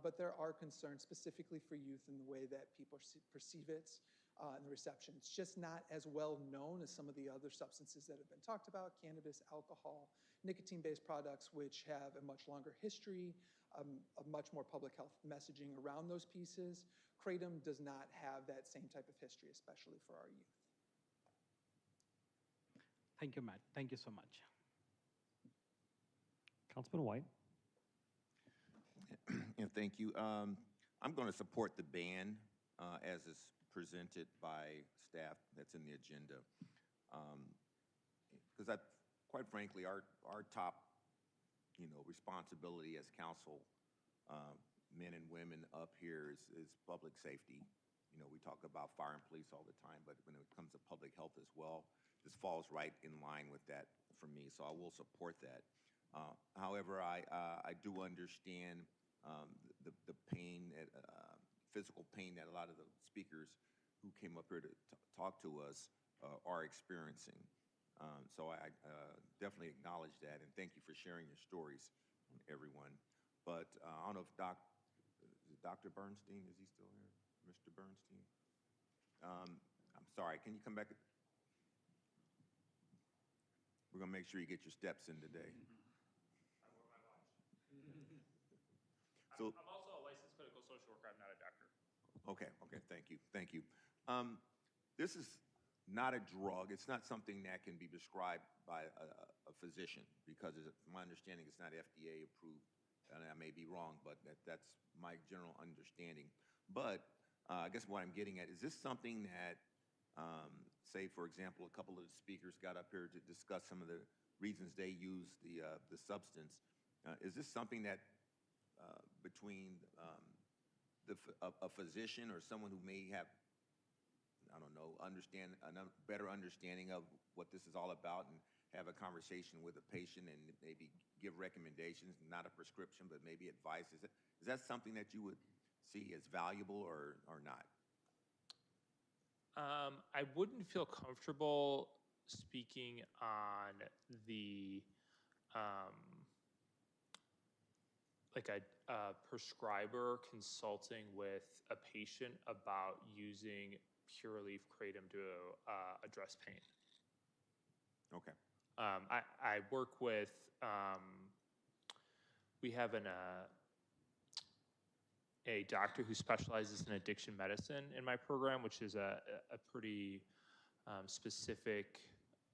but there are concerns specifically for youth in the way that people perceive it and the reception. It's just not as well known as some of the other substances that have been talked about, cannabis, alcohol, nicotine-based products, which have a much longer history, a much more public health messaging around those pieces. Kratom does not have that same type of history, especially for our youth. Thank you, Matt. Thank you so much. Councilman White. And thank you. I'm going to support the ban as is presented by staff that's in the agenda. Because quite frankly, our top, responsibility as council men and women up here is public safety. We talk about fire and police all the time, but when it comes to public health as well, this falls right in line with that for me, so I will support that. However, I do understand the pain, physical pain that a lot of the speakers who came up here to talk to us are experiencing. So I definitely acknowledge that, and thank you for sharing your stories, everyone. But I don't know if Dr. Bernstein, is he still here? Mr. Bernstein? I'm sorry, can you come back? We're going to make sure you get your steps in today. So, I'm also a licensed clinical social worker. I'm not a doctor. Okay, thank you. This is not a drug. It's not something that can be prescribed by a physician because my understanding it's not FDA approved. And I may be wrong, but that's my general understanding. But I guess what I'm getting at, is this something that, say, for example, a couple of the speakers got up here to discuss some of the reasons they use the substance. Is this something that between a physician or someone who may have, I don't know, a better understanding of what this is all about and have a conversation with a patient and maybe give recommendations, not a prescription, but maybe advice? Is that something that you would see as valuable or not? I wouldn't feel comfortable speaking on the like a prescriber consulting with a patient about using pure leaf kratom to address pain. Okay. I work with, we have a doctor who specializes in addiction medicine in my program, which is a pretty specific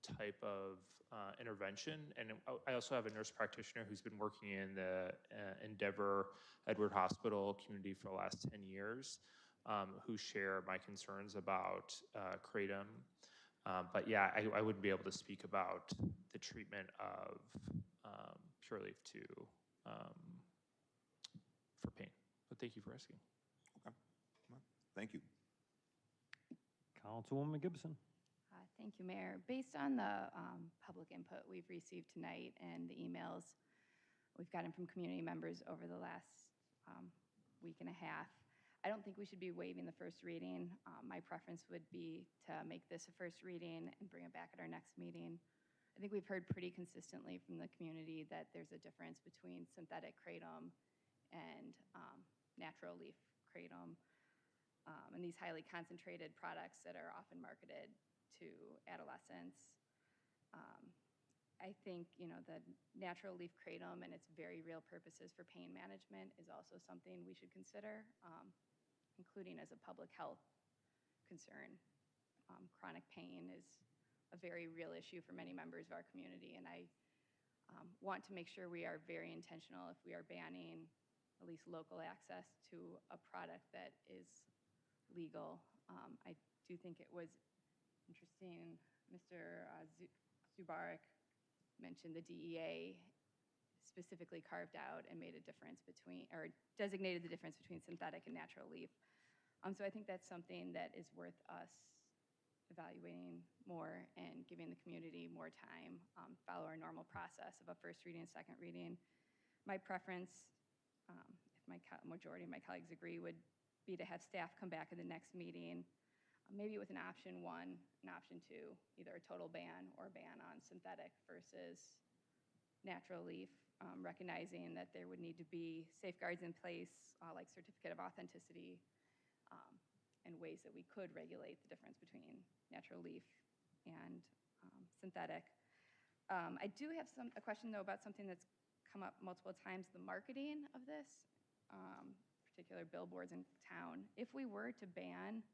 type of intervention. And I also have a nurse practitioner who's been working in the Endeavor Edward Hospital community for the last 10 years, who share my concerns about kratom. But yeah, I wouldn't be able to speak about the treatment of pure leaf for pain. But thank you for asking. Okay. Well, thank you. Councilwoman Gibson. Thank you, Mayor. Based on the public input we've received tonight and the emails we've gotten from community members over the last week and a half, I don't think we should be waiving the first reading. My preference would be to make this a first reading and bring it back at our next meeting. I think we've heard pretty consistently from the community that there's a difference between synthetic kratom and natural leaf kratom, and these highly concentrated products that are often marketed to adolescents. I think, the natural leaf kratom and its very real purposes for pain management is also something we should consider, including as a public health concern. Chronic pain is a very real issue for many members of our community, and I want to make sure we are very intentional if we are banning at least local access to a product that is legal. I do think it was interesting, Mr. Zubarik mentioned the DEA specifically carved out and made a difference between, or designated the difference between synthetic and natural leaf. So I think that's something that is worth us evaluating more and giving the community more time, follow our normal process of a first reading and second reading. My preference, if my majority of my colleagues agree, would be to have staff come back at the next meeting, maybe with an option 1, an option 2, either a total ban or a ban on synthetic versus natural leaf, recognizing that there would need to be safeguards in place, like certificate of authenticity, and ways that we could regulate the difference between natural leaf and synthetic. I do have a question, though, about something that's come up multiple times, the marketing of this, particular billboards in town. If we were to ban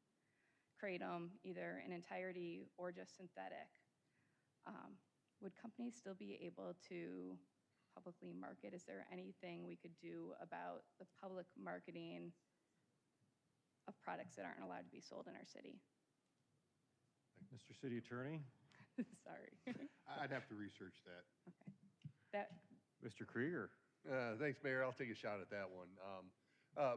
Kratom, either in entirety or just synthetic, would companies still be able to publicly market? Is there anything we could do about the public marketing of products that aren't allowed to be sold in our city? Mr. City Attorney? Sorry. I'd have to research that. That, Mr. Krieger? Thanks, Mayor. I'll take a shot at that one.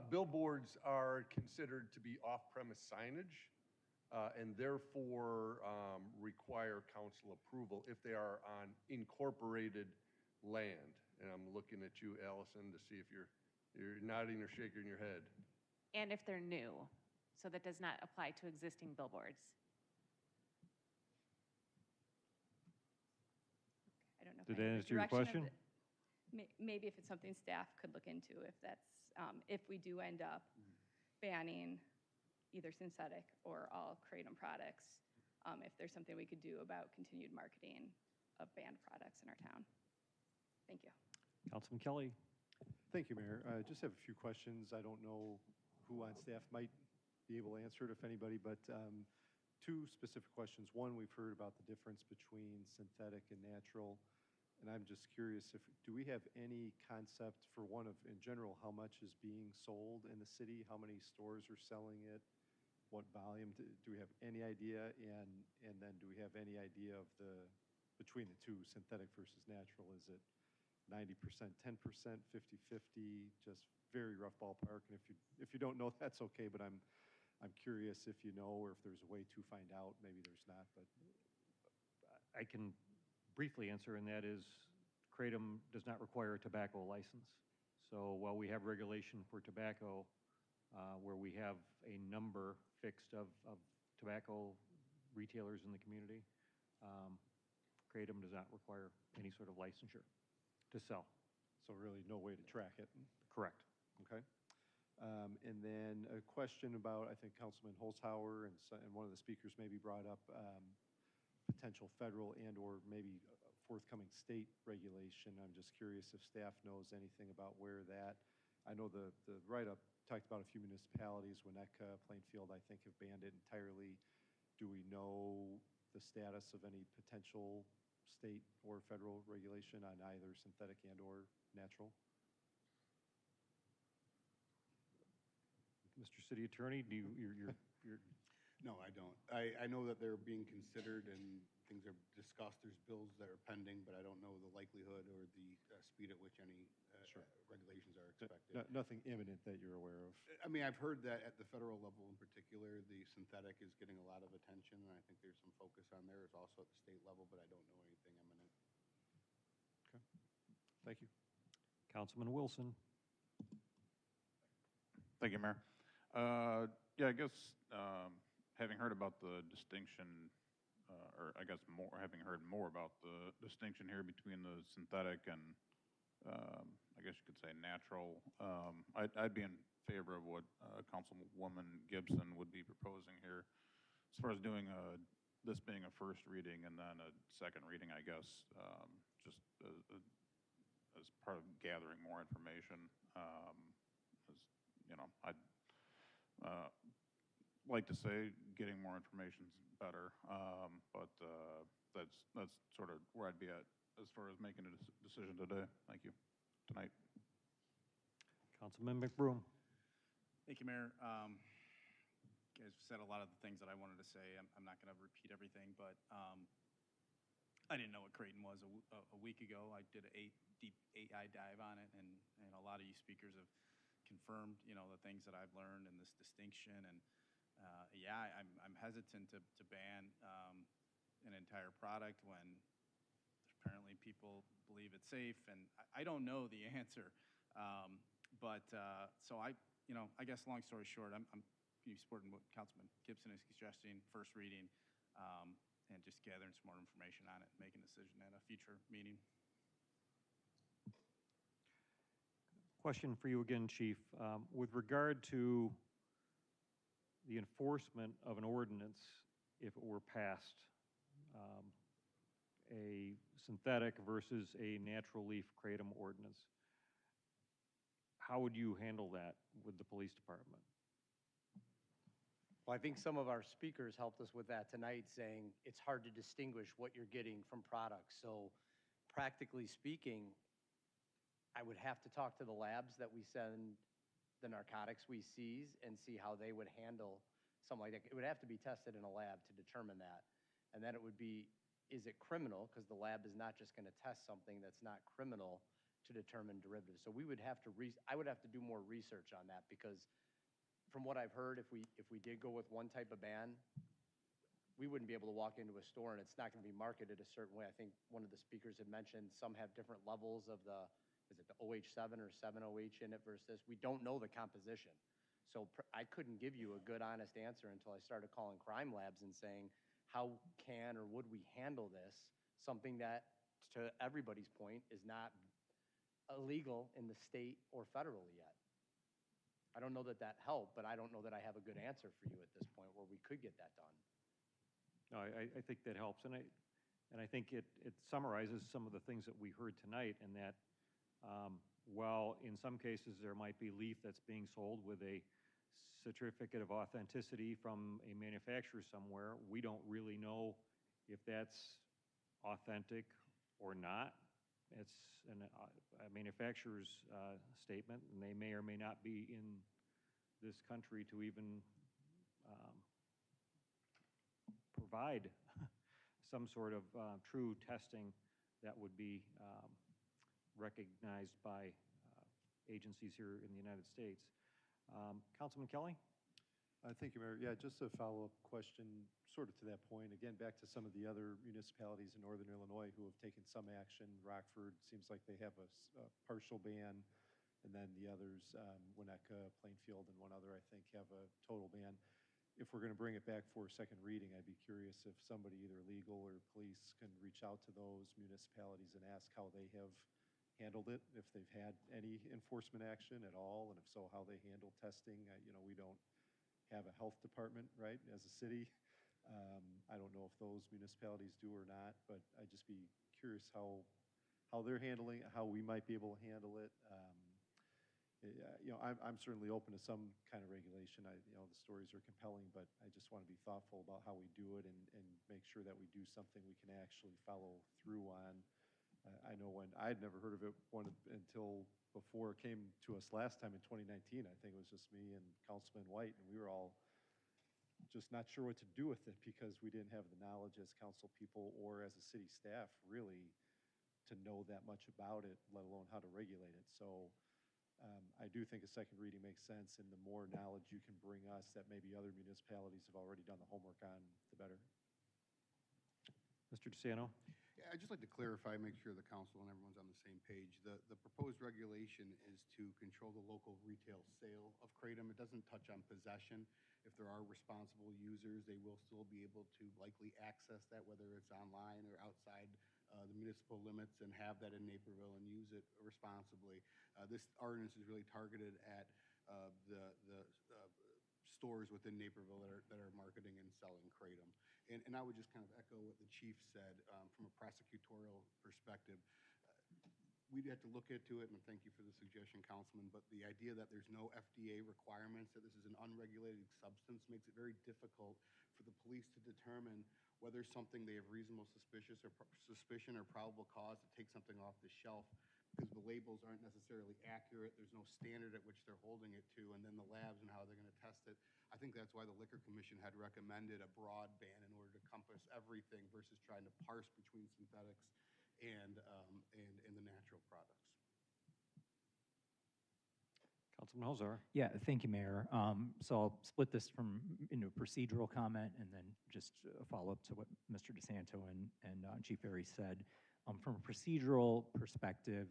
Billboards are considered to be off-premise signage, and therefore require council approval if they are on incorporated land. And I'm looking at you, Allison, to see if you're nodding or shaking your head. And if they're new, so that does not apply to existing billboards. I don't know. Did that answer your question? Maybe if it's something staff could look into, if that's, if we do end up banning either synthetic or all Kratom products, if there's something we could do about continued marketing of banned products in our town. Thank you. Councilman Kelly? Thank you, Mayor. I just have a few questions. I don't know who on staff might be able to answer it, if anybody, but two specific questions. One, we've heard about the difference between synthetic and natural, and I'm just curious do we have any concept for one of, in general, how much is being sold in the city? How many stores are selling it? What volume? Do we have any idea? And then do we have any idea of between the two, synthetic versus natural? Is it 90%, 10%, 50-50, just very rough ballpark? And if you don't know, that's okay, but I'm curious if you know, or if there's a way to find out. Maybe there's not, but I can briefly answer, and that is Kratom does not require a tobacco license. So while we have regulation for tobacco, where we have a number fixed of tobacco retailers in the community, Kratom does not require any sort of licensure to sell. So really no way to track it? Correct. Okay. And then a question about, I think Councilman Holzhauer and one of the speakers maybe brought up potential federal and or maybe forthcoming state regulation. I'm just curious if staff knows anything about where that, I know the write-up talked about a few municipalities, Winnetka, Plainfield, I think, have banned it entirely. Do we know the status of any potential state or federal regulation on either synthetic and or natural? Mr. City Attorney, do you're No, I don't. I know that they're being considered and things are discussed. There's bills that are pending, but I don't know the likelihood or the speed at which any regulations are expected. Nothing imminent that you're aware of? I mean, I've heard that at the federal level in particular, the synthetic is getting a lot of attention, and I think there's some focus on there. It's also at the state level, but I don't know anything imminent. Okay. Thank you. Councilman Wilson. Thank you, Mayor. Yeah, I guess having heard about the distinction, or I guess having heard more about the distinction here between the synthetic and I guess you could say natural, I'd be in favor of what Councilwoman Gibson would be proposing here, as far as doing this being a first reading and then a second reading, I guess, just as part of gathering more information. As you know, I'd like to say getting more information is better, but that's sort of where I'd be at as far as making a decision today. Thank you. Tonight. Councilman McBroom. Thank you, Mayor. You guys said a lot of the things that I wanted to say. I'm not going to repeat everything, but I didn't know what Kratom was a week ago. I did a deep AI dive on it, and a lot of you speakers have confirmed, the things that I've learned and this distinction. And yeah, I'm hesitant to ban an entire product when apparently people believe it's safe, and I don't know the answer. So I guess long story short, I'm supporting what Councilman Gibson is suggesting, first reading, and just gathering some more information on it, make a decision at a future meeting. Question for you again, Chief. With regard to the enforcement of an ordinance, if it were passed, a synthetic versus a natural leaf kratom ordinance, how would you handle that with the police department? Well, I think some of our speakers helped us with that tonight, saying it's hard to distinguish what you're getting from products. So practically speaking, I would have to talk to the labs that we send the narcotics we seize and see how they would handle something like that. It would have to be tested in a lab to determine that. And then it would be, is it criminal? Because the lab is not just going to test something that's not criminal to determine derivatives. So we would have to, I would have to do more research on that, because from what I've heard, if we did go with one type of ban, we wouldn't be able to walk into a store and it's not going to be marketed a certain way. I think one of the speakers had mentioned some have different levels of the, is it the OH7 or 7OH in it versus this? We don't know the composition. So I couldn't give you a good, honest answer until I started calling crime labs and saying, how can or would we handle this? Something that, to everybody's point, is not illegal in the state or federally yet. I don't know that that helped, but I don't know that I have a good answer for you at this point where we could get that done. No, I think that helps, and I think it summarizes some of the things that we heard tonight, in that while in some cases there might be leaf that's being sold with a certificate of authenticity from a manufacturer somewhere, we don't really know if that's authentic or not. It's a manufacturer's statement, and they may or may not be in this country to even provide some sort of true testing that would be recognized by agencies here in the United States. Councilman Kelly? Thank you, Mayor. Yeah, just a follow-up question, sort of to that point. Again, back to some of the other municipalities in northern Illinois who have taken some action. Rockford seems like they have a partial ban, and then the others, Winnetka, Plainfield, and one other, I think, have a total ban. If we're going to bring it back for a second reading, I'd be curious if somebody, either legal or police, can reach out to those municipalities and ask how they have handled it, if they've had any enforcement action at all, and if so, how they handle testing. We don't have a health department, right, as a city. I don't know if those municipalities do or not, but I'd just be curious how they're handling it, how we might be able to handle it. I'm certainly open to some kind of regulation. The stories are compelling, but I just want to be thoughtful about how we do it and make sure that we do something we can actually follow through on. I know when I'd never heard of it until before it came to us last time in 2019. I think it was just me and Councilman White, and we were all just not sure what to do with it because we didn't have the knowledge as council people or as a city staff really to know that much about it, let alone how to regulate it. So I do think a second reading makes sense, and the more knowledge you can bring us that maybe other municipalities have already done the homework on, the better. Mr. DeSanto? Yeah, I'd just like to clarify, make sure the council and everyone's on the same page. The proposed regulation is to control the local retail sale of kratom. It doesn't touch on possession. If there are responsible users, they will still be able to likely access that, whether it's online or outside the municipal limits, and have that in Naperville and use it responsibly. This ordinance is really targeted at the stores within Naperville that are marketing and selling kratom. And I would just kind of echo what the chief said from a prosecutorial perspective. We'd have to look into it, and thank you for the suggestion, Councilman, but the idea that there's no FDA requirements, that this is an unregulated substance, makes it very difficult for the police to determine whether something they have reasonable suspicion or probable cause to take something off the shelf, because the labels aren't necessarily accurate. There's no standard at which they're holding it to, and then the labs and how they're going to test it. I think that's why the Liquor Commission had recommended a broad ban in order to encompass everything versus trying to parse between synthetics and the natural products. Councilman Hozar? Yeah, thank you, Mayor. So I'll split this into a procedural comment and then just a follow-up to what Mr. DeSanto and Chief Berry said. From a procedural perspective,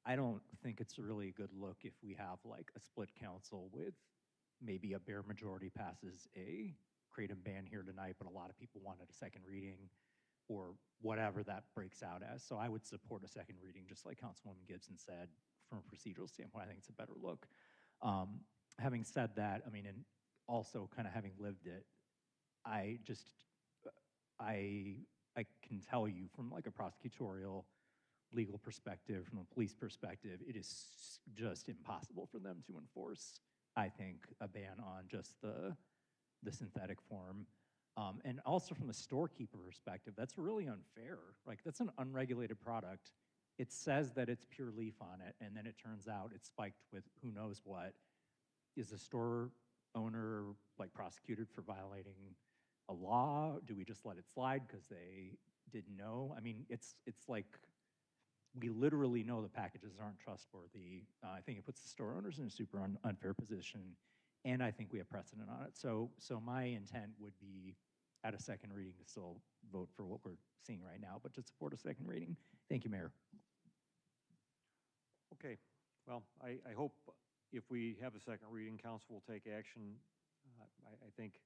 I don't think it's really a good look if we have like a split council with maybe a bare majority passes a kratom ban here tonight, but a lot of people wanted a second reading, or whatever that breaks out as. So I would support a second reading, just like Councilwoman Gibson said. From a procedural standpoint, I think it's a better look. Having said that, I mean, and also kind of having lived it, I can tell you from like a prosecutorial legal perspective, from a police perspective, it is just impossible for them to enforce, I think, a ban on just the synthetic form. And also from a storekeeper perspective, that's really unfair. Like, that's an unregulated product. It says that it's pure leaf on it, and then it turns out it's spiked with who knows what. Is the store owner like prosecuted for violating a law? Do we just let it slide because they didn't know? I mean, it's like we literally know the packages aren't trustworthy. I think it puts the store owners in a super unfair position, and I think we have precedent on it. So my intent would be at a second reading to still vote for what we're seeing right now, but to support a second reading. Thank you, Mayor. Okay, well, I hope if we have a second reading, council will take action. I think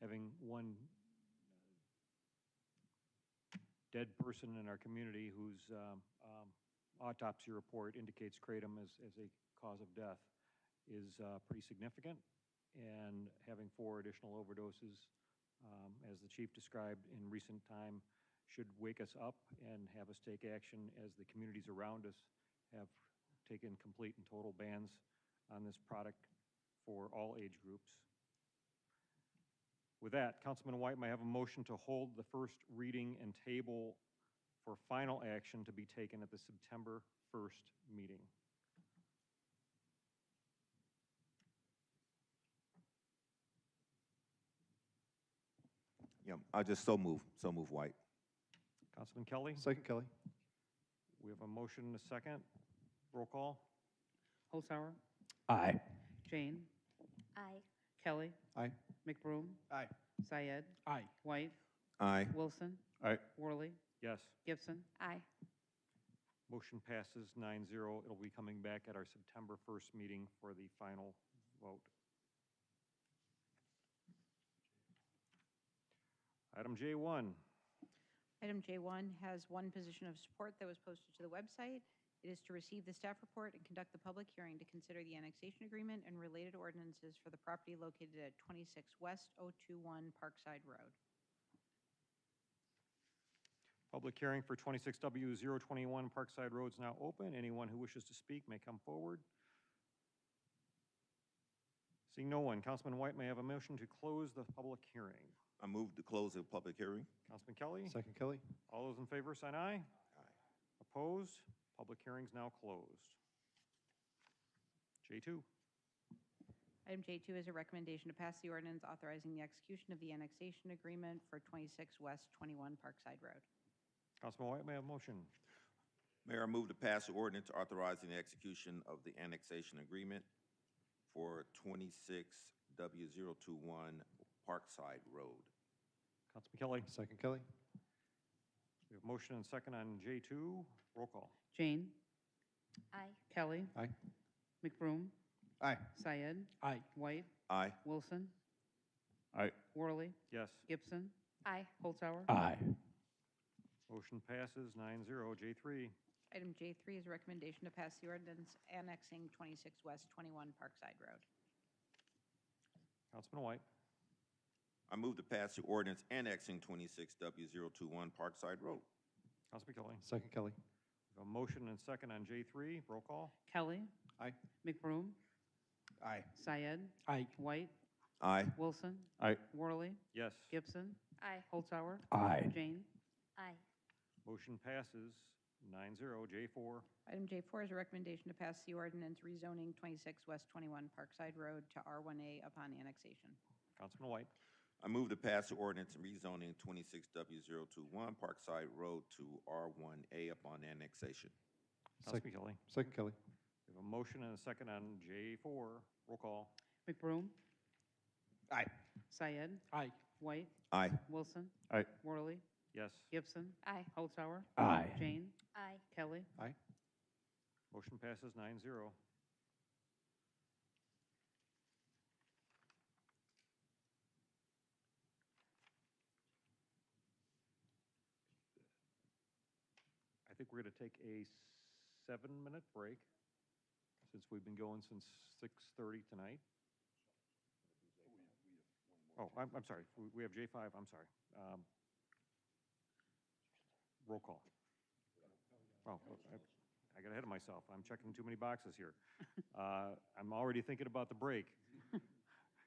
having one dead person in our community whose autopsy report indicates kratom as a cause of death is pretty significant, and having 4 additional overdoses, as the chief described in recent time, should wake us up and have us take action as the communities around us have taken complete and total bans on this product for all age groups. With that, Councilman White, may I have a motion to hold the first reading and table for final action to be taken at the September 1st meeting? Yeah, I just so move White. Councilman Kelly? Second, Kelly. We have a motion and a second. Roll call. Holzhauer, Aye. Jane, Aye. Kelly, Aye. McBroom, Aye. Syed, Aye. White, Aye. Wilson, Aye. Worley, Yes. Gibson. Aye. Motion passes 9-0. It'll be coming back at our September 1st meeting for the final vote. Item J1. Item J1 has one position of support that was posted to the website. It is to receive the staff report and conduct the public hearing to consider the annexation agreement and related ordinances for the property located at 26 West 021 Parkside Road. Public hearing for 26W021 Parkside Road is now open. Anyone who wishes to speak may come forward. Seeing no one, Councilman White, may I have a motion to close the public hearing. I move to close the public hearing. Councilman Kelly? Second, Kelly. All those in favor, sign aye. Aye. Opposed? Public hearing's now closed. J2. Item J2 is a recommendation to pass the ordinance authorizing the execution of the annexation agreement for 26 West 21 Parkside Road. Councilman White, may I have a motion? Mayor, I move to pass the ordinance authorizing the execution of the annexation agreement for 26W021 Parkside Road. Councilman Kelly? Second, Kelly. We have motion and second on J2. Roll call. Jane, Aye. Kelly, Aye. McBroom, Aye. Syed, Aye. White, Aye. Wilson, Aye. Worley, Yes. Gibson, Aye. Holzhauer. Aye. Motion passes 9-0. J3. Item J3 is a recommendation to pass the ordinance annexing 26 West 21 Parkside Road. Councilman White. I move to pass the ordinance annexing 26W021 Parkside Road. Councilman Kelly. Second, Kelly. We have a motion and second on J3. Roll call. Kelly, Aye. McBroom, Aye. Syed, Aye. White, Aye. Wilson, Aye. Worley, Yes. Gibson, Aye. Holzhauer. Aye. Jane. Aye. Motion passes 9-0. J4. Item J4 is a recommendation to pass the ordinance rezoning 26 West 21 Parkside Road to R1A upon annexation. Councilman White. I move to pass the ordinance rezoning 26W021 Parkside Road to R1A upon annexation. Councilman Kelly. Second, Kelly. We have a motion and a second on J4. Roll call. McBroom, Aye. Syed, Aye. White, Aye. Wilson, Aye. Worley, Yes. Gibson, Aye. Holzhauer. Aye. Jane, Aye. Kelly, Aye. Motion passes 9-0. I think we're going to take a 7-minute break since we've been going since 6:30 tonight. Oh, I'm sorry. We have J5. I'm sorry. Roll call. Oh, I got ahead of myself. I'm checking too many boxes here. I'm already thinking about the break.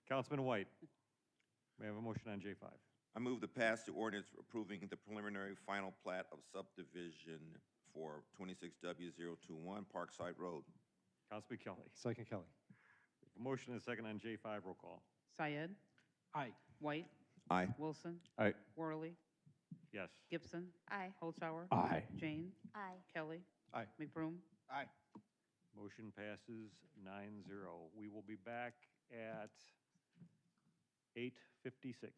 Councilman White, may I have a motion on J5? I move to pass the ordinance approving the preliminary final plat of subdivision for 26W021 Parkside Road. Councilman Kelly. Second Kelly. A motion and a second on J5. Roll call. Syed, Aye. White, Aye. Wilson, Aye. Worley, Yes. Gibson, Aye. Holzhauer. Aye. Jane, Aye. Kelly, Aye. McBroom. Aye. Motion passes 9-0. We will be back at 8:56.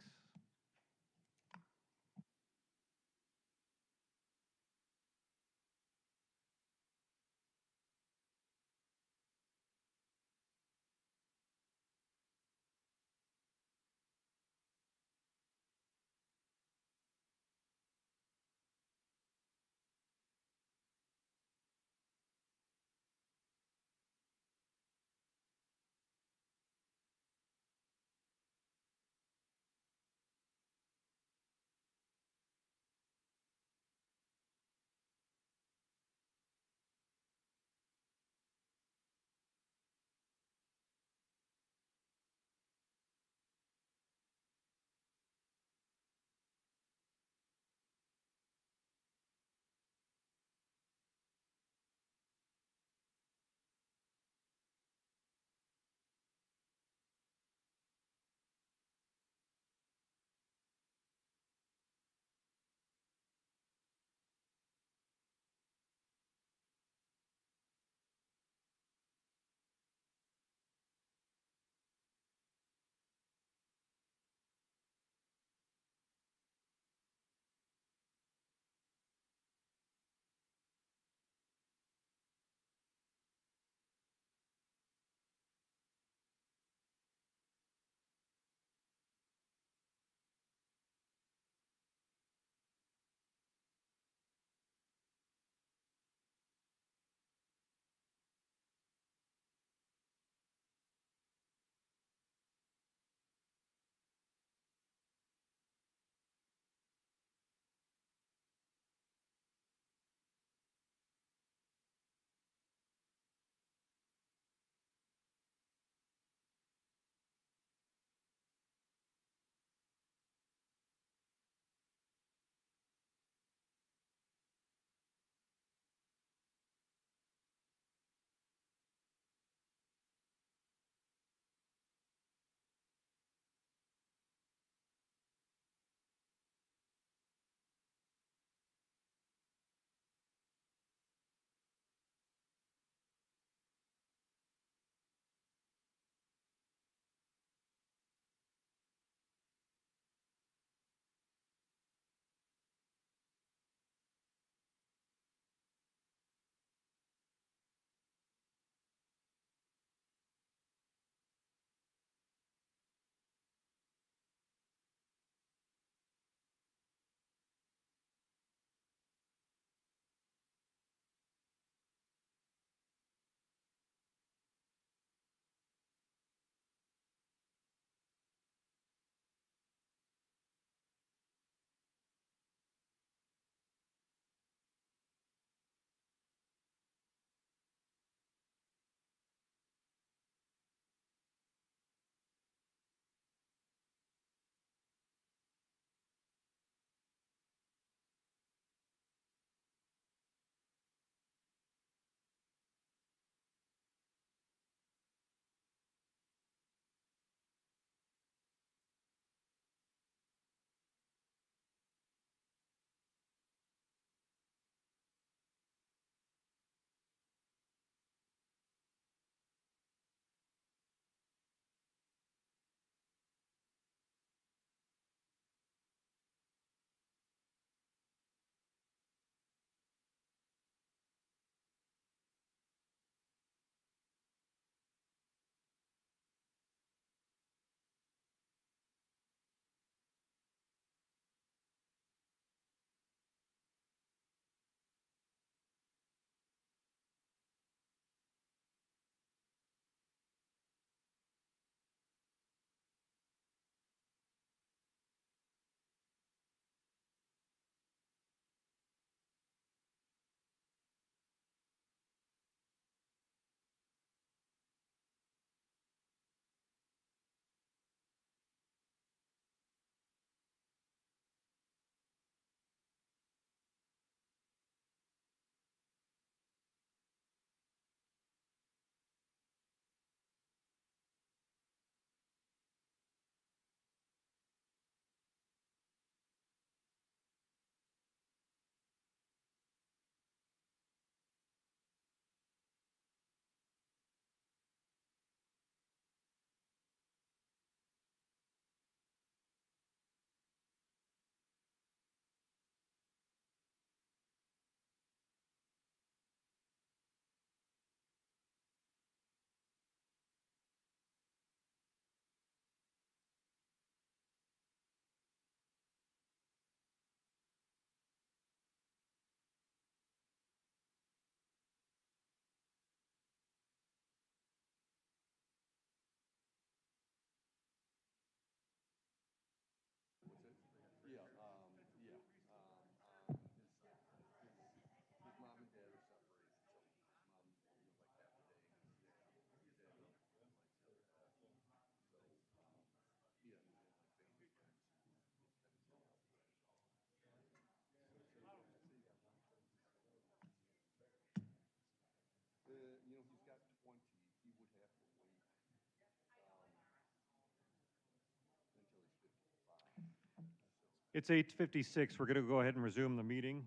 It's 8:56. We're going to go ahead and resume the meeting.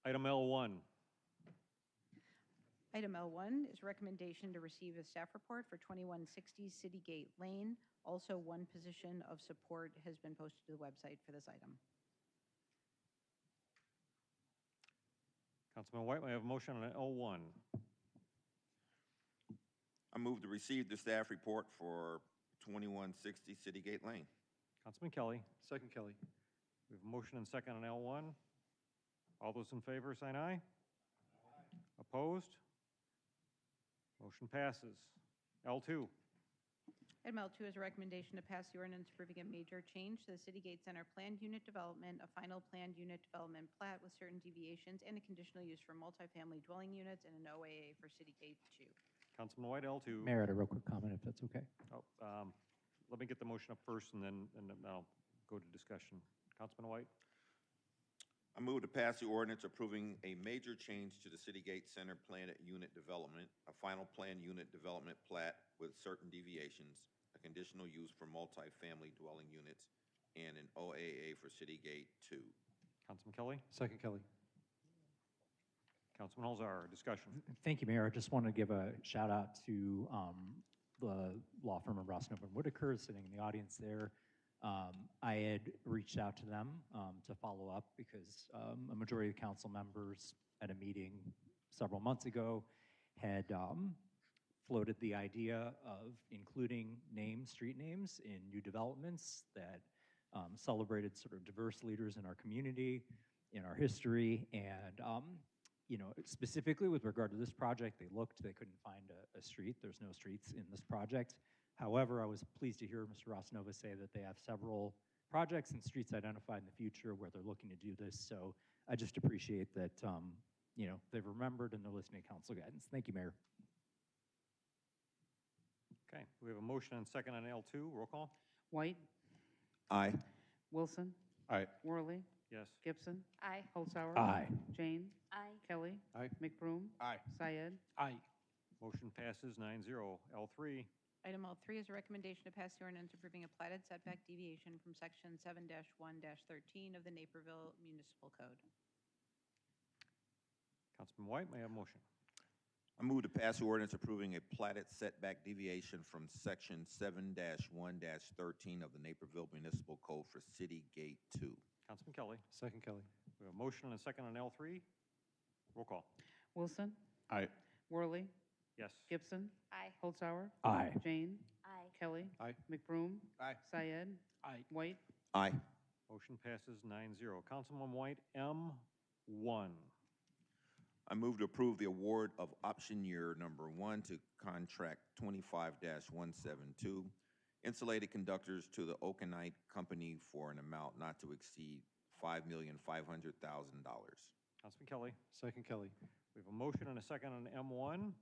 Item L1. Item L1 is recommendation to receive a staff report for 2160 City Gate Lane. Also, one position of support has been posted to the website for this item. Councilman White, may I have a motion on L1? I move to receive the staff report for 2160 City Gate Lane. Councilman Kelly. Second, Kelly. We have a motion and second on L1. All those in favor, sign aye. Opposed? Motion passes. L2. Item L2 is a recommendation to pass the ordinance approving a major change to the City Gate Center planned unit development, a final planned unit development plat with certain deviations, and a conditional use for multifamily dwelling units and an OAA for City Gate 2. Councilman White, L2. Mayor, I had a real quick comment, if that's okay. Oh, let me get the motion up first, and then I'll go to discussion. Councilman White. I move to pass the ordinance approving a major change to the City Gate Center planned unit development, a final planned unit development plat with certain deviations, a conditional use for multifamily dwelling units, and an OAA for City Gate 2. Councilman Kelly. Second, Kelly. Councilman Holzhauer, discussion. Thank you, Mayor. I just want to give a shout out to the law firm of Rossnova and Whitaker sitting in the audience there. I had reached out to them to follow up because a majority of council members at a meeting several months ago had floated the idea of including street names in new developments that celebrated sort of diverse leaders in our community, in our history, and you know, specifically with regard to this project, they couldn't find a street. There's no streets in this project. However, I was pleased to hear Mr. Rossnova say that they have several projects and streets identified in the future where they're looking to do this. So I just appreciate that, you know, they've remembered and they're listening to council guidance. Thank you, Mayor. Okay, we have a motion and second on L2. Roll call. White, Aye. Wilson, Aye. Worley, Yes. Gibson, Aye. Holzhauer. Aye. Jane, Aye. Kelly, Aye. McBroom, Aye. Syed. Aye. Motion passes 9-0. L3. Item L3 is a recommendation to pass the ordinance approving a platted setback deviation from Section 7-1-13 of the Naperville Municipal Code. Councilman White, may I have a motion? I move to pass the ordinance approving a platted setback deviation from Section 7-1-13 of the Naperville Municipal Code for City Gate 2. Councilman Kelly. Second, Kelly. We have a motion and a second on L3. Roll call. Wilson, Aye. Worley, Yes. Gibson, Aye. Holzhauer. Aye. Jane, Aye. Kelly, Aye. McBroom, Aye. Syed, Aye. White. Aye. Motion passes 9-0. Councilman White, M1. I move to approve the award of option year number 1 to contract 25-172 insulated conductors to the Okanite Company for an amount not to exceed $5,500,000. Councilman Kelly. Second, Kelly. We have a motion and a second on M1.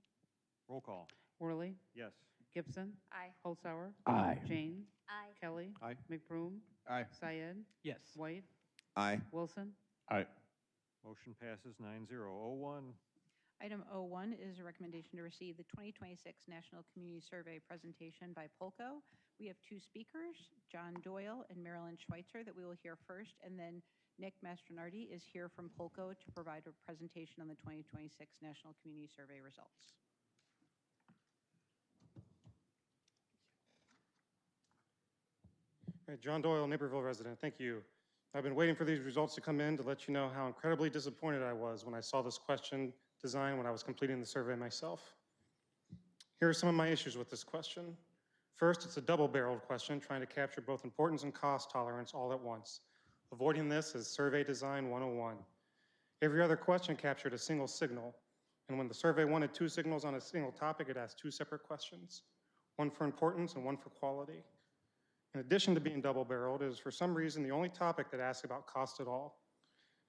Roll call. Worley, Yes. Gibson, Aye. Holzhauer. Aye. Jane, Aye. Kelly, Aye. McBroom, Aye. Syed, Yes. White, Aye. Wilson. Aye. Motion passes 9-0. O1. Item O1 is a recommendation to receive the 2026 National Community Survey presentation by Polko. We have two speakers, John Doyle and Marilyn Schweitzer, that we will hear first, and then Nick Mastronardi is here from Polko to provide a presentation on the 2026 National Community Survey results. John Doyle, Naperville resident. Thank you. I've been waiting for these results to come in to let you know how incredibly disappointed I was when I saw this question design when I was completing the survey myself. Here are some of my issues with this question. First, it's a double-barreled question trying to capture both importance and cost tolerance all at once. Avoiding this is Survey Design 101. Every other question captured a single signal, and when the survey wanted two signals on a single topic, it asked two separate questions, one for importance and one for quality. In addition to being double-barreled, it is for some reason the only topic that asks about cost at all.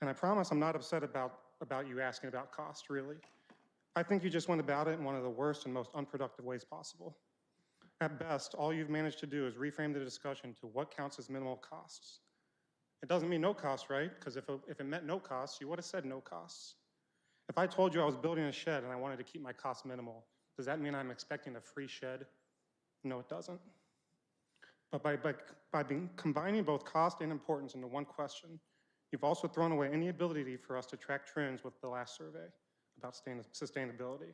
And I promise I'm not upset about you asking about cost, really. I think you just went about it in one of the worst and most unproductive ways possible. At best, all you've managed to do is reframe the discussion to what counts as minimal costs. It doesn't mean no costs, right? Because if it meant no costs, you would have said no costs. If I told you I was building a shed and I wanted to keep my costs minimal, Does that mean I'm expecting a free shed? No, it doesn't. But by combining both cost and importance into one question, you've also thrown away any ability for us to track trends with the last survey about sustainability.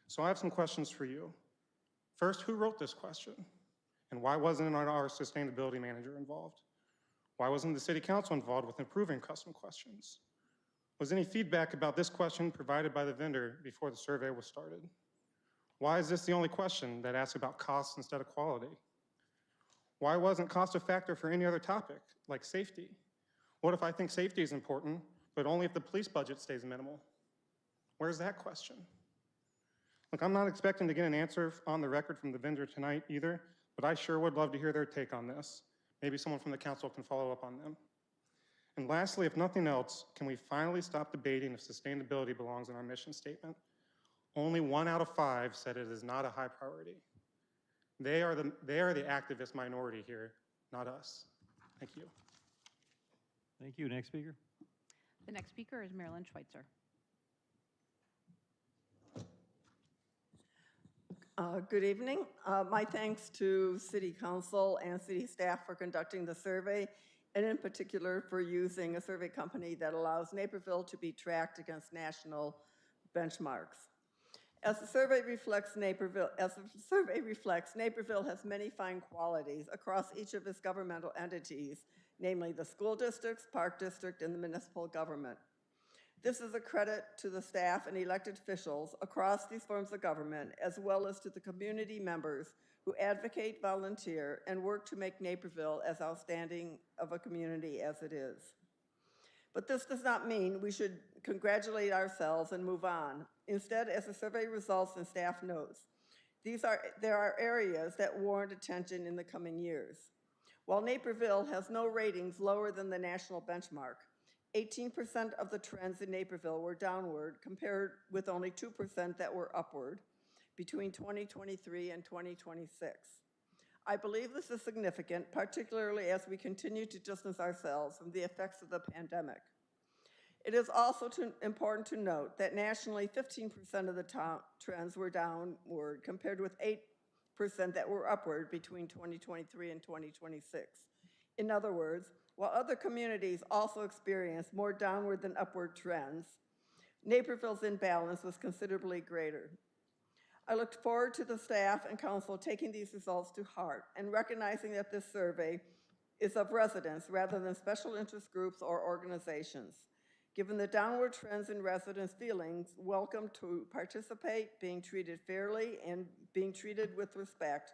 So I have some questions for you. First, who wrote this question? And why wasn't our sustainability manager involved? Why wasn't the city council involved with improving custom questions? Was any feedback about this question provided by the vendor before the survey was started? Why is this the only question that asks about costs instead of quality? Why wasn't cost a factor for any other topic, like safety? What if I think safety is important, but only if the police budget stays minimal? Where's that question? Look, I'm not expecting to get an answer on the record from the vendor tonight either, but I sure would love to hear their take on this. Maybe someone from the council can follow up on them. And lastly, if nothing else, can we finally stop debating if sustainability belongs in our mission statement? Only 1 out of 5 said it is not a high priority. They are the activist minority here, not us. Thank you. Thank you. Next speaker. The next speaker is Marilyn Schweitzer. Good evening. My thanks to City Council and City staff for conducting the survey, and in particular for using a survey company that allows Naperville to be tracked against national benchmarks. As the survey reflects, Naperville has many fine qualities across each of its governmental entities, namely the school districts, park district, and the municipal government. This is a credit to the staff and elected officials across these forms of government, as well as to the community members who advocate, volunteer, and work to make Naperville as outstanding of a community as it is. But this does not mean we should congratulate ourselves and move on. Instead, as the survey results and staff notes, there are areas that warrant attention in the coming years. While Naperville has no ratings lower than the national benchmark, 18% of the trends in Naperville were downward, compared with only 2% that were upward between 2023 and 2026. I believe this is significant, particularly as we continue to distance ourselves from the effects of the pandemic. It is also important to note that nationally, 15% of the trends were downward, compared with 8% that were upward between 2023 and 2026. In other words, while other communities also experienced more downward than upward trends, Naperville's imbalance was considerably greater. I look forward to the staff and council taking these results to heart and recognizing that this survey is of residents rather than special interest groups or organizations. Given the downward trends in residents' feelings, welcome to participate, being treated fairly, and being treated with respect,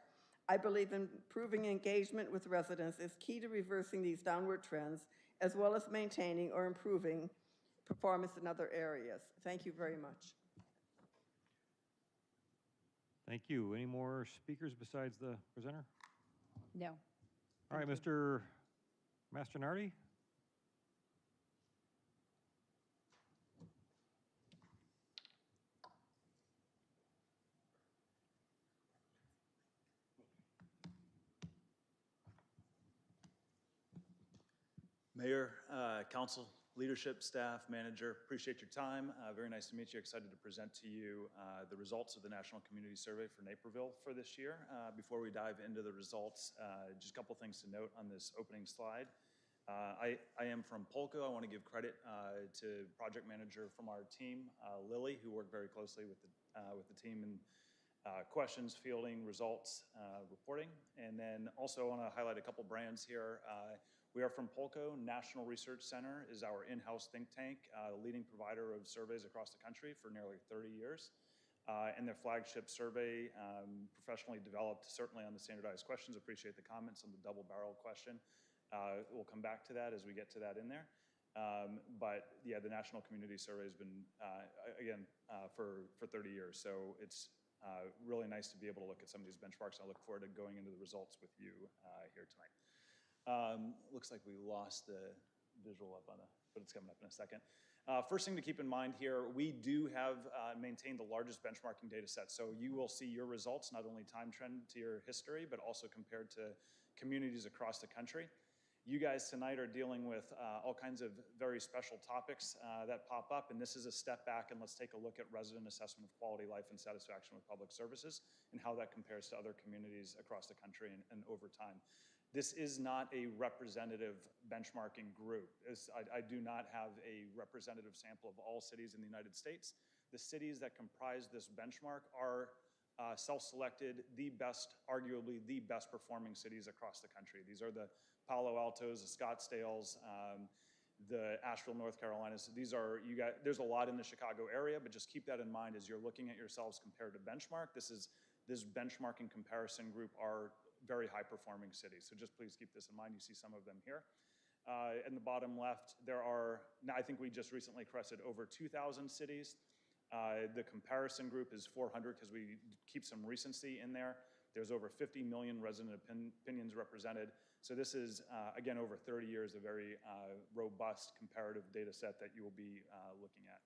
I believe improving engagement with residents is key to reversing these downward trends, as well as maintaining or improving performance in other areas. Thank you very much. Thank you. Any more speakers besides the presenter? No. All right, Mr. Mastronardi. Mayor, council, leadership, staff, manager, appreciate your time. Very nice to meet you. Excited to present to you the results of the National Community Survey for Naperville for this year. Before we dive into the results, just a couple things to note on this opening slide. I am from Polko. I want to give credit to project manager from our team, Lily, who worked very closely with the team in questions, fielding, results, reporting. And then also want to highlight a couple brands here. We are from Polko. National Research Center is our in-house think tank, the leading provider of surveys across the country for nearly 30 years. And their flagship survey, professionally developed, certainly on the standardized questions. Appreciate the comments on the double-barrel question. We'll come back to that as we get to that in there. But yeah, the National Community Survey has been, again, for 30 years. So it's really nice to be able to look at some of these benchmarks. I look forward to going into the results with you here tonight. Looks like we lost the visual up on but it's coming up in a second. First thing to keep in mind here, we do have maintained the largest benchmarking data set. So you will see your results, not only time trend to your history, but also compared to communities across the country. You guys tonight are dealing with all kinds of very special topics that pop up, and this is a step back, and let's take a look at resident assessment of quality life and satisfaction with public services and how that compares to other communities across the country and over time. This is not a representative benchmarking group. I do not have a representative sample of all cities in the United States. The cities that comprise this benchmark are self-selected, arguably the best performing cities across the country. These are the Palo Altos, the Scottsdales, the Asheville, North Carolinas. There's a lot in the Chicago area, but just keep that in mind as you're looking at yourselves compared to benchmark. This benchmarking comparison group are very high performing cities. So just please keep this in mind. You see some of them here. In the bottom left, now I think we just recently crested over 2,000 cities. The comparison group is 400 because we keep some recency in there. There's over 50 million resident opinions represented. So this is, again, over 30 years, a very robust comparative data set that you will be looking at.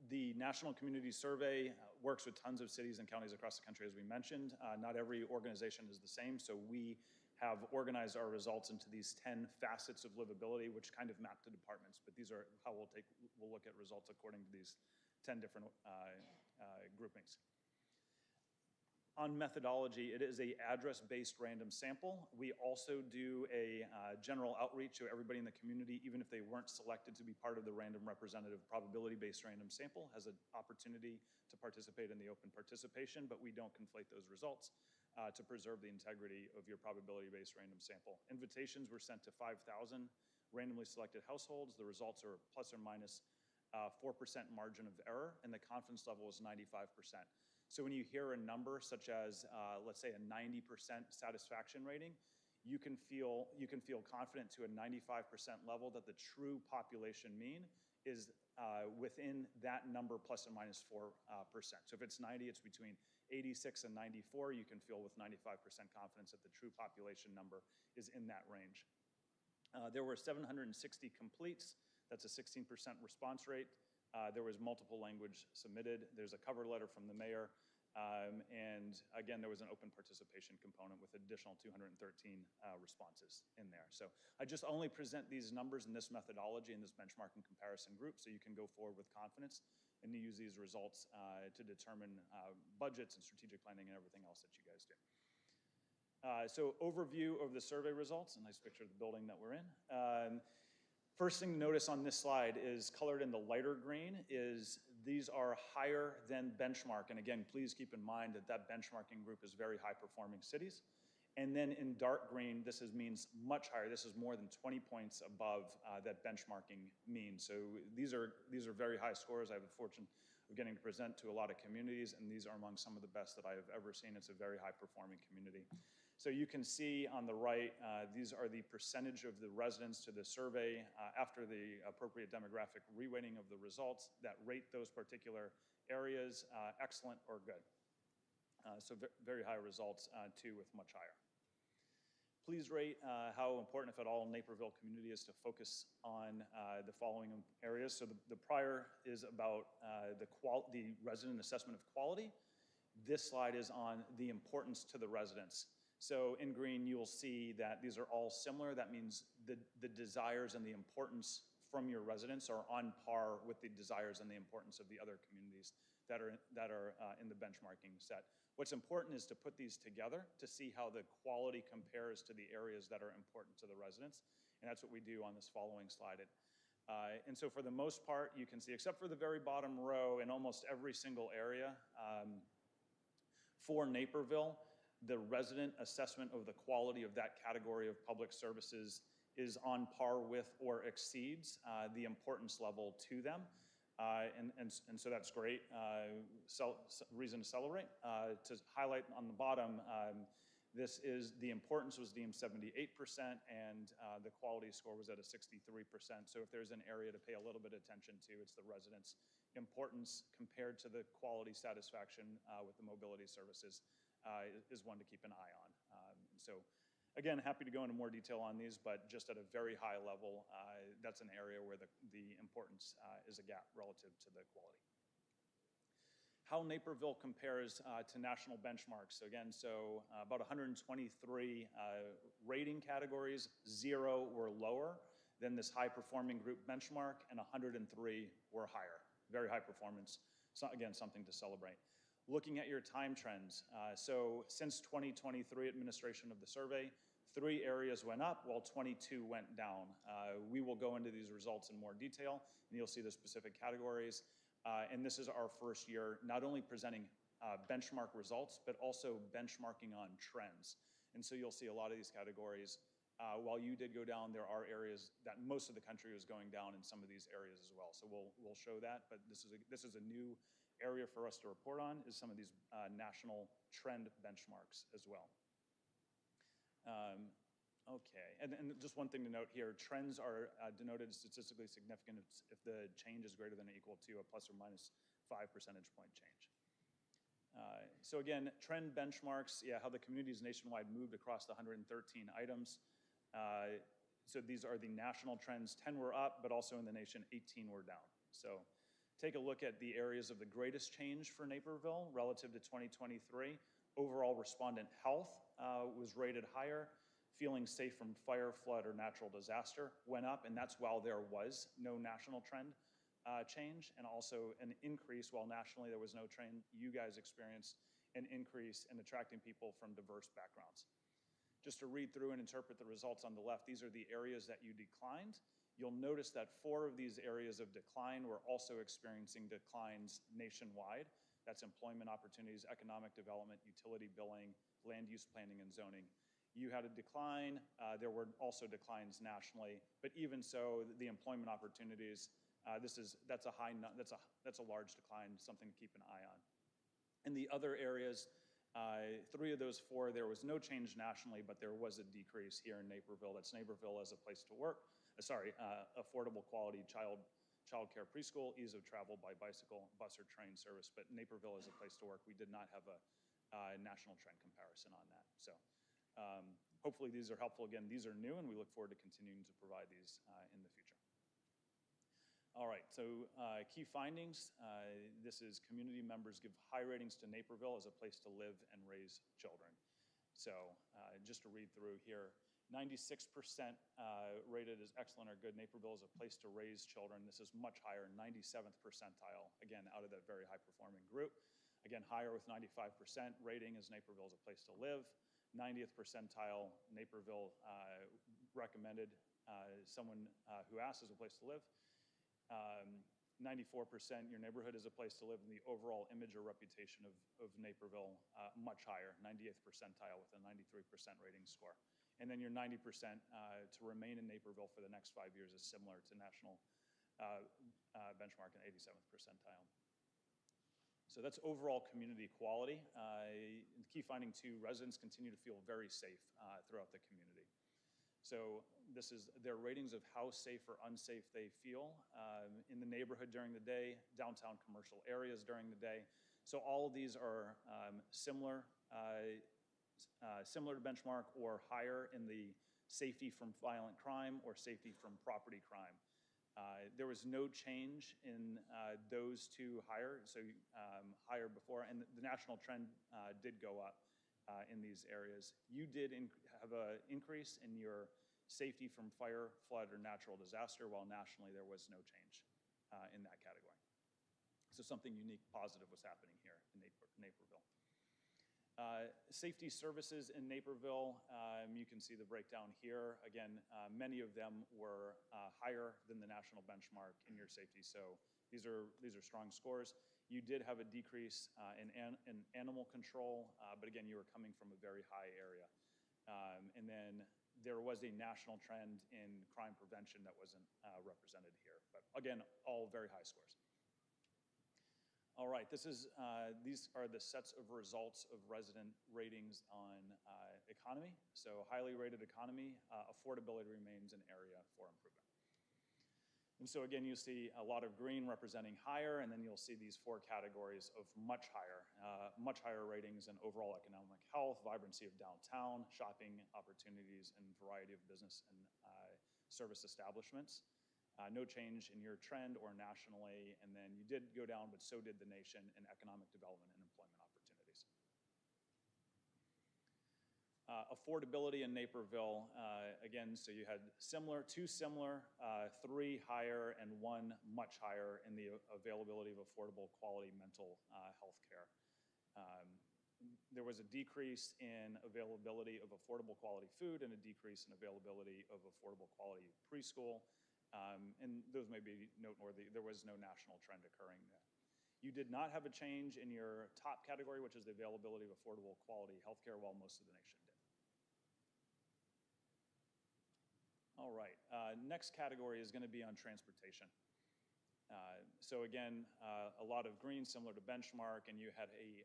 The National Community Survey works with tons of cities and counties across the country, as we mentioned. Not every organization is the same, so we have organized our results into these 10 facets of livability, which kind of map to departments, but these are how we'll look at results according to these 10 different groupings. On methodology, it is a address-based random sample. We also do a general outreach to everybody in the community, even if they weren't selected to be part of the random representative probability-based random sample, has an opportunity to participate in the open participation, but we don't conflate those results to preserve the integrity of your probability-based random sample. Invitations were sent to 5,000 randomly selected households. The results are plus or minus 4% margin of error, and the confidence level is 95%. So when you hear a number such as, let's say, a 90% satisfaction rating, you can feel confident to a 95% level that the true population mean is within that number plus or minus 4%. So if it's 90, it's between 86 and 94. You can feel with 95% confidence that the true population number is in that range. There were 760 completes. That's a 16% response rate. There was multiple language submitted. There's a cover letter from the mayor. And again, there was an open participation component with additional 213 responses in there. So I just only present these numbers in this methodology in this benchmarking comparison group so you can go forward with confidence and use these results to determine budgets and strategic planning and everything else that you guys do. So overview of the survey results, a nice picture of the building that we're in. First thing to notice on this slide is colored in the lighter green is these are higher than benchmark. And again, please keep in mind that benchmarking group is very high performing cities. And then in dark green, this means much higher. This is more than 20 points above that benchmarking mean. So these are very high scores. I have the fortune of getting to present to a lot of communities, and these are among some of the best that I have ever seen. It's a very high performing community. So you can see on the right, these are the percentage of the residents to the survey after the appropriate demographic reweighting of the results that rate those particular areas excellent or good. So very high results too with much higher. Please rate how important, if at all, Naperville community is to focus on the following areas. So the prior is about the resident assessment of quality. This slide is on the importance to the residents. So in green, you will see that these are all similar. That means the desires and the importance from your residents are on par with the desires and the importance of the other communities that are in the benchmarking set. What's important is to put these together to see how the quality compares to the areas that are important to the residents. And that's what we do on this following slide. And so for the most part, you can see, except for the very bottom row, in almost every single area for Naperville, the resident assessment of the quality of that category of public services is on par with or exceeds the importance level to them. And so that's great. Reason to celebrate. To highlight on the bottom, the importance was deemed 78%, and the quality score was at a 63%. So if there's an area to pay a little bit of attention to, it's the residents' importance compared to the quality satisfaction with the mobility services. Is one to keep an eye on. So again, happy to go into more detail on these, but just at a very high level, that's an area where the importance is a gap relative to the quality. how Naperville compares to national benchmarks. So again, about 123 rating categories, 0 were lower than this high-performing group benchmark, and 103 were higher. Very high performance. So again, something to celebrate. Looking at your time trends, so since 2023 administration of the survey, 3 areas went up while 22 went down. We will go into these results in more detail, and you'll see the specific categories. And this is our first year not only presenting benchmark results, but also benchmarking on trends. And so you'll see a lot of these categories. While you did go down, there are areas that most of the country is going down in some of these areas as well. So we'll show that, but this is a new area for us to report on, is some of these national trend benchmarks as well. Okay, and just one thing to note here, trends are denoted as statistically significant if the change is greater than or equal to a plus or minus 5 percentage point change. So again, trend benchmarks, how the communities nationwide moved across the 113 items. So these are the national trends. 10 were up, but also in the nation, 18 were down. So take a look at the areas of the greatest change for Naperville relative to 2023. Overall respondent health was rated higher. Feeling safe from fire, flood, or natural disaster went up, and that's while there was no national trend change, and also an increase while nationally there was no trend. You guys experienced an increase in attracting people from diverse backgrounds. Just to read through and interpret the results on the left, these are the areas that you declined. You'll notice that 4 of these areas of decline were also experiencing declines nationwide. That's employment opportunities, economic development, utility billing, land use planning, and zoning. You had a decline. There were also declines nationally, but even so, the employment opportunities, that's a large decline, something to keep an eye on. In the other areas, 3 of those 4, there was no change nationally, but there was a decrease here in Naperville. That's Naperville as a place to work. Affordable quality child care preschool, ease of travel by bicycle, bus, or train service. But Naperville as a place to work, we did not have a national trend comparison on that. So. Hopefully these are helpful. Again, these are new, and we look forward to continuing to provide these in the future. All right, so key findings. This is community members give high ratings to Naperville as a place to live and raise children. So just to read through here, 96% rated as excellent or good. Naperville is a place to raise children. This is much higher, 97th percentile, again, out of that very high-performing group. Again, higher with 95% rating as Naperville is a place to live. 90th percentile, Naperville recommended someone who asked as a place to live. 94%, your neighborhood is a place to live, and the overall image or reputation of Naperville much higher, 98th percentile with a 93% rating score. And then your 90% to remain in Naperville for the next 5 years is similar to national benchmark in 87th percentile. So that's overall community quality. Key finding 2, residents continue to feel very safe throughout the community. So this is their ratings of how safe or unsafe they feel in the neighborhood during the day, downtown commercial areas during the day. So all of these are similar to benchmark or higher in the safety from violent crime or safety from property crime. There was no change in those 2 higher, so higher before, and the national trend did go up in these areas. You did have an increase in your safety from fire, flood, or natural disaster, while nationally there was no change in that category. So something unique, positive was happening here in Naperville. Safety services in Naperville, you can see the breakdown here. Again, many of them were higher than the national benchmark in your safety, so these are strong scores. You did have a decrease in animal control, but again, you were coming from a very high area. And then there was a national trend in crime prevention that wasn't represented here, but again, all very high scores. All right, these are the sets of results of resident ratings on economy. So highly rated economy, affordability remains an area for improvement. And so again, you see a lot of green representing higher, and then you'll see these 4 categories of much higher ratings in overall economic health, vibrancy of downtown, shopping opportunities, and variety of business and service establishments. No change in your trend or nationally, and then you did go down, but so did the nation in economic development and employment opportunities. Affordability in Naperville, again, so you had two similar, 3 higher, and 1 much higher in the availability of affordable quality mental health care. There was a decrease in availability of affordable quality food and a decrease in availability of affordable quality preschool. And those may be noteworthy. There was no national trend occurring there. You did not have a change in your top category, which is the availability of affordable quality healthcare, while most of the nation did. All right, next category is going to be on transportation. So again, a lot of green, similar to benchmark, and you had a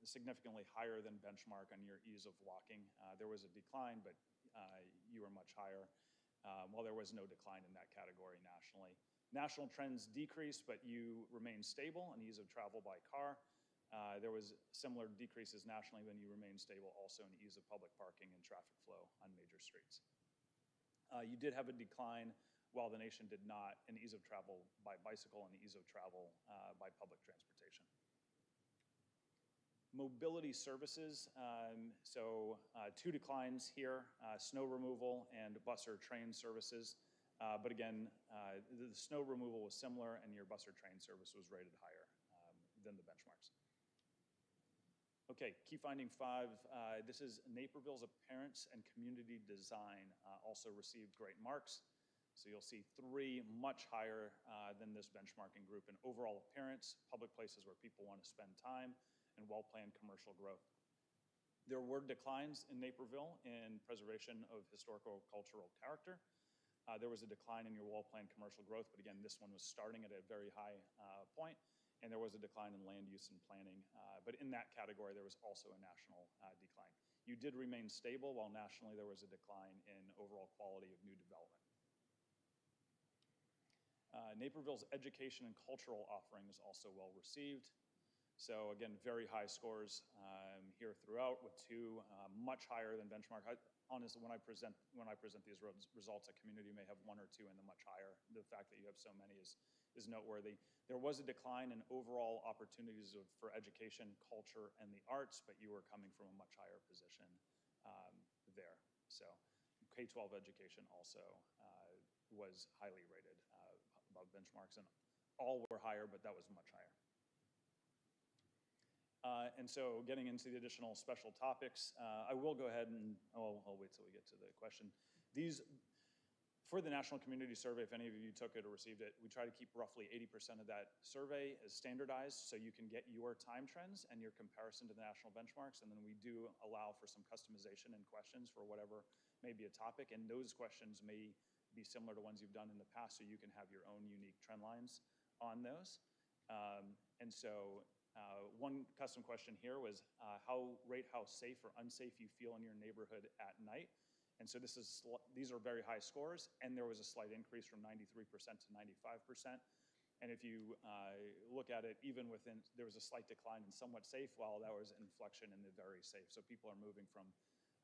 significantly higher than benchmark on your ease of walking. There was a decline, but you were much higher, while there was no decline in that category nationally. National trends decreased, but you remained stable in ease of travel by car. There was similar decreases nationally, when you remained stable also in ease of public parking and traffic flow on major streets. You did have a decline, while the nation did not, in ease of travel by bicycle and ease of travel by public transportation. Mobility services, so 2 declines here, snow removal and bus or train services. But again, the snow removal was similar, and your bus or train service was rated higher than the benchmarks. Okay, key finding 5, this is Naperville's appearance and community design also received great marks. So you'll see 3 much higher than this benchmarking group in overall appearance, public places where people want to spend time, and well-planned commercial growth. There were declines in Naperville in preservation of historical cultural character. There was a decline in your well-planned commercial growth, but again, this one was starting at a very high point, and there was a decline in land use and planning. But in that category, there was also a national decline. You did remain stable, while nationally there was a decline in overall quality of new development. Naperville's education and cultural offering is also well received. So again, very high scores here throughout, with 2 much higher than benchmark. Honestly, when I present these results, a community may have 1 or 2 in the much higher. The fact that you have so many is noteworthy. There was a decline in overall opportunities for education, culture, and the arts, but you were coming from a much higher position there. So K-12 education also was highly rated above benchmarks, and all were higher, but that was much higher. And so getting into the additional special topics, I will go ahead and, I'll wait till we get to the question. These, for the National Community Survey, if any of you took it or received it, we try to keep roughly 80% of that survey as standardized, so you can get your time trends and your comparison to the national benchmarks, and then we do allow for some customization and questions for whatever may be a topic, and those questions may be similar to ones you've done in the past, so you can have your own unique trend lines on those. And so one custom question here was rate how safe or unsafe you feel in your neighborhood at night. And so these are very high scores, and there was a slight increase from 93% to 95%. And if you look at it, even within, there was a slight decline in somewhat safe, while there was inflection in the very safe. So people are moving from,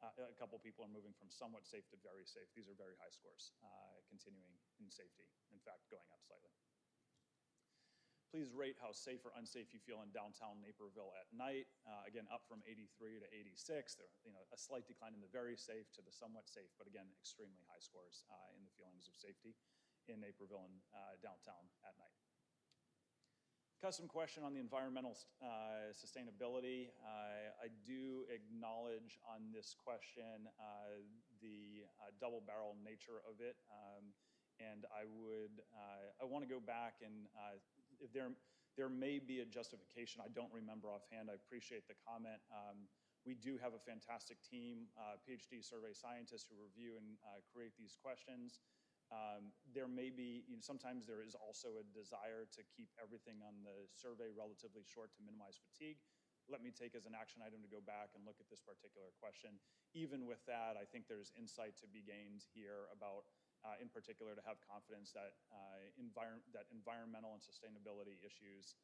a couple people are moving from somewhat safe to very safe. These are very high scores, continuing in safety, in fact, going up slightly. Please rate how safe or unsafe you feel in downtown Naperville at night. Again, up from 83 to 86. There, a slight decline in the very safe to the somewhat safe, but again, extremely high scores in the feelings of safety in Naperville and downtown at night. Custom question on the environmental sustainability. I do acknowledge on this question the double-barrel nature of it, and I want to go back and if there may be a justification. I don't remember offhand. I appreciate the comment. We do have a fantastic team, PhD survey scientists who review and create these questions. There may be, sometimes there is also a desire to keep everything on the survey relatively short to minimize fatigue. Let me take as an action item to go back and look at this particular question. Even with that, I think there's insight to be gained here about, in particular, to have confidence that environmental and sustainability issues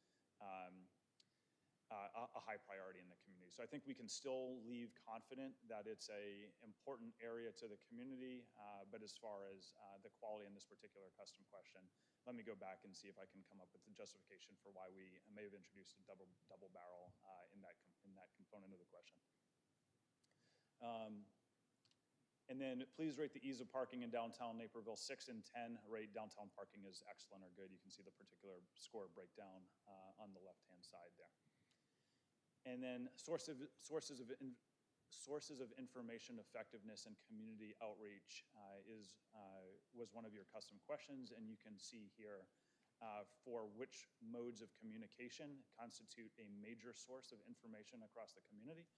a high priority in the community. So I think we can still leave confident that it's a important area to the community, but as far as the quality in this particular custom question, let me go back and see if I can come up with the justification for why we may have introduced a double barrel in that component of the question. And then please rate the ease of parking in downtown Naperville 6 and 10. Rate downtown parking is excellent or good. You can see the particular score breakdown on the left-hand side there. And then sources of information effectiveness and community outreach was one of your custom questions, and you can see here for which modes of communication constitute a major source of information across the community.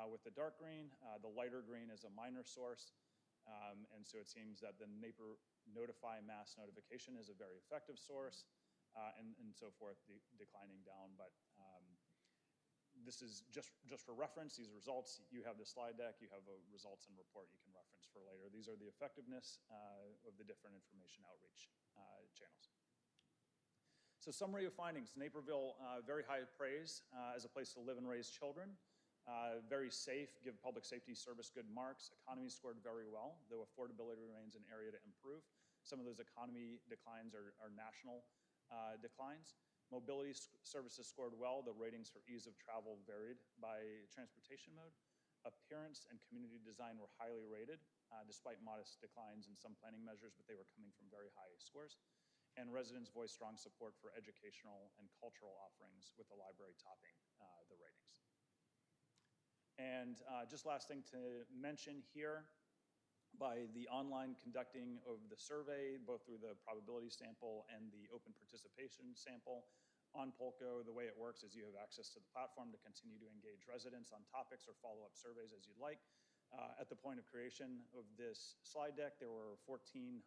With the dark green, the lighter green is a minor source, and so it seems that the Notify mass notification is a very effective source, and so forth, declining down. But this is just for reference. These results, you have the slide deck, you have a results and report you can reference for later. These are the effectiveness of the different information outreach channels. So summary of findings, Naperville, very high praise as a place to live and raise children. Very safe, give public safety service good marks. Economy scored very well, though affordability remains an area to improve. Some of those economy declines are national declines. Mobility services scored well. The ratings for ease of travel varied by transportation mode. Appearance and community design were highly rated, despite modest declines in some planning measures, but they were coming from very high scores. And residents voiced strong support for educational and cultural offerings, with the library topping the ratings. And just last thing to mention here, by the online conducting of the survey, both through the probability sample and the open participation sample, on Polko, the way it works is you have access to the platform to continue to engage residents on topics or follow-up surveys as you'd like. At the point of creation of this slide deck, there were 1,475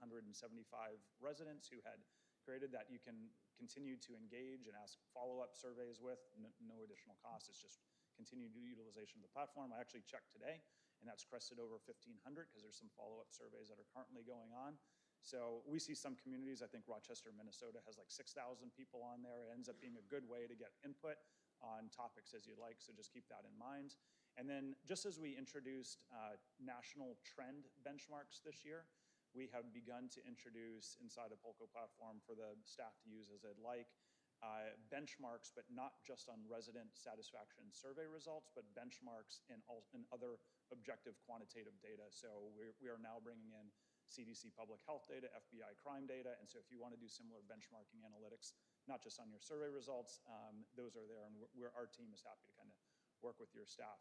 residents who had created that you can continue to engage and ask follow-up surveys with, no additional cost. It's just continued utilization of the platform. I actually checked today, and that's crested over 1,500 because there's some follow-up surveys that are currently going on. So we see some communities, I think Rochester, Minnesota has like 6,000 people on there. It ends up being a good way to get input on topics as you'd like, so just keep that in mind. And then just as we introduced national trend benchmarks this year, we have begun to introduce inside the Polko platform for the staff to use as they'd like, benchmarks, but not just on resident satisfaction survey results, but benchmarks in other objective quantitative data. So we are now bringing in CDC public health data, FBI crime data, and so if you want to do similar benchmarking analytics, not just on your survey results, those are there, and our team is happy to kind of work with your staff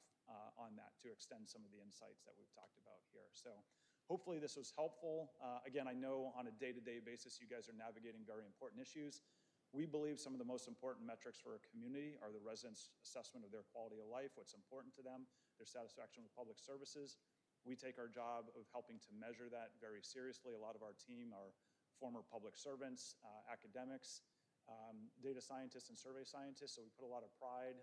on that to extend some of the insights that we've talked about here. So hopefully this was helpful. Again, I know on a day-to-day basis you guys are navigating very important issues. We believe some of the most important metrics for a community are the residents' assessment of their quality of life, what's important to them, their satisfaction with public services. We take our job of helping to measure that very seriously. A lot of our team are former public servants, academics, data scientists, and survey scientists, so we put a lot of pride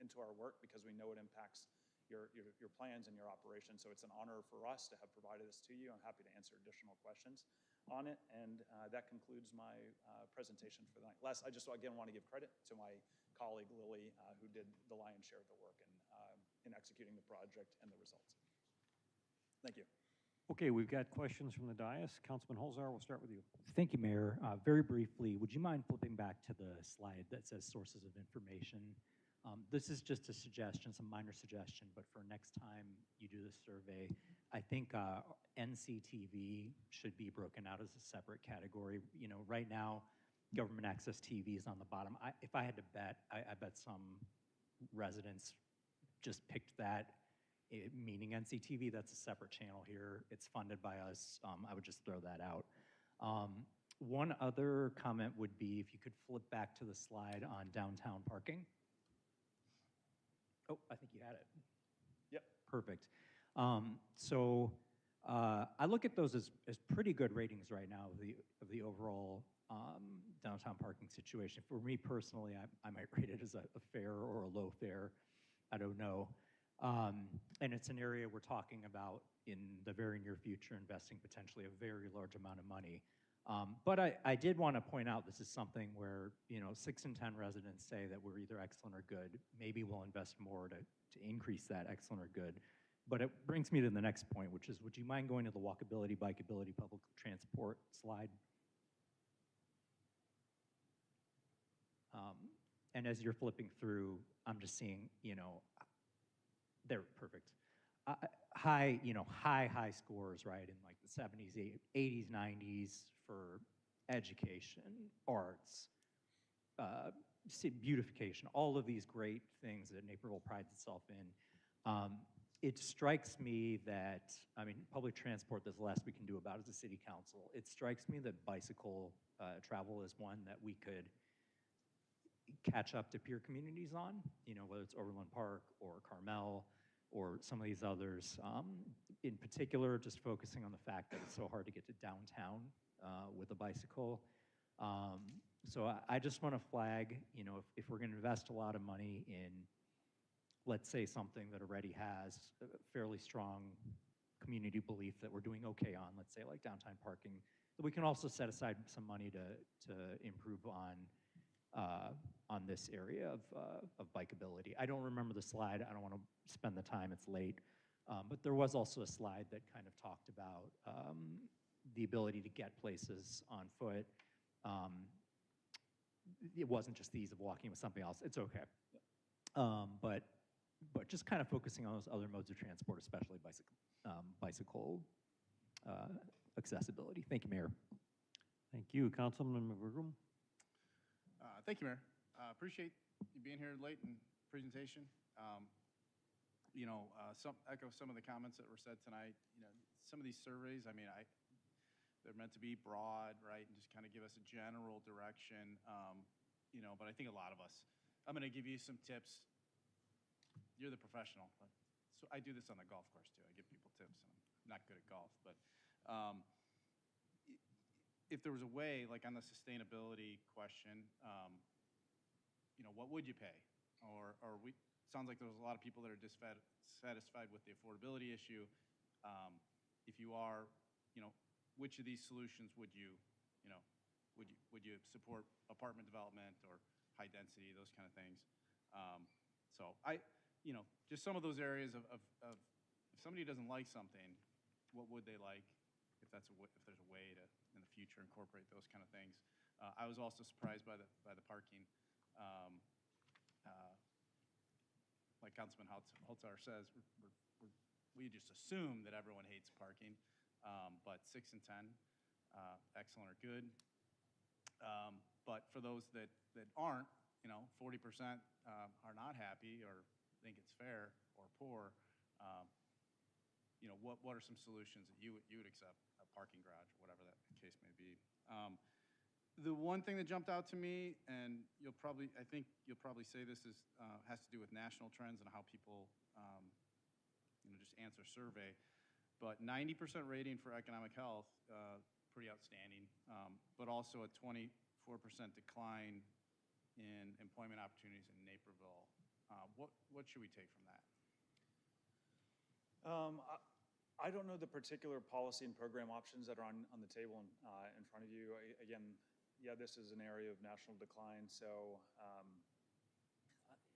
into our work because we know it impacts your plans and your operations. So it's an honor for us to have provided this to you. I'm happy to answer additional questions on it, and that concludes my presentation for the night. Last, I just again want to give credit to my colleague Lily, who did the lion's share of the work in executing the project and the results. Thank you. Okay, we've got questions from the dais. Councilman Holzhauer, we'll start with you. Thank you, Mayor. Very briefly, would you mind flipping back to the slide that says sources of information? This is just a suggestion, some minor suggestion, but for next time you do the survey, I think NCTV should be broken out as a separate category. You know, right now, government access TV is on the bottom. If I had to bet, I bet some residents just picked that, meaning NCTV. That's a separate channel here. It's funded by us. I would just throw that out. One other comment would be if you could flip back to the slide on downtown parking. Oh, I think you had it. Yep. Perfect. So I look at those as pretty good ratings right now of the overall downtown parking situation. For me personally, I might rate it as a fair or a low fair. I don't know. And it's an area we're talking about in the very near future, investing potentially a very large amount of money. But I did want to point out this is something where, 6 in 10 residents say that we're either excellent or good. Maybe we'll invest more to increase that excellent or good. But it brings me to the next point, which is, would you mind going to the walkability, bikeability, public transport slide? And as you're flipping through, I'm just seeing, they're perfect. High scores, right, in like the 70s, 80s, 90s for education, arts, beautification, all of these great things that Naperville prides itself in. It strikes me that, public transport, that's the last we can do about as a city council. It strikes me that bicycle travel is one that we could catch up to peer communities on, whether it's Overland Park or Carmel or some of these others. In particular, just focusing on the fact that it's so hard to get to downtown with a bicycle. So I just want to flag, if we're going to invest a lot of money in, let's say, something that already has a fairly strong community belief that we're doing okay on, let's say like downtown parking, that we can also set aside some money to improve on this area of bikeability. I don't remember the slide. I don't want to spend the time. It's late. But there was also a slide that kind of talked about the ability to get places on foot. It wasn't just the ease of walking with something else. It's okay. But just kind of focusing on those other modes of transport, especially bicycle accessibility. Thank you, Mayor. Thank you, Councilman McGregor. Thank you, Mayor. Appreciate you being here late in presentation. Echo some of the comments that were said tonight. Some of these surveys, they're meant to be broad, right, and just kind of give us a general direction. But I think a lot of us, I'm going to give you some tips. You're the professional. So I do this on the golf course too. I give people tips. I'm not good at golf, but if there was a way, like on the sustainability question, what would you pay? Or sounds like there's a lot of people that are dissatisfied with the affordability issue. If you are, which of these solutions would you support? Apartment development or high density, those kind of things. So just some of those areas of if somebody doesn't like something, what would they like? If there's a way to in the future incorporate those kind of things. I was also surprised by the parking. Like Councilman Holzhauer says, we just assume that everyone hates parking, but 6 in 10, excellent or good. But for those that aren't, 40% are not happy or think it's fair or poor. What are some solutions that you would accept? A parking garage, whatever that case may be. The one thing that jumped out to me, and I think you'll probably say this has to do with national trends and how people, just answer survey. But 90% rating for economic health, pretty outstanding. But also a 24% decline in employment opportunities in Naperville. What should we take from that? I don't know the particular policy and program options that are on the table in front of you. Again, yeah, this is an area of national decline. So,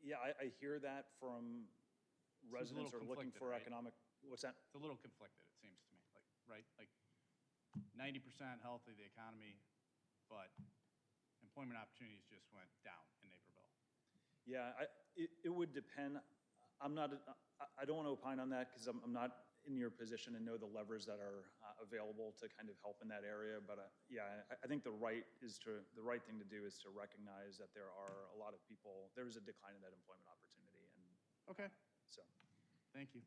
I hear that from residents who are looking for economic. What's that? It's a little conflicted, it seems to me. Like 90% healthy, the economy, but employment opportunities just went down in Naperville. Yeah, it would depend. I don't want to opine on that because I'm not in your position and know the levers that are available to kind of help in that area. But I think the right thing to do is to recognize that there are a lot of people. There is a decline in that employment opportunity. And okay. So, thank you.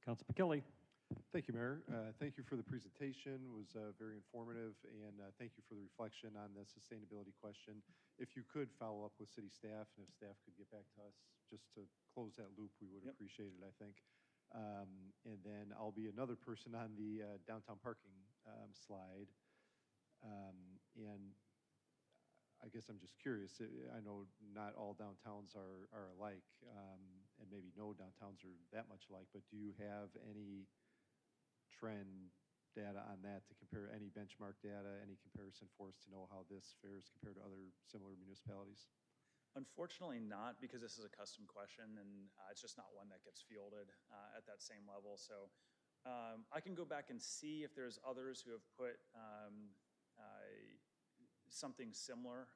Councilman Kelly. Thank you, Mayor. Thank you for the presentation. It was very informative, and thank you for the reflection on the sustainability question. If you could follow up with city staff, and if staff could get back to us just to close that loop, we would appreciate it, I think. And then I'll be another person on the downtown parking slide. And I guess I'm just curious. I know not all downtowns are alike, and maybe no downtowns are that much alike, but do you have any trend data on that to compare any benchmark data, any comparison for us to know how this fares compared to other similar municipalities? Unfortunately not, because this is a custom question, and it's just not one that gets fielded at that same level. So I can go back and see if there's others who have put something similar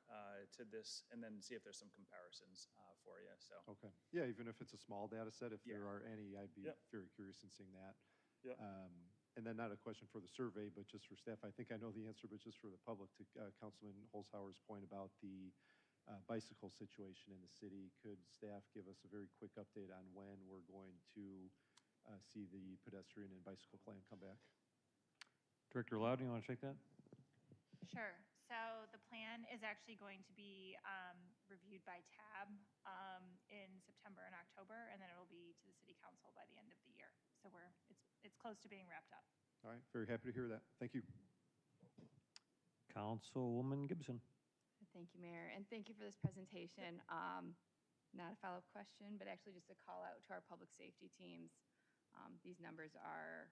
to this, and then see if there's some comparisons for you. So Okay. Yeah, even if it's a small data set, if Yeah. there are any, I'd be Yep. very curious in seeing that. Yep. And then not a question for the survey, but just for staff. I think I know the answer, but just for the public, to Councilman Holzhauer's point about the bicycle situation in the city, could staff give us a very quick update on when we're going to see the pedestrian and bicycle plan come back? Director Loudon, you want to take that? Sure. So the plan is actually going to be reviewed by TAB in September and October, and then it will be to the City Council by the end of the year. So it's close to being wrapped up. All right, very happy to hear that. Thank you. Councilwoman Gibson. Thank you, Mayor, and thank you for this presentation. Not a follow-up question, but actually just a call out to our public safety teams. These numbers are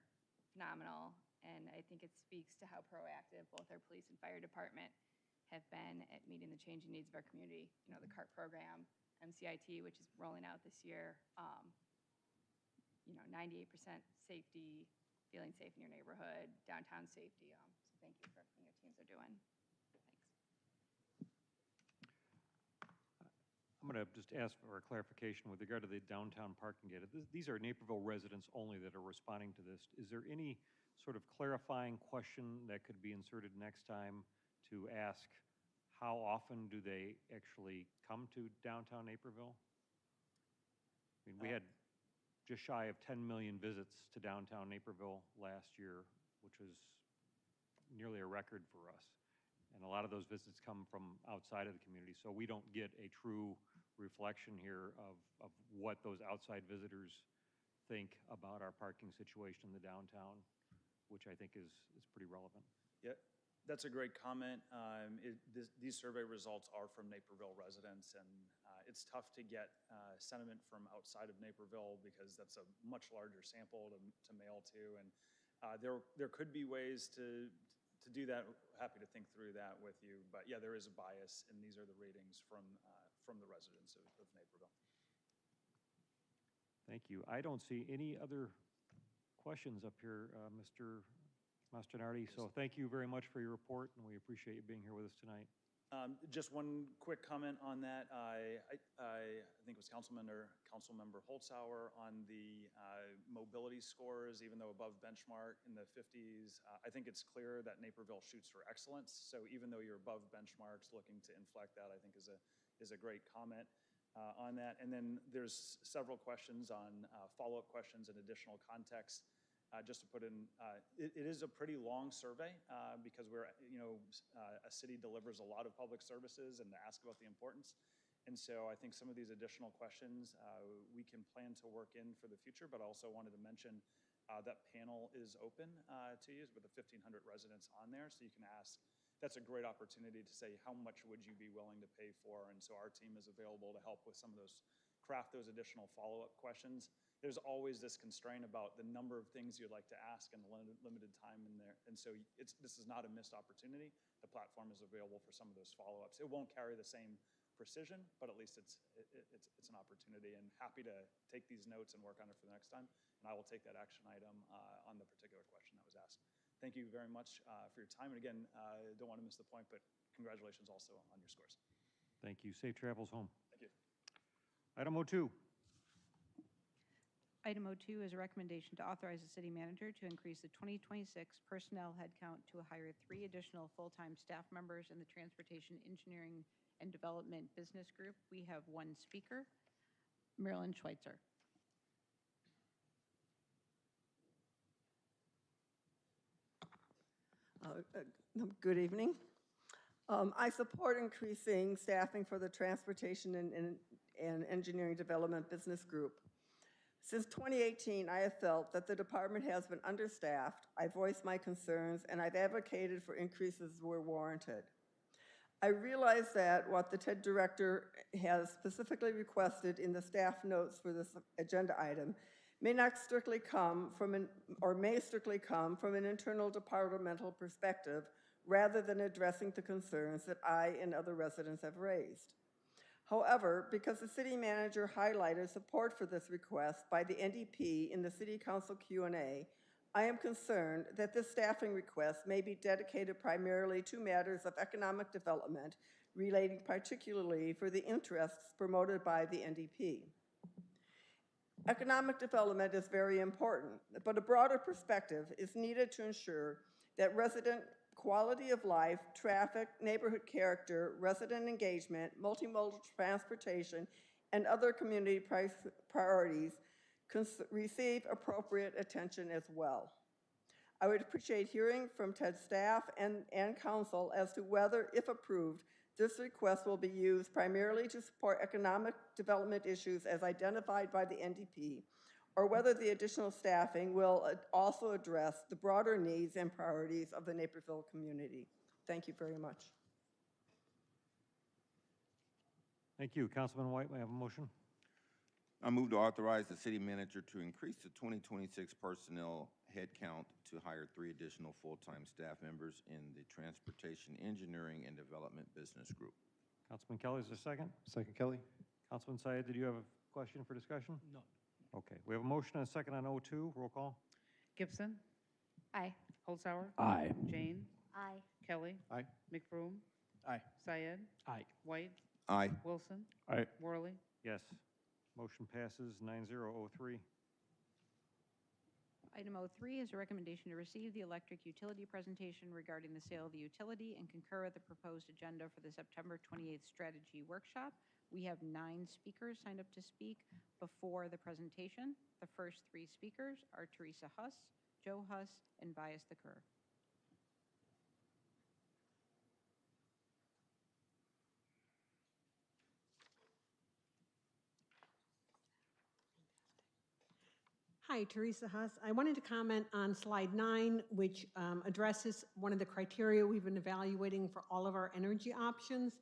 phenomenal, and I think it speaks to how proactive both our police and fire department have been at meeting the changing needs of our community. You know, the CART program, MCIT, which is rolling out this year, 98% safety, feeling safe in your neighborhood, downtown safety. So thank you for everything your teams are doing. I'm going to just ask for a clarification with regard to the downtown parking data. These are Naperville residents only that are responding to this. Is there any sort of clarifying question that could be inserted next time to ask how often do they actually come to downtown Naperville? I mean, we had just shy of 10 million visits to downtown Naperville last year, which was nearly a record for us. And a lot of those visits come from outside of the community, so we don't get a true reflection here of what those outside visitors think about our parking situation in the downtown, which I think is pretty relevant. Yeah, that's a great comment. These survey results are from Naperville residents, and it's tough to get sentiment from outside of Naperville because that's a much larger sample to mail to, and there could be ways to do that. Happy to think through that with you, but yeah, there is a bias, and these are the ratings from the residents of Naperville. Thank you. I don't see any other questions up here, Mr. Mastronardi, so thank you very much for your report, and we appreciate you being here with us tonight. Just one quick comment on that. I think it was Councilmember Holzhauer on the mobility scores, even though above benchmark in the 50s. I think it's clear that Naperville shoots for excellence. So even though you're above benchmarks, looking to inflect that, I think is a great comment on that. And then there's several questions on follow-up questions and additional context. Just to put in, it is a pretty long survey because we're, a city delivers a lot of public services and to ask about the importance. And so I think some of these additional questions we can plan to work in for the future, but I also wanted to mention that panel is open to you with the 1,500 residents on there. So you can ask, that's a great opportunity to say, how much would you be willing to pay for? And so our team is available to help with some of those, craft those additional follow-up questions. There's always this constraint about the number of things you'd like to ask and the limited time in there. And so this is not a missed opportunity. The platform is available for some of those follow-ups. It won't carry the same precision, but at least it's an opportunity, and happy to take these notes and work on it for the next time. And I will take that action item on the particular question that was asked. Thank you very much for your time. And again, don't want to miss the point, but congratulations also on your scores. Thank you. Safe travels home. Thank you. Item 02. Item 02 is a recommendation to authorize the city manager to increase the 2026 personnel headcount to hire 3 additional full-time staff members in the Transportation Engineering and Development Business Group. We have one speaker, Marilyn Schweitzer. Good evening. I support increasing staffing for the Transportation and Engineering Development Business Group. Since 2018, I have felt that the department has been understaffed. I voiced my concerns, and I've advocated for increases where warranted. I realize that what the TED director has specifically requested in the staff notes for this agenda item may not strictly come from may strictly come from an internal departmental perspective rather than addressing the concerns that I and other residents have raised. However, because the city manager highlighted support for this request by the NDP in the City Council Q&A, I am concerned that this staffing request may be dedicated primarily to matters of economic development relating particularly for the interests promoted by the NDP. Economic development is very important, but a broader perspective is needed to ensure that resident quality of life, traffic, neighborhood character, resident engagement, multimodal transportation, and other community priorities receive appropriate attention as well. I would appreciate hearing from TED staff and council as to whether, if approved, this request will be used primarily to support economic development issues as identified by the NDP, or whether the additional staffing will also address the broader needs and priorities of the Naperville community. Thank you very much. Thank you. Councilman White, may I have a motion? I move to authorize the city manager to increase the 2026 personnel headcount to hire 3 additional full-time staff members in the Transportation Engineering and Development Business Group. Councilman Kelly, is there a second? Second, Kelly. Councilman Syed, did you have a question for discussion? No. Okay, we have a motion and a second on O2. Roll call. Gibson. Aye. Holzhauer. Aye. Jane. Aye. Kelly. Aye. McBroom. Aye. Syed. Aye. White. Aye. Wilson. Aye. Worley. Yes. Motion passes 9-0-03. Item O3 is a recommendation to receive the electric utility presentation regarding the sale of the utility and concur with the proposed agenda for the September 28th strategy workshop. We have 9 speakers signed up to speak before the presentation. The first 3 speakers are Teresa Huss, Joe Huss, and Bias the Kerr. Hi, Teresa Huss. I wanted to comment on slide 9, which addresses one of the criteria we've been evaluating for all of our energy options,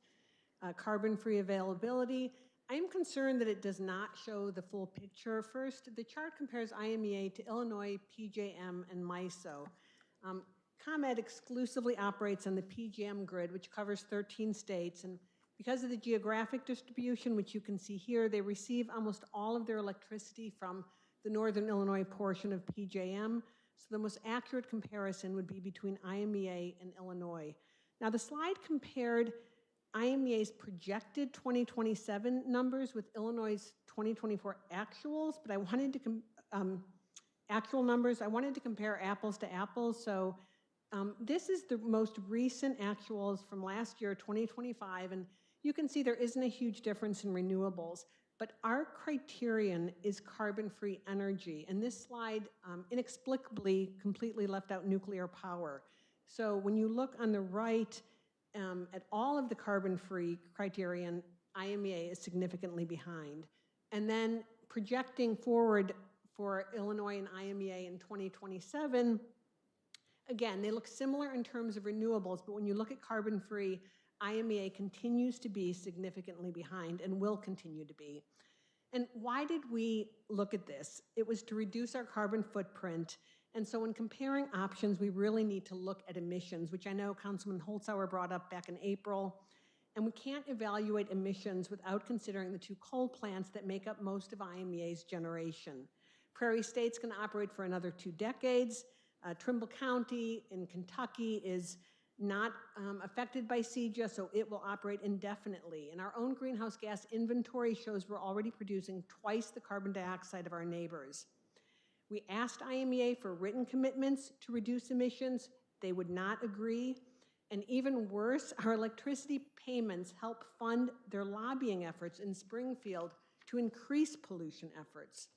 carbon-free availability. I am concerned that it does not show the full picture. First, the chart compares IMEA to Illinois, PJM, and MISO. ComEd exclusively operates on the PJM grid, which covers 13 states, and because of the geographic distribution, which you can see here, they receive almost all of their electricity from the northern Illinois portion of PJM. So the most accurate comparison would be between IMEA and Illinois. Now the slide compared IMEA's projected 2027 numbers with Illinois' 2024 actuals, but I wanted to actual numbers. I wanted to compare apples to apples. So this is the most recent actuals from last year, 2025, and you can see there isn't a huge difference in renewables. But our criterion is carbon-free energy, and this slide inexplicably completely left out nuclear power. So when you look on the right at all of the carbon-free criterion, IMEA is significantly behind. And then projecting forward for Illinois and IMEA in 2027, again, they look similar in terms of renewables, but when you look at carbon-free, IMEA continues to be significantly behind and will continue to be. And why did we look at this? It was to reduce our carbon footprint. And so when comparing options, we really need to look at emissions, which I know Councilman Holzhauer brought up back in April. And we can't evaluate emissions without considering the 2 coal plants that make up most of IMEA's generation. Prairie State's going to operate for another 2 decades. Trimble County in Kentucky is not affected by CEJA, so it will operate indefinitely. And our own greenhouse gas inventory shows we're already producing twice the carbon dioxide of our neighbors. We asked IMEA for written commitments to reduce emissions. They would not agree. And even worse, our electricity payments help fund their lobbying efforts in Springfield to increase pollution efforts.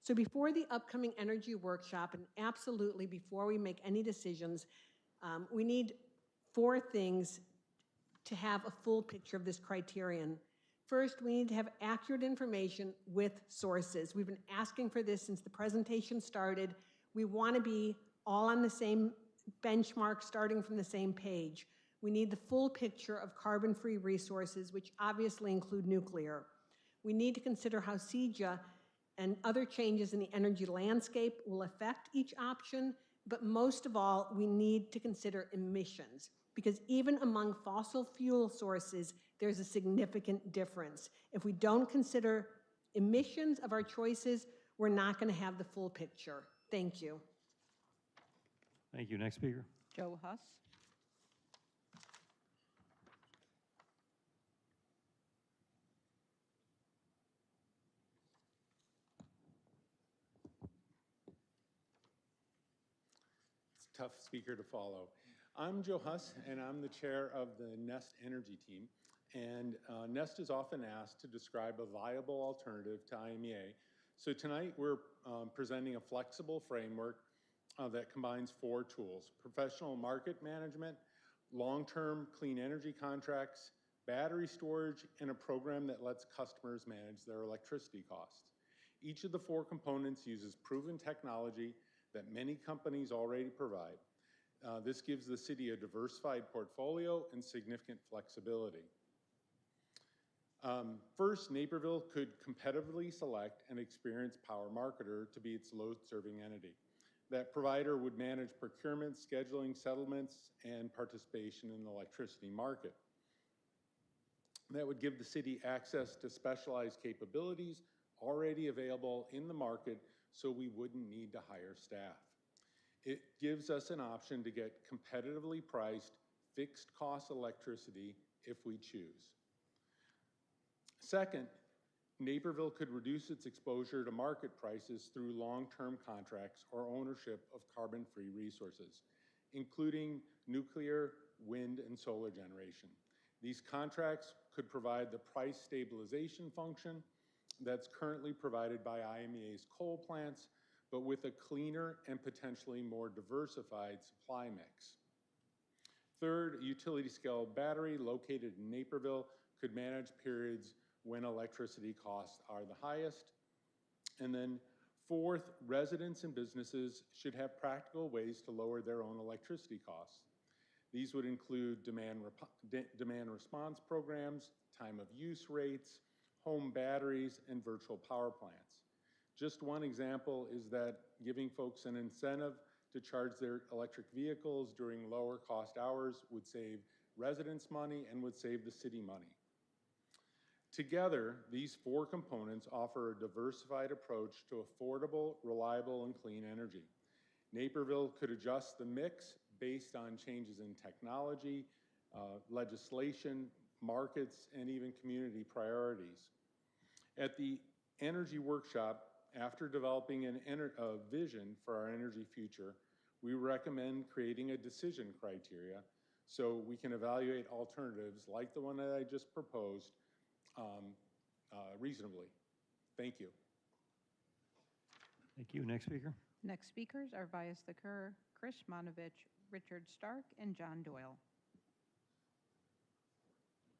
So before the upcoming energy workshop, and absolutely before we make any decisions, we need 4 things to have a full picture of this criterion. First, we need to have accurate information with sources. We've been asking for this since the presentation started. We want to be all on the same benchmark, starting from the same page. We need the full picture of carbon-free resources, which obviously include nuclear. We need to consider how CEJA and other changes in the energy landscape will affect each option, but most of all, we need to consider emissions, because even among fossil fuel sources, there's a significant difference. If we don't consider emissions of our choices, we're not going to have the full picture. Thank you. Thank you. Next speaker. Joe Huss. It's a tough speaker to follow. I'm Joe Huss, and I'm the chair of the Nest Energy team. And Nest is often asked to describe a viable alternative to IMEA. So tonight we're presenting a flexible framework that combines 4 tools: professional market management, long-term clean energy contracts, battery storage, and a program that lets customers manage their electricity costs. Each of the 4 components uses proven technology that many companies already provide. This gives the city a diversified portfolio and significant flexibility. First, Naperville could competitively select an experienced power marketer to be its load-serving entity. That provider would manage procurement, scheduling, settlements, and participation in the electricity market. That would give the city access to specialized capabilities already available in the market, so we wouldn't need to hire staff. It gives us an option to get competitively priced, fixed-cost electricity if we choose. Second, Naperville could reduce its exposure to market prices through long-term contracts or ownership of carbon-free resources, including nuclear, wind, and solar generation. These contracts could provide the price stabilization function that's currently provided by IMEA's coal plants, but with a cleaner and potentially more diversified supply mix. Third, a utility-scale battery located in Naperville could manage periods when electricity costs are the highest. And then fourth, residents and businesses should have practical ways to lower their own electricity costs. These would include demand response programs, time of use rates, home batteries, and virtual power plants. Just one example is that giving folks an incentive to charge their electric vehicles during lower cost hours would save residents money and would save the city money. Together, these 4 components offer a diversified approach to affordable, reliable, and clean energy. Naperville could adjust the mix based on changes in technology, legislation, markets, and even community priorities. At the Energy Workshop, after developing a vision for our energy future, we recommend creating a decision criteria so we can evaluate alternatives like the one that I just proposed reasonably. Thank you. Thank you. Next speaker. Next speakers are Vyas Thakur, Chris Manovich, Richard Stark, and John Doyle.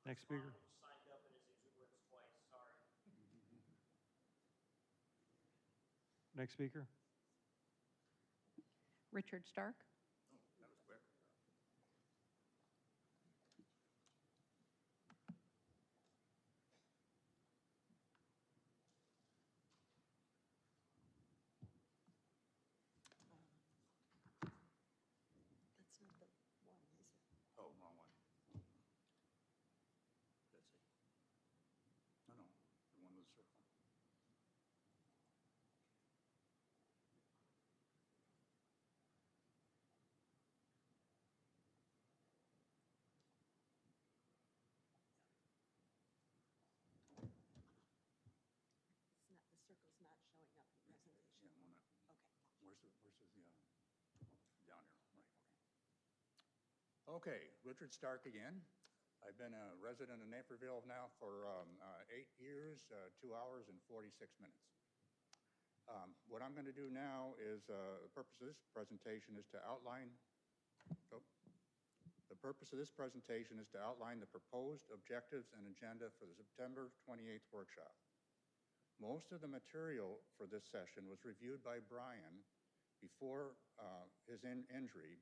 Next speaker. Next speaker. Richard Stark. That was quick. That's not the one, is it? Oh, wrong one. That's it. No, the one with the circle. The circle's not showing up in the presentation. Yeah, one. Okay. Where's the down here, right, okay. Okay, Richard Stark again. I've been a resident of Naperville now for 8 years, 2 hours and 46 minutes. What I'm going to do now is, the purpose of this presentation is to outline, the proposed objectives and agenda for the September 28th workshop. Most of the material for this session was reviewed by Brian before his injury,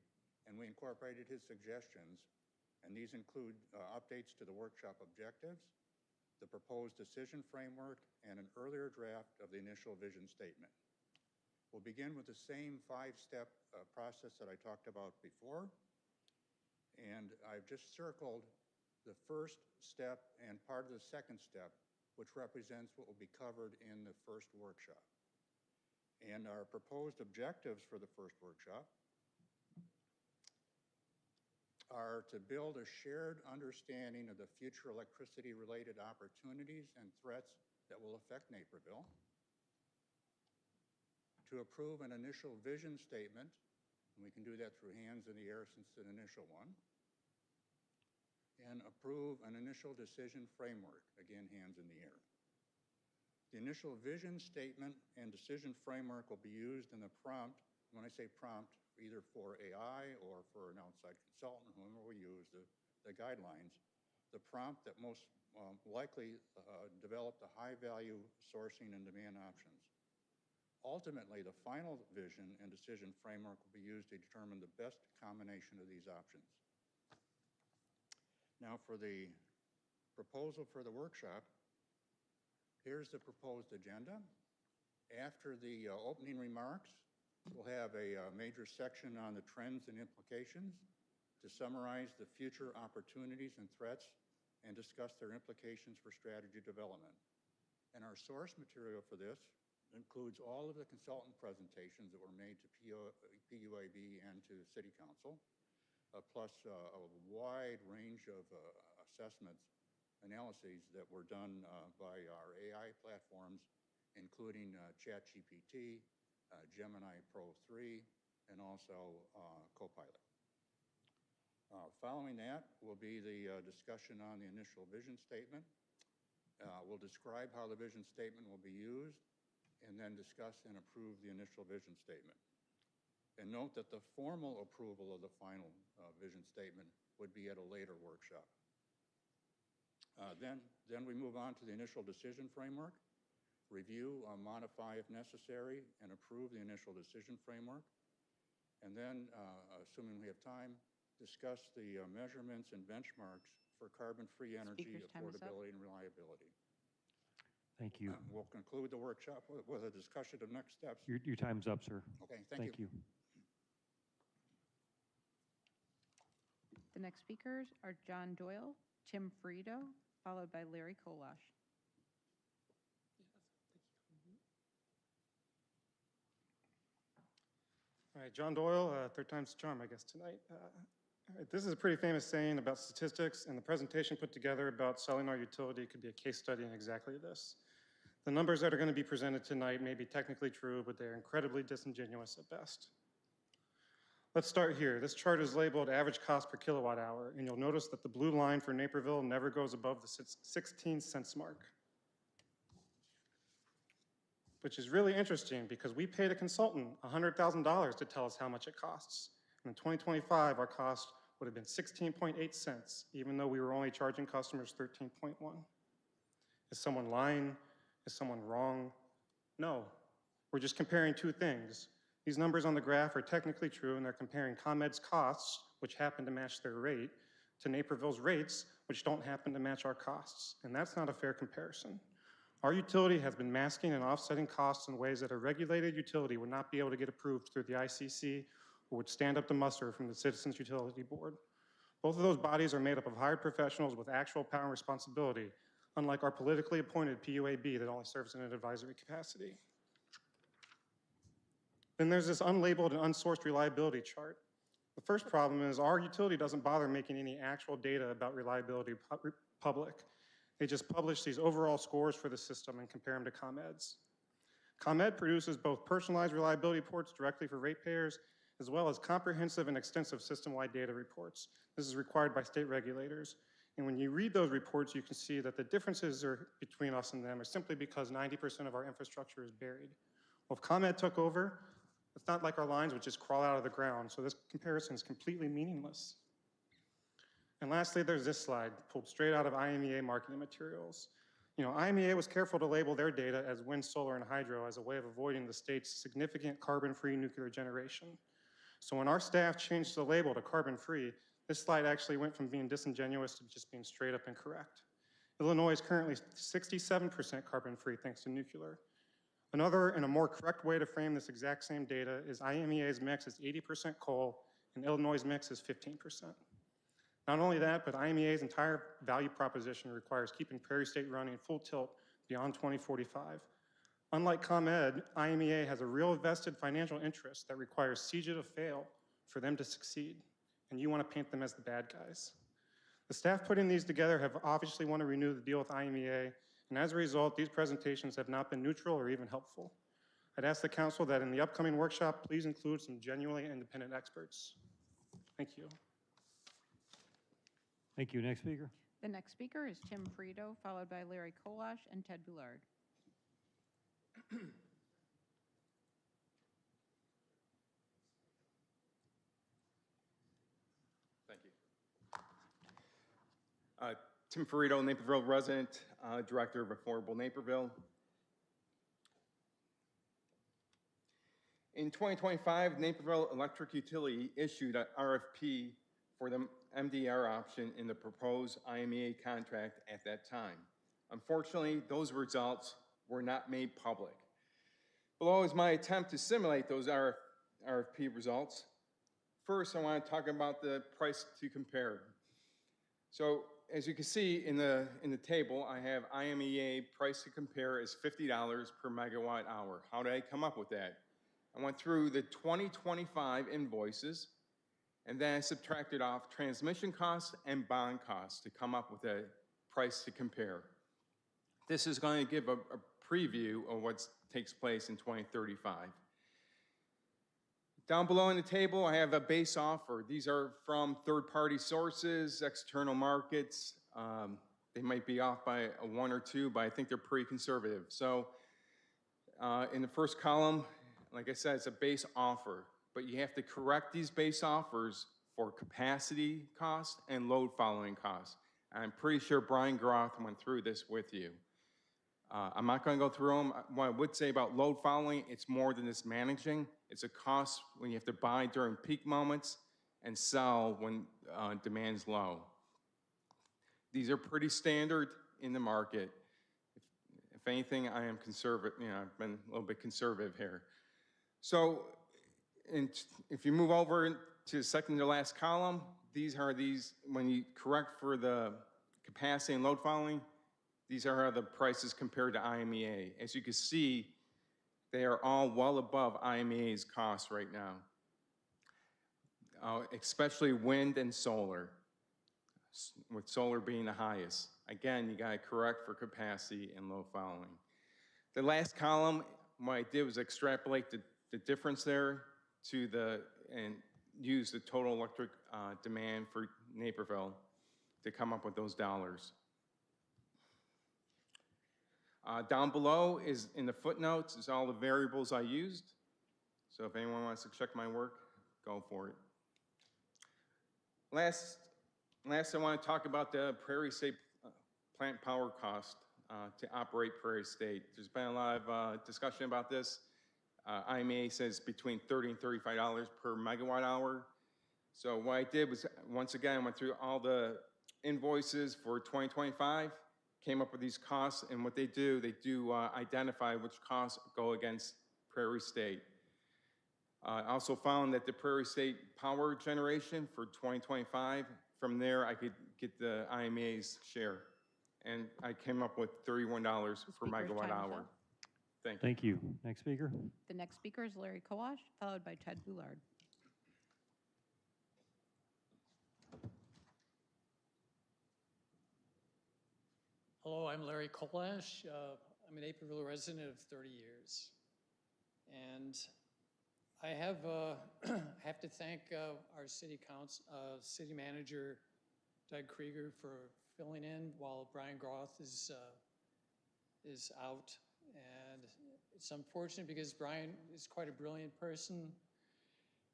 and we incorporated his suggestions, and these include updates to the workshop objectives, the proposed decision framework, and an earlier draft of the initial vision statement. We'll begin with the same five-step process that I talked about before, and I've just circled the first step and part of the second step, which represents what will be covered in the first workshop. And our proposed objectives for the first workshop are to build a shared understanding of the future electricity-related opportunities and threats that will affect Naperville, to approve an initial vision statement, and we can do that through hands in the air since it's an initial one, and approve an initial decision framework, again, hands in the air. The initial vision statement and decision framework will be used in the prompt. When I say prompt, either for AI or for an outside consultant, whomever we use, the guidelines, the prompt that most likely develop the high-value sourcing and demand options. Ultimately, the final vision and decision framework will be used to determine the best combination of these options. Now for the proposal for the workshop, here's the proposed agenda. After the opening remarks, we'll have a major section on the trends and implications to summarize the future opportunities and threats and discuss their implications for strategy development. And our source material for this includes all of the consultant presentations that were made to PUAB and to City Council, plus a wide range of assessments, analyses that were done by our AI platforms, including ChatGPT, Gemini Pro 3, and also Copilot. Following that will be the discussion on the initial vision statement. We'll describe how the vision statement will be used and then discuss and approve the initial vision statement. And note that the formal approval of the final vision statement would be at a later workshop. Then we move on to the initial decision framework. Review, modify if necessary, and approve the initial decision framework. And then, assuming we have time, discuss the measurements and benchmarks for carbon-free energy, affordability, and reliability. Thank you. We'll conclude the workshop with a discussion of next steps. Your time's up, sir. Okay, thank you. The next speakers are John Doyle, Tim Frito, followed by Larry Kolash. All right, John Doyle, third time's the charm, I guess, tonight. All right, this is a pretty famous saying about statistics, and the presentation put together about selling our utility could be a case study in exactly this. The numbers that are going to be presented tonight may be technically true, but they're incredibly disingenuous at best. Let's start here. This chart is labeled average cost per kilowatt hour, and you'll notice that the blue line for Naperville never goes above the 16 cents mark, which is really interesting because we paid a consultant $100,000 to tell us how much it costs. And in 2025, our cost would have been 16.8 cents, even though we were only charging customers 13.1. Is someone lying? Is someone wrong? No, we're just comparing two things. These numbers on the graph are technically true, and they're comparing ComEd's costs, which happen to match their rate, to Naperville's rates, which don't happen to match our costs. And that's not a fair comparison. Our utility has been masking and offsetting costs in ways that a regulated utility would not be able to get approved through the ICC or would stand up to muster from the Citizens Utility Board. Both of those bodies are made up of hired professionals with actual power and responsibility, unlike our politically appointed PUAB that only serves in an advisory capacity. Then there's this unlabeled and unsourced reliability chart. The first problem is our utility doesn't bother making any actual data about reliability public. They just publish these overall scores for the system and compare them to ComEd's. ComEd produces both personalized reliability reports directly for ratepayers, as well as comprehensive and extensive system-wide data reports. This is required by state regulators. And when you read those reports, you can see that the differences between us and them are simply because 90% of our infrastructure is buried. Well, if ComEd took over, it's not like our lines would just crawl out of the ground, so this comparison is completely meaningless. And lastly, there's this slide pulled straight out of IMEA marketing materials. You know, IMEA was careful to label their data as wind, solar, and hydro as a way of avoiding the state's significant carbon-free nuclear generation. So when our staff changed the label to carbon-free, this slide actually went from being disingenuous to just being straight up incorrect. Illinois is currently 67% carbon-free thanks to nuclear. Another and a more correct way to frame this exact same data is IMEA's mix is 80% coal and Illinois' mix is 15%. Not only that, but IMEA's entire value proposition requires keeping Prairie State running full tilt beyond 2045. Unlike ComEd, IMEA has a real vested financial interest that requires CEJA to fail for them to succeed, and you want to paint them as the bad guys. The staff putting these together have obviously want to renew the deal with IMEA, and as a result, these presentations have not been neutral or even helpful. I'd ask the council that in the upcoming workshop, please include some genuinely independent experts. Thank you. Thank you. Next speaker. The next speaker is Tim Frito, followed by Larry Kolash and Ted Boulard. Thank you. Tim Ferrito, Naperville resident, Director of Affordable Naperville. In 2025, Naperville Electric Utility issued an RFP for the MDR option in the proposed IMEA contract at that time. Unfortunately, those results were not made public. Below is my attempt to simulate those RFP results. First, I want to talk about the price to compare. So, as you can see in the table, I have IMEA price to compare is $50 per megawatt hour. How did I come up with that? I went through the 2025 invoices, and then I subtracted off transmission costs and bond costs to come up with a price to compare. This is going to give a preview of what takes place in 2035. Down below in the table, I have a base offer. These are from third-party sources, external markets. They might be off by a 1 or 2, but I think they're pretty conservative. So in the first column, like I said, it's a base offer, but you have to correct these base offers for capacity costs and load following costs. I'm pretty sure Brian Groth went through this with you. I'm not going to go through them. What I would say about load following, it's more than just managing. It's a cost when you have to buy during peak moments and sell when demand's low. These are pretty standard in the market. If anything, I am conservative. I've been a little bit conservative here. So if you move over to the second to last column, these are when you correct for the capacity and load following, these are the prices compared to IMEA. As you can see, they are all well above IMEA's costs right now, especially wind and solar, with solar being the highest. Again, you got to correct for capacity and load following. The last column, what I did was extrapolate the difference there and use the total electric demand for Naperville to come up with those dollars. Down below is in the footnotes is all the variables I used. So if anyone wants to check my work, go for it. Last I want to talk about the Prairie State plant power cost to operate Prairie State. There's been a lot of discussion about this. IMEA says between $30 and $35 per megawatt hour. So what I did was, once again, I went through all the invoices for 2025, came up with these costs, and what they do identify which costs go against Prairie State. I also found that the Prairie State power generation for 2025, from there I could get the IMEA's share. And I came up with $31 per megawatt hour. Thank you. Thank you. Next speaker. The next speaker is Larry Kolash, followed by Ted Boulard. Hello, I'm Larry Kolash. I'm a Naperville resident of 30 years. And I have to thank our city manager, Doug Krieger, for filling in while Brian Groth is out. And it's unfortunate because Brian is quite a brilliant person.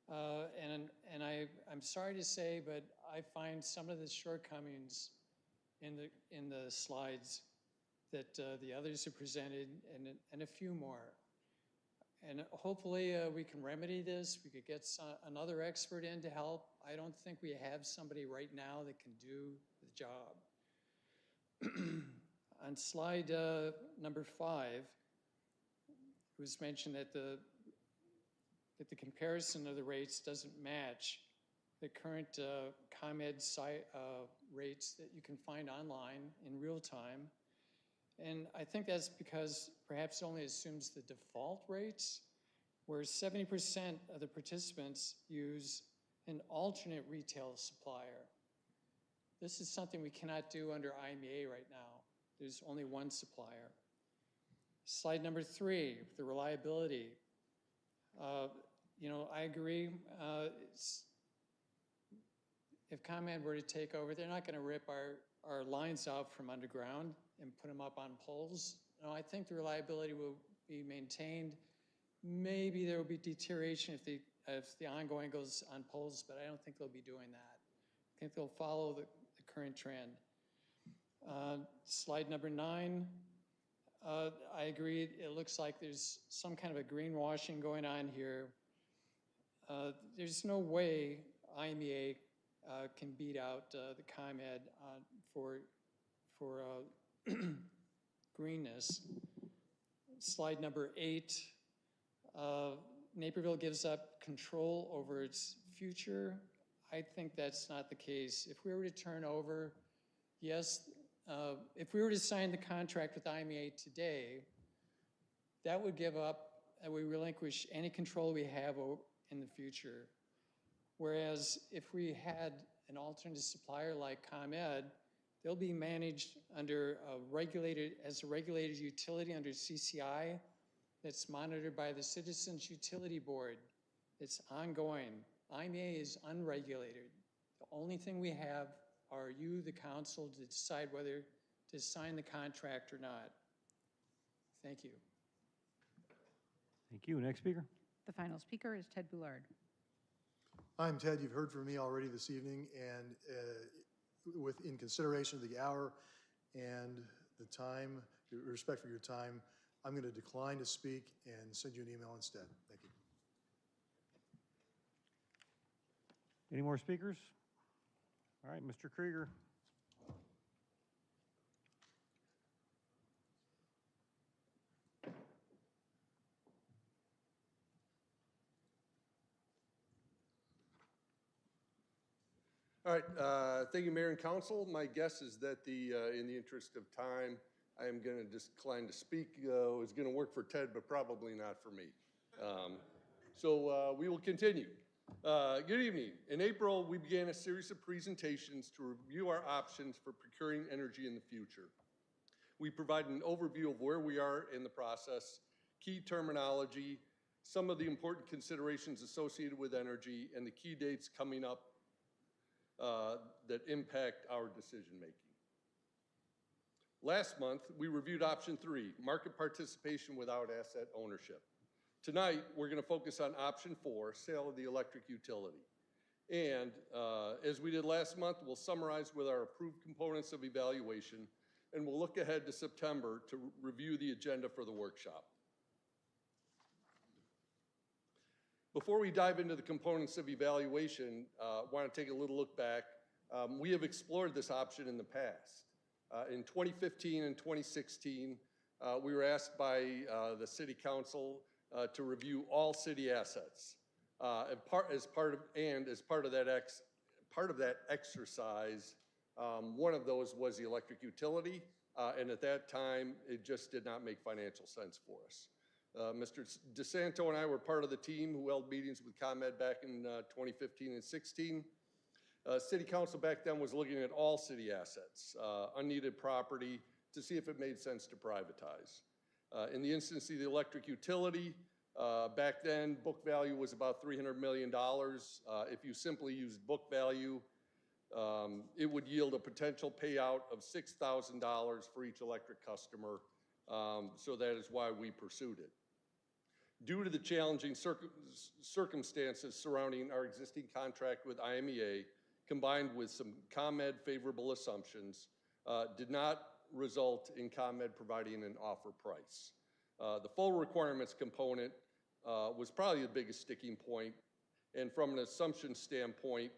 And I'm sorry to say, but I find some of the shortcomings in the slides that the others have presented, and a few more. And hopefully we can remedy this. We could get another expert in to help. I don't think we have somebody right now that can do the job. On slide number 5, it was mentioned that the comparison of the rates doesn't match the current ComEd rates that you can find online in real time. And I think that's because perhaps it only assumes the default rates, where 70% of the participants use an alternate retail supplier. This is something we cannot do under IMEA right now. There's only one supplier. Slide number 3, the reliability. I agree. If ComEd were to take over, they're not going to rip our lines out from underground and put them up on poles. No, I think the reliability will be maintained. Maybe there will be deterioration if the ongoing goes on poles, but I don't think they'll be doing that. I think they'll follow the current trend. Slide number 9. I agree. It looks like there's some kind of a greenwashing going on here. There's no way IMEA can beat out the ComEd for greenness. Slide number 8. Naperville gives up control over its future. I think that's not the case. If we were to turn over, yes, if we were to sign the contract with IMEA today, that would give up, and we relinquish any control we have in the future. Whereas if we had an alternative supplier like ComEd, they'll be managed under as a regulated utility under CCI that's monitored by the Citizens Utility Board. It's ongoing. IMEA is unregulated. The only thing we have are you, the council, to decide whether to sign the contract or not. Thank you. Thank you. Next speaker. The final speaker is Ted Boulard. I'm Ted. You've heard from me already this evening, and in consideration of the hour and the time, respect for your time, I'm going to decline to speak and send you an email instead. Thank you. Any more speakers? All right, Mr. Krieger. All right, thank you, Mayor and Council. My guess is that in the interest of time, I am going to decline to speak. It's going to work for Ted, but probably not for me. So we will continue. Good evening. In April, we began a series of presentations to review our options for procuring energy in the future. We provide an overview of where we are in the process, key terminology, some of the important considerations associated with energy, and the key dates coming up that impact our decision-making. Last month, we reviewed option 3, market participation without asset ownership. Tonight, we're going to focus on option 4, sale of the electric utility. And as we did last month, we'll summarize with our approved components of evaluation, and we'll look ahead to September to review the agenda for the workshop. Before we dive into the components of evaluation, I want to take a little look back. We have explored this option in the past. In 2015 and 2016, we were asked by the City Council to review all city assets. As part of that exercise, one of those was the electric utility, and at that time, it just did not make financial sense for us. Mr. DeSanto and I were part of the team who held meetings with ComEd back in 2015 and 16. City Council back then was looking at all city assets, unneeded property, to see if it made sense to privatize. In the instance of the electric utility, back then, book value was about $300 million. If you simply used book value, it would yield a potential payout of $6,000 for each electric customer. So that is why we pursued it. Due to the challenging circumstances surrounding our existing contract with IMEA, combined with some ComEd favorable assumptions, did not result in ComEd providing an offer price. The full requirements component was probably the biggest sticking point, and from an assumption standpoint,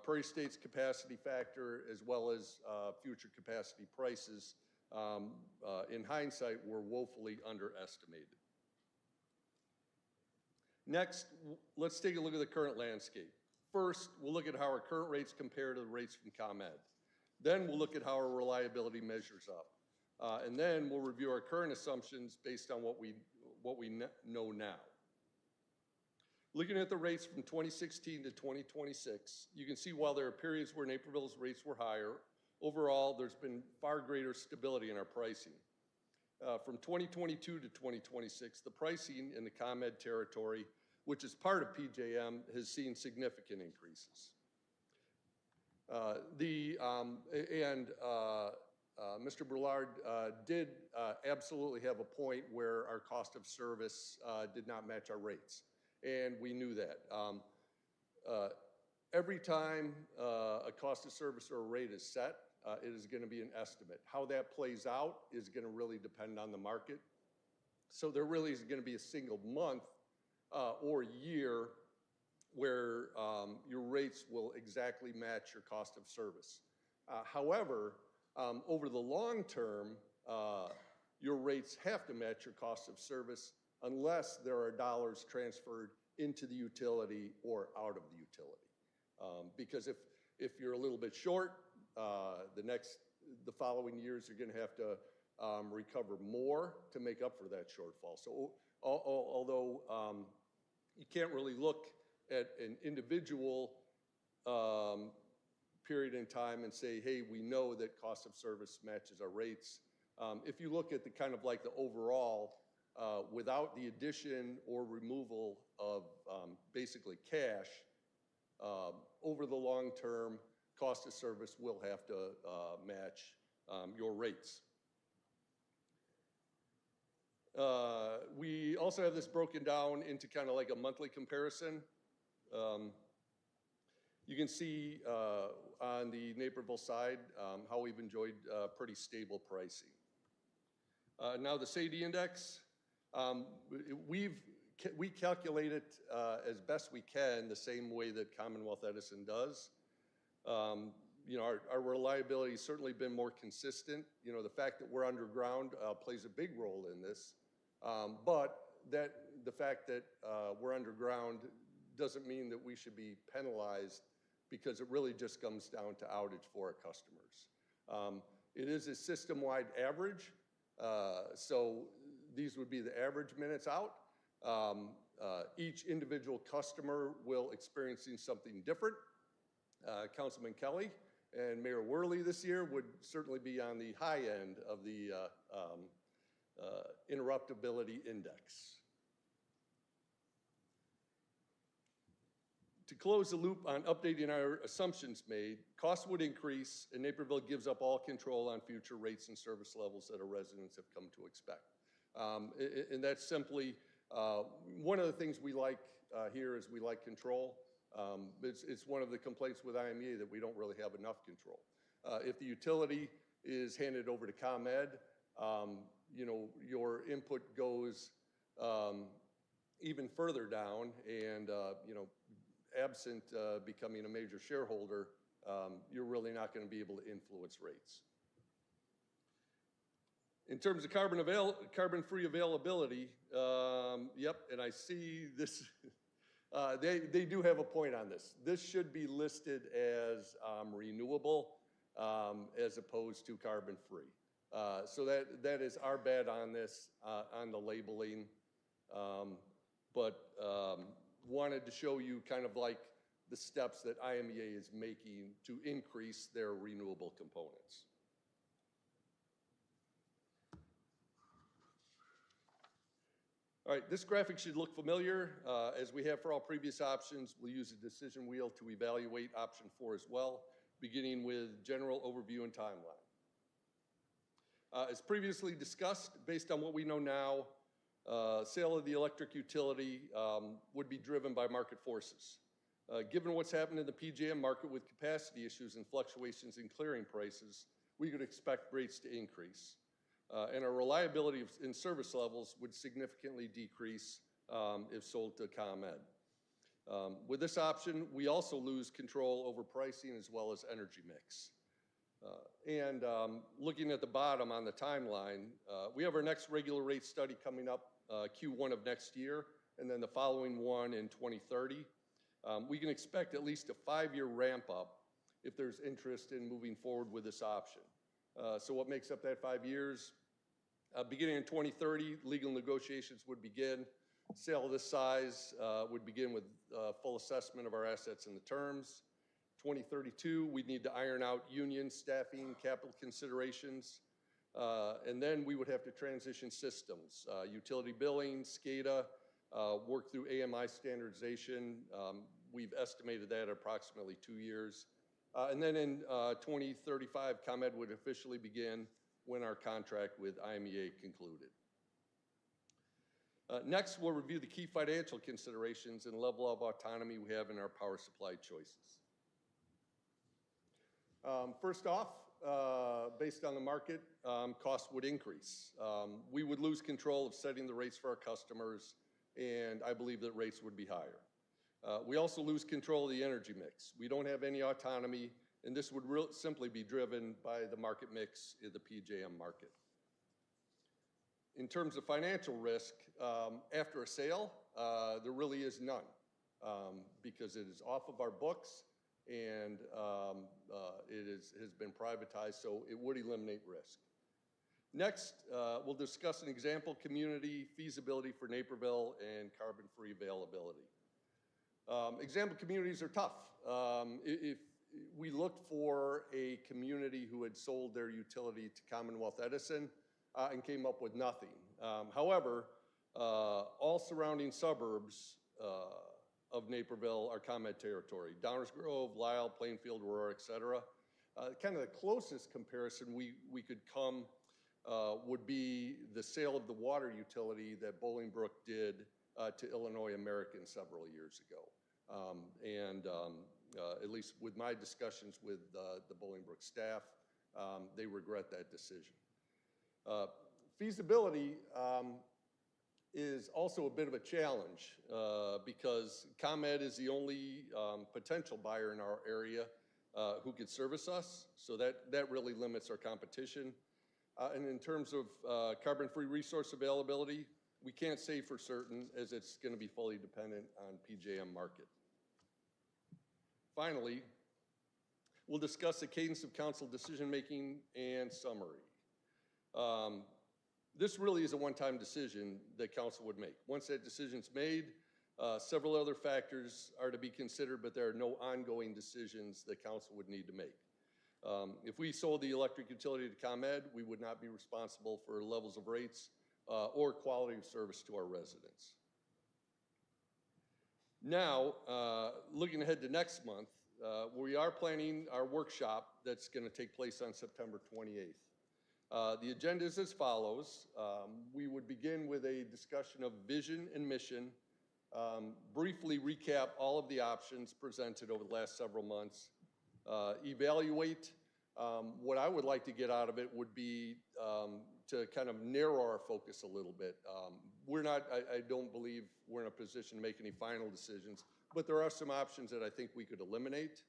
Prairie State's capacity factor as well as future capacity prices, in hindsight, were woefully underestimated. Next, let's take a look at the current landscape. First, we'll look at how our current rates compare to the rates from ComEd. Then we'll look at how our reliability measures up. And then we'll review our current assumptions based on what we know now. Looking at the rates from 2016 to 2026, you can see while there are periods where Naperville's rates were higher, overall there's been far greater stability in our pricing. From 2022 to 2026, the pricing in the ComEd territory, which is part of PJM, has seen significant increases. Mr. Brouillard did absolutely have a point where our cost of service did not match our rates, and we knew that. Every time a cost of service or a rate is set, it is going to be an estimate. How that plays out is going to really depend on the market. So there really isn't going to be a single month or year where your rates will exactly match your cost of service. However, over the long term, your rates have to match your cost of service unless there are dollars transferred into the utility or out of the utility. Because if you're a little bit short, the following years you're going to have to recover more to make up for that shortfall. So although you can't really look at an individual period in time and say, hey, we know that cost of service matches our rates. If you look at the kind of like the overall, without the addition or removal of basically cash, over the long term, cost of service will have to match your rates. We also have this broken down into kind of like a monthly comparison. You can see on the Naperville side how we've enjoyed pretty stable pricing. Now the SAIDI index, we calculate it as best we can the same way that Commonwealth Edison does. You know, our reliability has certainly been more consistent. You know, the fact that we're underground plays a big role in this. But the fact that we're underground doesn't mean that we should be penalized, because it really just comes down to outage for our customers. It is a system-wide average, so these would be the average minutes out. Each individual customer will experiencing something different. Councilman Kelly and Mayor Worley this year would certainly be on the high end of the interruptibility index. To close the loop on updating our assumptions made, costs would increase and Naperville gives up all control on future rates and service levels that our residents have come to expect. And that's simply, one of the things we like here is we like control. It's one of the complaints with IMEA that we don't really have enough control. If the utility is handed over to ComEd, you know, your input goes even further down, and you know, absent becoming a major shareholder, you're really not going to be able to influence rates. In terms of carbon-free availability, yep, and I see this. They do have a point on this. This should be listed as renewable as opposed to carbon-free. So that is our bad on this, on the labeling. But wanted to show you kind of like the steps that IMEA is making to increase their renewable components. All right, this graphic should look familiar. As we have for all previous options, we'll use a decision wheel to evaluate option 4 as well, beginning with general overview and timeline. As previously discussed, based on what we know now, sale of the electric utility would be driven by market forces. Given what's happened in the PJM market with capacity issues and fluctuations in clearing prices, we could expect rates to increase. And our reliability in service levels would significantly decrease if sold to ComEd. With this option, we also lose control over pricing as well as energy mix. Looking at the bottom on the timeline, we have our next regular rate study coming up Q1 of next year, and then the following one in 2030. We can expect at least a 5-year ramp up if there's interest in moving forward with this option. So what makes up that 5 years? Beginning in 2030, legal negotiations would begin. Sale of this size would begin with full assessment of our assets and the terms. 2032, we'd need to iron out union, staffing, capital considerations. And then we would have to transition systems, utility billing, SCADA, work through AMI standardization. We've estimated that at approximately 2 years. And then in 2035, ComEd would officially begin when our contract with IMEA concluded. Next, we'll review the key financial considerations and level of autonomy we have in our power supply choices. First off, based on the market, costs would increase. We would lose control of setting the rates for our customers, and I believe that rates would be higher. We also lose control of the energy mix. We don't have any autonomy, and this would simply be driven by the market mix in the PJM market. In terms of financial risk, after a sale, there really is none because it is off of our books and it has been privatized, so it would eliminate risk. Next, we'll discuss an example community feasibility for Naperville and carbon-free availability. Example communities are tough. If we looked for a community who had sold their utility to Commonwealth Edison and came up with nothing. However, all surrounding suburbs of Naperville are ComEd territory. Downers Grove, Lisle, Plainfield, Aurora, et cetera. Kind of the closest comparison we could come would be the sale of the water utility that Bolingbrook did to Illinois American several years ago. At least with my discussions with the Bolingbrook staff, they regret that decision. Feasibility is also a bit of a challenge because ComEd is the only potential buyer in our area who could service us, so that really limits our competition. And in terms of carbon-free resource availability, we can't say for certain as it's going to be fully dependent on PJM market. Finally, we'll discuss the cadence of council decision-making and summary. This really is a one-time decision that council would make. Once that decision's made, several other factors are to be considered, but there are no ongoing decisions that council would need to make. If we sold the electric utility to ComEd, we would not be responsible for levels of rates or quality of service to our residents. Now, looking ahead to next month, we are planning our workshop that's going to take place on September 28th. The agenda is as follows. We would begin with a discussion of vision and mission, briefly recap all of the options presented over the last several months, evaluate. What I would like to get out of it would be to kind of narrow our focus a little bit. I don't believe we're in a position to make any final decisions, but there are some options that I think we could eliminate.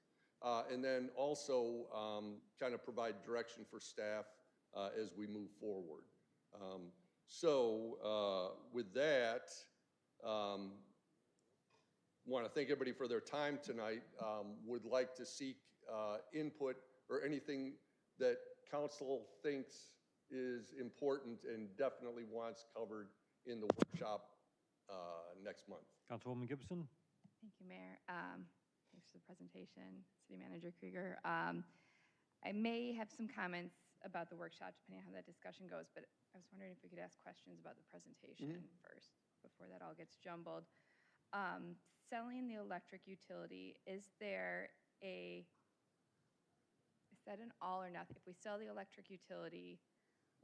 And then also kind of provide direction for staff as we move forward. With that, want to thank everybody for their time tonight. Would like to seek input or anything that council thinks is important and definitely wants covered in the workshop next month. Councilwoman Gibson. Thank you, Mayor. Thanks for the presentation, City Manager Krieger. I may have some comments about the workshop depending on how that discussion goes, but I was wondering if we could ask questions about the presentation first before that all gets jumbled. Selling the electric utility, is that an all or nothing? If we sell the electric utility,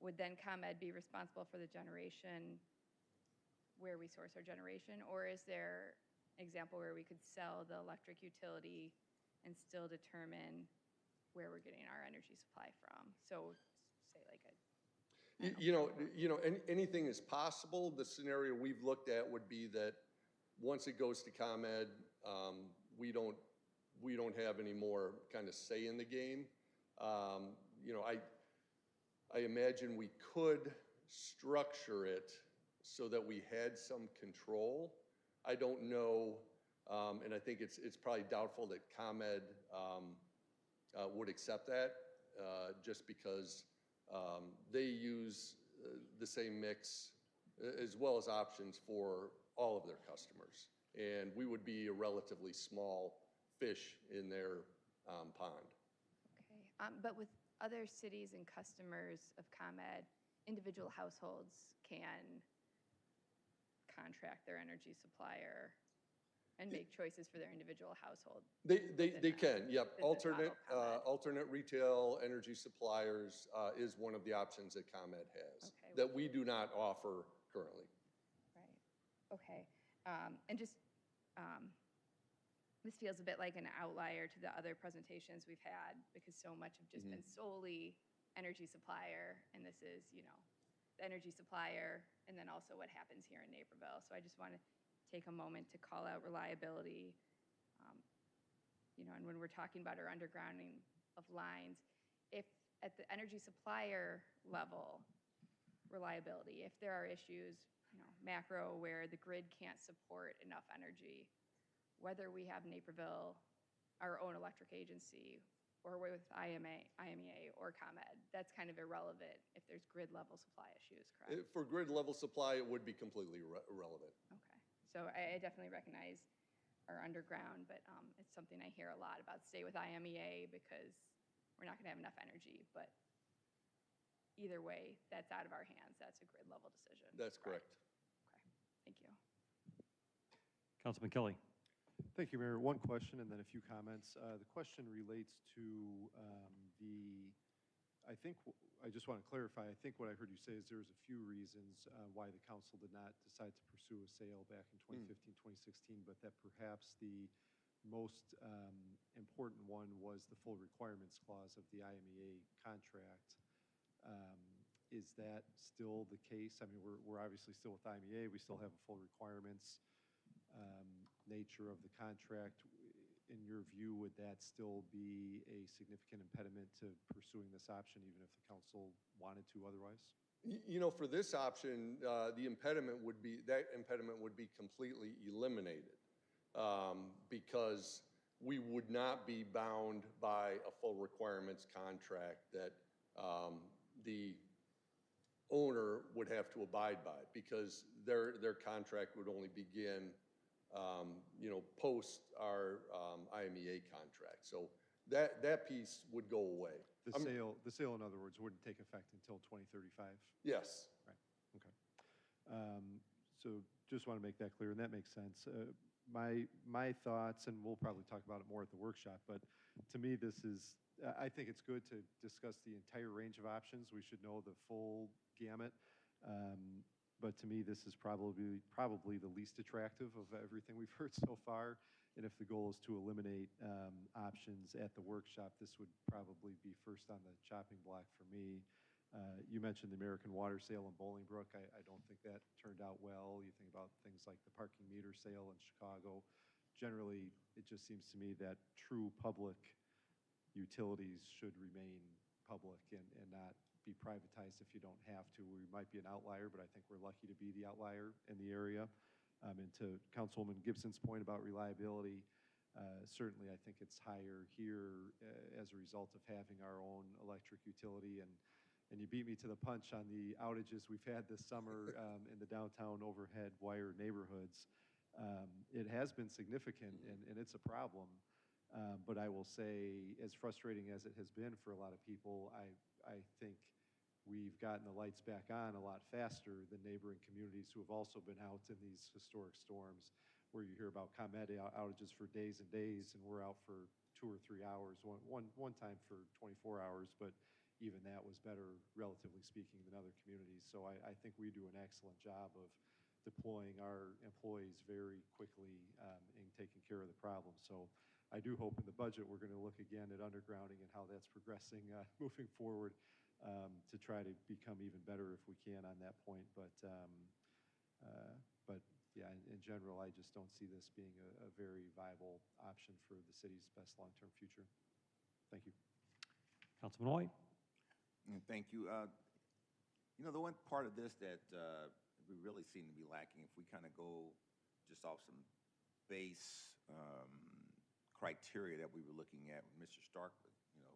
would then ComEd be responsible for the generation, where we source our generation? Or is there an example where we could sell the electric utility and still determine where we're getting our energy supply from? So say like anything is possible. The scenario we've looked at would be that once it goes to ComEd, we don't have any more kind of say in the game. You know, I imagine we could structure it so that we had some control. I don't know, and I think it's probably doubtful that ComEd would accept that, just because they use the same mix as well as options for all of their customers. And we would be a relatively small fish in their pond. Okay, but with other cities and customers of ComEd, individual households can contract their energy supplier and make choices for their individual household. They can, yep. within the model Alternate retail energy suppliers is one of the options that ComEd has that we do not offer currently. Right, okay. And just, this feels a bit like an outlier to the other presentations we've had because so much have just been solely energy supplier, and this is, you know, the energy supplier, and then also what happens here in Naperville. So I just want to take a moment to call out reliability. You know, and when we're talking about our undergrounding of lines, if at the energy supplier level, reliability, if there are issues, you know, macro where the grid can't support enough energy, whether we have Naperville, our own electric agency, or with IMEA or ComEd, that's kind of irrelevant if there's grid level supply issues, correct? For grid level supply, it would be completely irrelevant. Okay, so I definitely recognize our underground, but it's something I hear a lot about, stay with IMEA because we're not gonna have enough energy, but either way, that's out of our hands. That's a grid level decision. That's correct. Okay, thank you. Councilman Kelly. Thank you, Mayor. One question and then a few comments. The question relates to I just want to clarify, I think what I heard you say is there's a few reasons why the council did not decide to pursue a sale back in 2015, 2016, but that perhaps the most important one was the full requirements clause of the IMEA contract. Is that still the case? I mean, we're obviously still with IMEA. We still have a full requirements nature of the contract. In your view, would that still be a significant impediment to pursuing this option, even if the council wanted to otherwise? You know, for this option, that impediment would be completely eliminated because we would not be bound by a full requirements contract that the owner would have to abide by, because their contract would only begin you know, post our IMEA contract. So that piece would go away. The sale, in other words, wouldn't take effect until 2035? Yes. Right, okay. So just want to make that clear, and that makes sense. My thoughts, and we'll probably talk about it more at the workshop, but to me this is, I think it's good to discuss the entire range of options. We should know the full gamut. But to me, this is probably the least attractive of everything we've heard so far. And if the goal is to eliminate options at the workshop, this would probably be first on the chopping block for me. You mentioned the American Water sale in Bolingbrook. I don't think that turned out well. You think about things like the parking meter sale in Chicago. Generally, it just seems to me that true public utilities should remain public and not be privatized if you don't have to. We might be an outlier, but I think we're lucky to be the outlier in the area. And to Councilwoman Gibson's point about reliability, certainly I think it's higher here as a result of having our own electric utility. And you beat me to the punch on the outages we've had this summer in the downtown overhead wire neighborhoods. It has been significant, and it's a problem. But I will say, as frustrating as it has been for a lot of people, I think we've gotten the lights back on a lot faster than neighboring communities who have also been out in these historic storms, where you hear about ComEd outages for days and days, and we're out for 2 or 3 hours, one time for 24 hours, but even that was better, relatively speaking, than other communities. So I think we do an excellent job of deploying our employees very quickly and taking care of the problem. So I do hope in the budget we're going to look again at undergrounding and how that's progressing moving forward to try to become even better if we can on that point. But yeah, in general, I just don't see this being a very viable option for the city's best long-term future. Thank you. Councilman White? Thank you. You know, the one part of this that we really seem to be lacking, if we kind of go just off some base criteria that we were looking at, Mr. Stark, you know,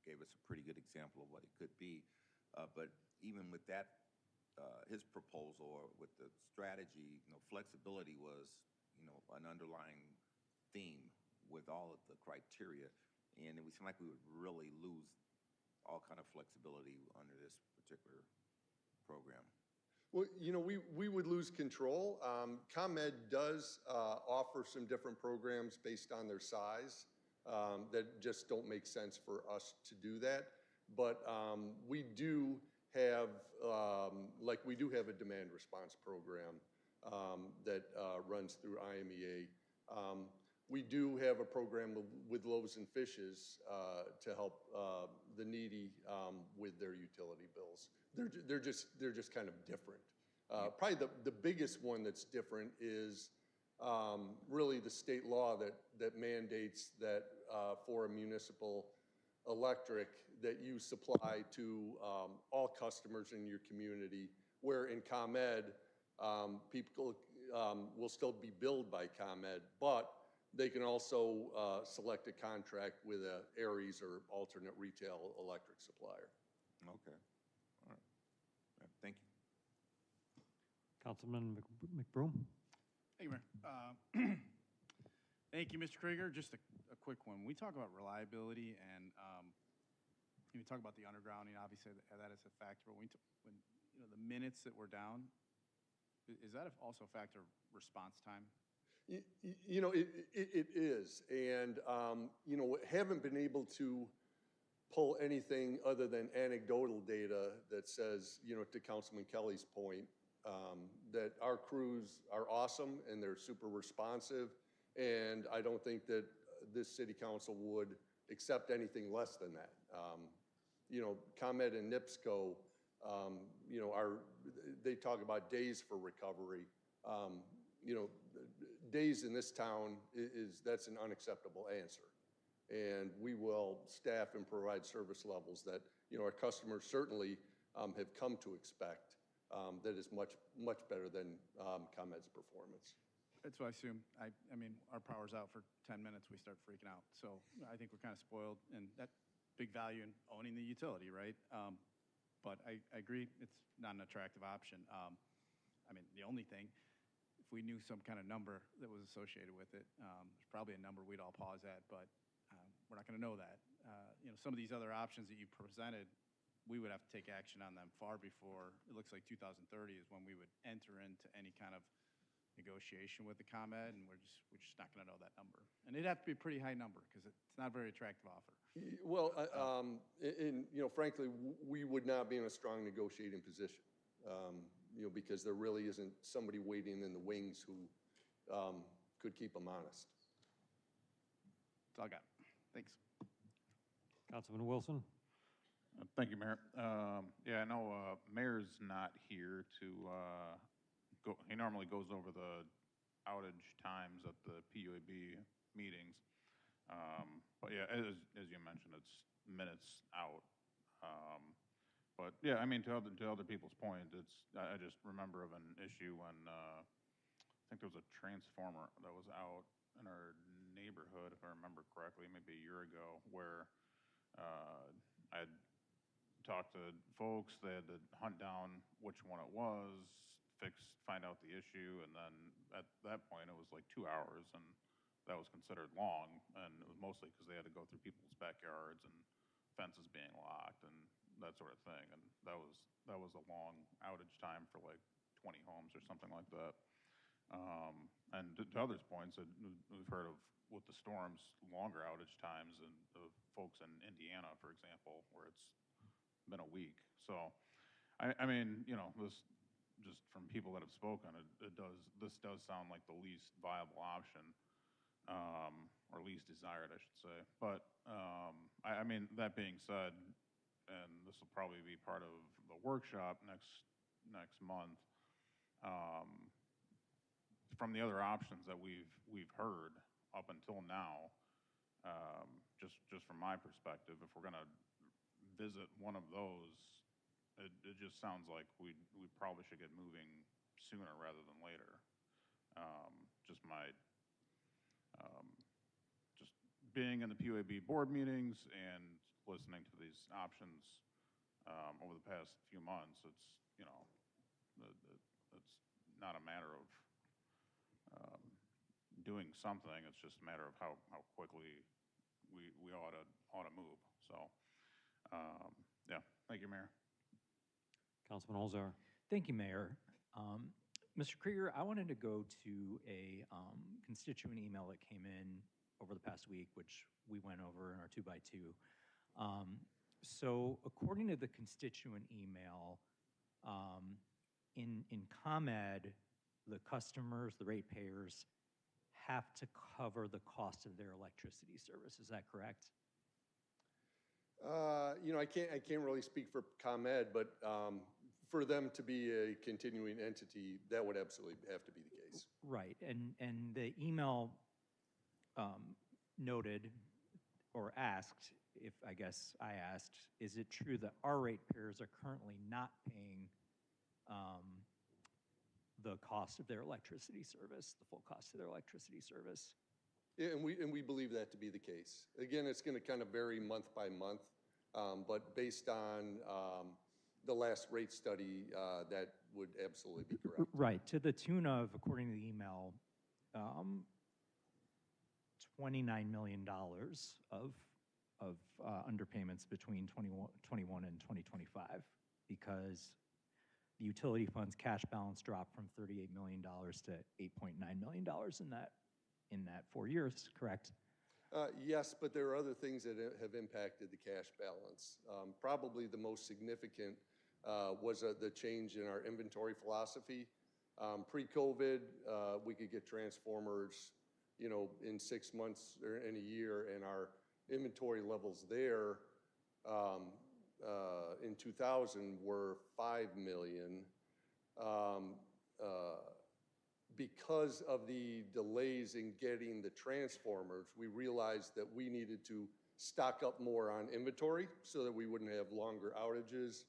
gave us a pretty good example of what it could be. But even with that, his proposal or with the strategy, you know, flexibility was, you know, an underlying theme with all of the criteria. And it would seem like we would really lose all kind of flexibility under this particular program. Well, you know, we would lose control. ComEd does offer some different programs based on their size that just don't make sense for us to do that. But we do have, we do have a demand response program that runs through IMEA. We do have a program with Loaves and Fishes to help the needy with their utility bills. They're just kind of different. Probably the biggest one that's different is really the state law that mandates that for a municipal electric that you supply to all customers in your community, where in ComEd, people will still be billed by ComEd, but they can also select a contract with a Aries or alternate retail electric supplier. Okay. All right. Thank you. Councilman McBroom? Thank you, Mayor. Thank you, Mr. Krieger. Just a quick one. We talk about reliability and we talk about the undergrounding. Obviously, that is a factor. But when you know the minutes that we're down, is that also a factor of response time? You know, it is. And, you know, haven't been able to pull anything other than anecdotal data that says, you know, to Councilman Kelly's point, that our crews are awesome and they're super responsive. And I don't think that this city council would accept anything less than that. You know, ComEd and NIPSCO, you know, they talk about days for recovery. You know, days in this town that's an unacceptable answer. And we will staff and provide service levels that, you know, our customers certainly have come to expect that is much better than ComEd's performance. That's what I assume. I mean, our power's out for 10 minutes, we start freaking out. So I think we're kind of spoiled, and that big value in owning the utility, right? But I agree, it's not an attractive option. I mean, the only thing, if we knew some kind of number that was associated with it, there's probably a number we'd all pause at, but we're not going to know that. You know, some of these other options that you presented, we would have to take action on them far before, it looks like 2030 is when we would enter into any kind of negotiation with the ComEd, and we're just not going to know that number. And it'd have to be a pretty high number because it's not a very attractive offer. Well, you know, frankly, we would not be in a strong negotiating position, you know, because there really isn't somebody waiting in the wings who could keep them honest. That's all I got. Thanks. Councilman Wilson? Thank you, Mayor. Yeah, I know Mayor's not here to go. He normally goes over the outage times at the PUAB meetings. But yeah, as you mentioned, it's minutes out. But yeah, I mean, to other people's point, I just remember of an issue when I think there was a transformer that was out in our neighborhood, if I remember correctly, maybe a year ago, where I had talked to folks. They had to hunt down which one it was, find out the issue, and then at that point it was like 2 hours, and that was considered long, and it was mostly because they had to go through people's backyards and fences being locked and that sort of thing, and that was a long outage time for like 20 homes or something like that. And to others' points, we've heard of with the storms, longer outage times, and of folks in Indiana, for example, where it's been a week. So, I mean, you know, this just from people that have spoken, this does sound like the least viable option, or least desired, I should say. But I mean, that being said, and this will probably be part of the workshop next month. from the other options that we've heard up until now, just from my perspective, if we're going to visit one of those, it just sounds like we probably should get moving sooner rather than later. Just being in the PUAB board meetings and listening to these options over the past few months, it's, it's not a matter of doing something. It's just a matter of how quickly we ought to move. So, yeah, thank you, Mayor. Councilman Olzar. Thank you, Mayor. Mr. Krieger, I wanted to go to a constituent email that came in over the past week, which we went over in our 2x2. So according to the constituent email, in ComEd, the customers, the ratepayers, have to cover the cost of their electricity service. Is that correct? I can't really speak for ComEd, but for them to be a continuing entity, that would absolutely have to be the case. Right, and the email noted or asked, if I guess I asked, is it true that our ratepayers are currently not paying the cost of their electricity service, the full cost of their electricity service? Yeah, and we believe that to be the case. Again, it's going to kind of vary month by month, but based on the last rate study, that would absolutely be correct. Right, to the tune of, according to the email, $29 million of underpayments between 2021 and 2025, because the utility fund's cash balance dropped from $38 million to $8.9 million in that 4 years, correct? Yes, but there are other things that have impacted the cash balance. Probably the most significant was the change in our inventory philosophy. Pre-COVID, we could get transformers, in 6 months or in a year, and our inventory levels there in 2000 were $5 million. Because of the delays in getting the transformers, we realized that we needed to stock up more on inventory so that we wouldn't have longer outages.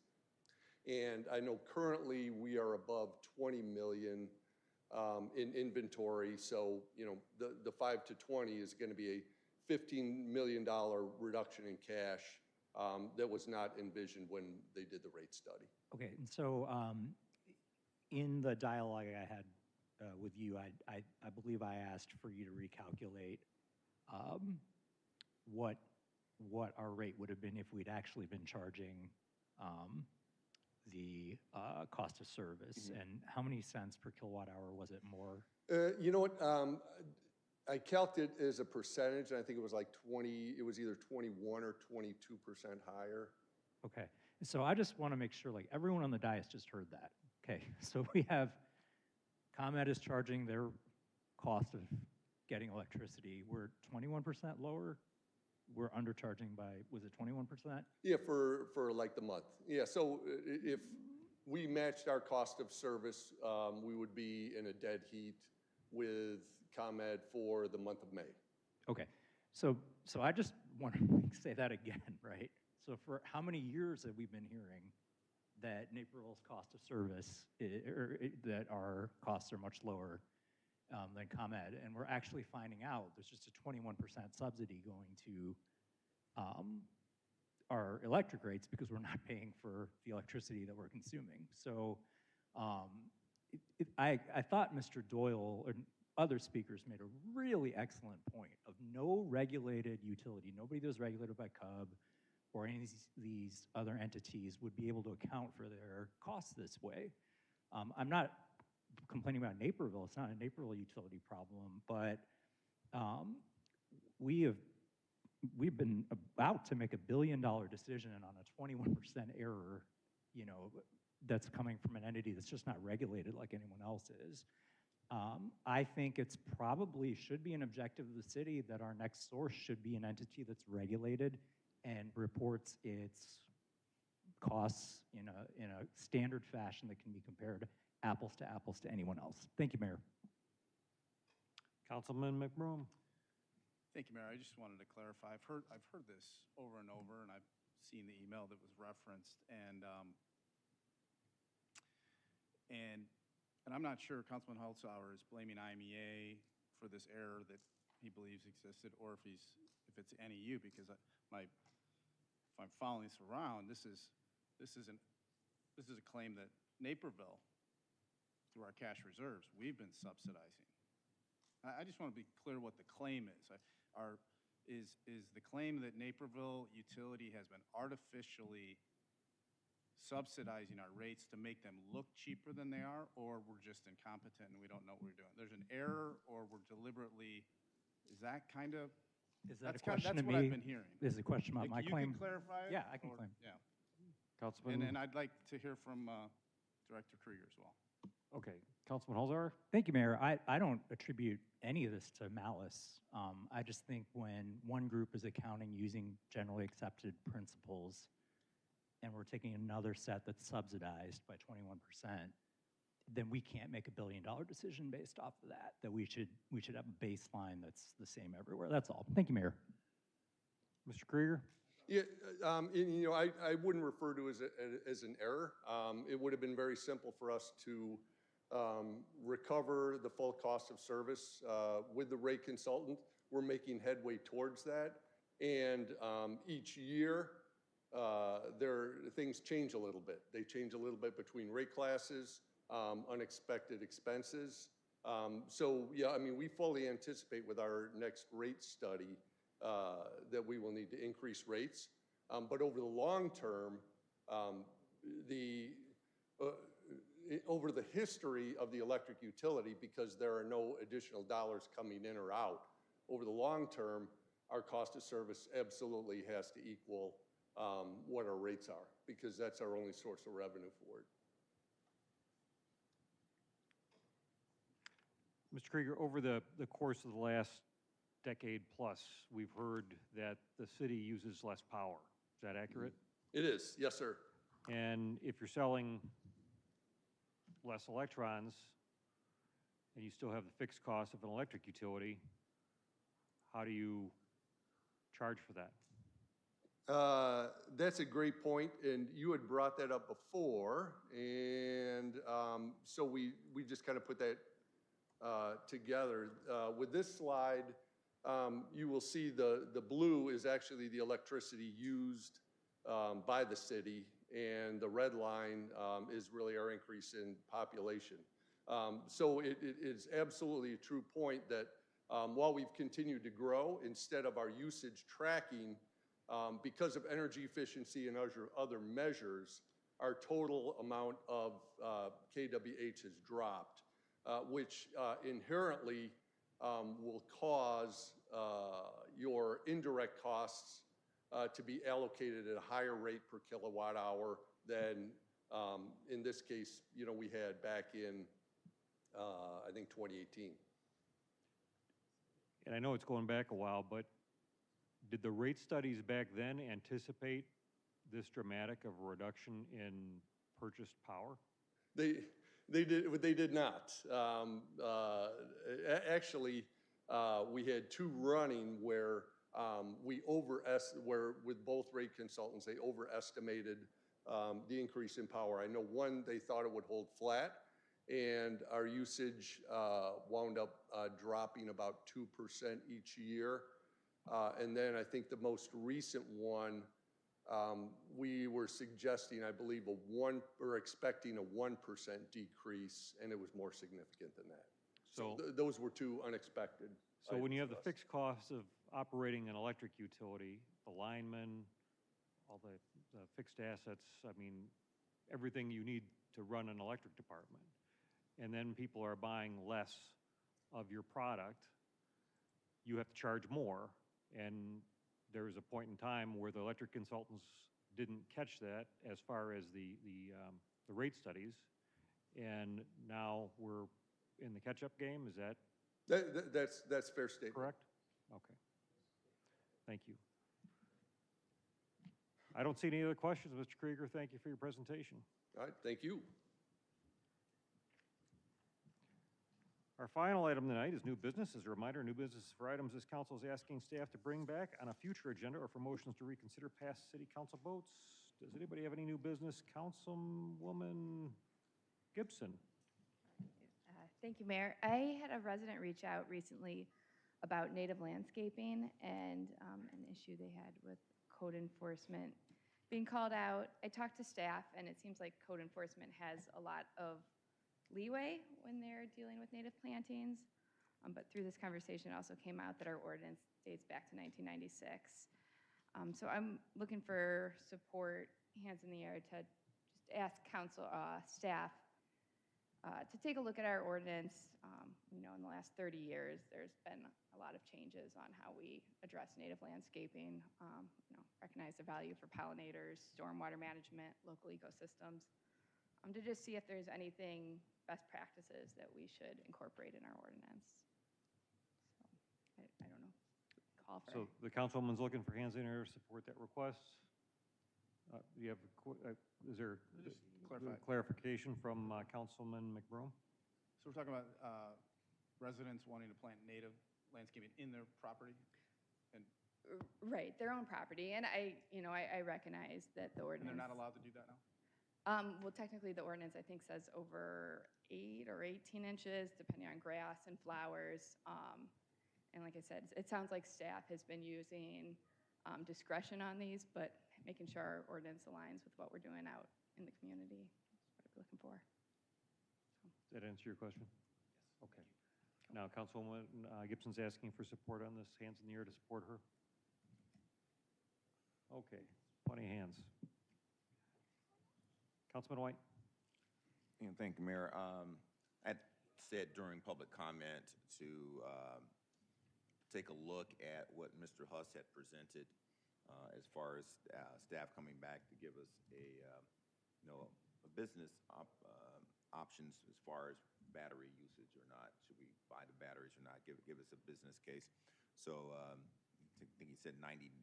And I know currently we are above 20 million in inventory. So, the 5 to 20 is going to be a $15 million reduction in cash that was not envisioned when they did the rate study. Okay, and so in the dialogue I had with you, I believe I asked for you to recalculate what our rate would have been if we'd actually been charging the cost of service. Mm-hmm. And how many cents per kilowatt hour was it more? You know what? I calculated it as a percentage, and I think it was like 20, it was either 21 or 22% higher. Okay, so I just want to make sure, like, everyone on the dais just heard that. Okay, so we have ComEd is charging their cost of getting electricity. We're 21% lower. We're undercharging by, was it 21%? Yeah, for like the month. Yeah, so if we matched our cost of service, we would be in a dead heat with ComEd for the month of May. Okay, so I just want to say that again, right? So for how many years have we been hearing that Naperville's cost of service, that our costs are much lower than ComEd, and we're actually finding out there's just a 21% subsidy going to our electric rates because we're not paying for the electricity that we're consuming. So I thought Mr. Doyle and other speakers made a really excellent point of no regulated utility, nobody that was regulated by CUB or any of these other entities would be able to account for their costs this way. I'm not complaining about Naperville, it's not a Naperville utility problem, but we've been about to make $1 billion decision on a 21% error, that's coming from an entity that's just not regulated like anyone else is. I think it's probably should be an objective of the city that our next source should be an entity that's regulated and reports its costs in a standard fashion that can be compared apples to anyone else. Thank you, Mayor. Councilman McBroom. Thank you, Mayor. I just wanted to clarify. I've heard this over and over, and I've seen the email that was referenced, and I'm not sure Councilman Holzhauer is blaming IMEA for this error that he believes existed, or if it's NEU, because if I'm following this around, this is a claim that Naperville, through our cash reserves, we've been subsidizing. I just want to be clear what the claim is. Is the claim that Naperville Utility has been artificially subsidizing our rates to make them look cheaper than they are, or we're just incompetent and we don't know what we're doing? There's an error, or we're deliberately, is that kind of? Is that a question to me? That's what I've been hearing. Is it a question about my claim? You can clarify it? Yeah, I can claim. Yeah. Councilman. And I'd like to hear from Director Krieger as well. Okay, Councilman Holzhauer. Thank you, Mayor. I don't attribute any of this to malice. I just think when one group is accounting using generally accepted principles, and we're taking another set that's subsidized by 21%, then we can't make $1 billion decision based off of that. That we should have a baseline that's the same everywhere. That's all. Thank you, Mayor. Mr. Krieger. Yeah, I wouldn't refer to it as an error. It would have been very simple for us to recover the full cost of service with the rate consultant. We're making headway towards that. And each year, things change a little bit. They change a little bit between rate classes, unexpected expenses. So, yeah, I mean, we fully anticipate with our next rate study that we will need to increase rates. But over the long term, over the history of the electric utility, because there are no additional dollars coming in or out, over the long term, our cost of service absolutely has to equal what our rates are, because that's our only source of revenue for it. Mr. Krieger, over the course of the last decade plus, we've heard that the city uses less power. Is that accurate? It is, yes, sir. And if you're selling less electrons and you still have the fixed cost of an electric utility, how do you charge for that? That's a great point, and you had brought that up before, and so we just kind of put that together. With this slide, you will see the blue is actually the electricity used by the city, and the red line is really our increase in population. So it is absolutely a true point that while we've continued to grow, instead of our usage tracking, because of energy efficiency and other measures, our total amount of kWh has dropped, which inherently will cause your indirect costs to be allocated at a higher rate per kilowatt hour than, in this case, we had back in, I think, 2018. And I know it's going back a while, but did the rate studies back then anticipate this dramatic of a reduction in purchased power? They did not. Actually, we had two running where where with both rate consultants, they overestimated the increase in power. I know one, they thought it would hold flat, and our usage wound up dropping about 2% each year. And then I think the most recent one, we were suggesting, I believe, expecting a 1% decrease, and it was more significant than that. So those were two unexpected. So when you have the fixed costs of operating an electric utility, the linemen, all the fixed assets, I mean, everything you need to run an electric department, and then people are buying less of your product, you have to charge more. And there was a point in time where the electric consultants didn't catch that as far as the rate studies, and now we're in the catch-up game. Is that? That's fair statement. Correct? Okay. Thank you. I don't see any other questions, Mr. Krieger. Thank you for your presentation. All right, thank you. Our final item tonight is new business. As a reminder, new business for items this council is asking staff to bring back on a future agenda or for motions to reconsider past city council votes. Does anybody have any new business? Councilwoman Gibson. Thank you, Mayor. I had a resident reach out recently about native landscaping and an issue they had with code enforcement being called out. I talked to staff, and it seems like code enforcement has a lot of leeway when they're dealing with native plantings. But through this conversation, it also came out that our ordinance dates back to 1996. So I'm looking for support, hands in the air, to just ask council staff to take a look at our ordinance. You know, in the last 30 years, there's been a lot of changes on how we address native landscaping, you know, recognize the value for pollinators, stormwater management, local ecosystems, to just see if there's anything, best practices that we should incorporate in our ordinance. So, I don't know, call for. So the councilwoman's looking for hands in the air to support that request. Do you have, is there clarification from Councilman McBroom? So we're talking about residents wanting to plant native landscaping in their property? And Right, their own property. And I recognize that the ordinance. And they're not allowed to do that now? Well, technically, the ordinance, I think, says over 8 or 18 inches, depending on grass and flowers. And like I said, it sounds like staff has been using discretion on these, but making sure our ordinance aligns with what we're doing out in the community is what I'd be looking for. Does that answer your question? Yes. Okay. Now, Councilwoman Gibson's asking for support on this. Hands in the air to support her. Okay, plenty of hands. Councilman White. And thank you, Mayor. I said during public comment to take a look at what Mr. Huss had presented as far as staff coming back to give us a business options as far as battery usage or not. Should we buy the batteries or not? Give us a business case. So I think he said 90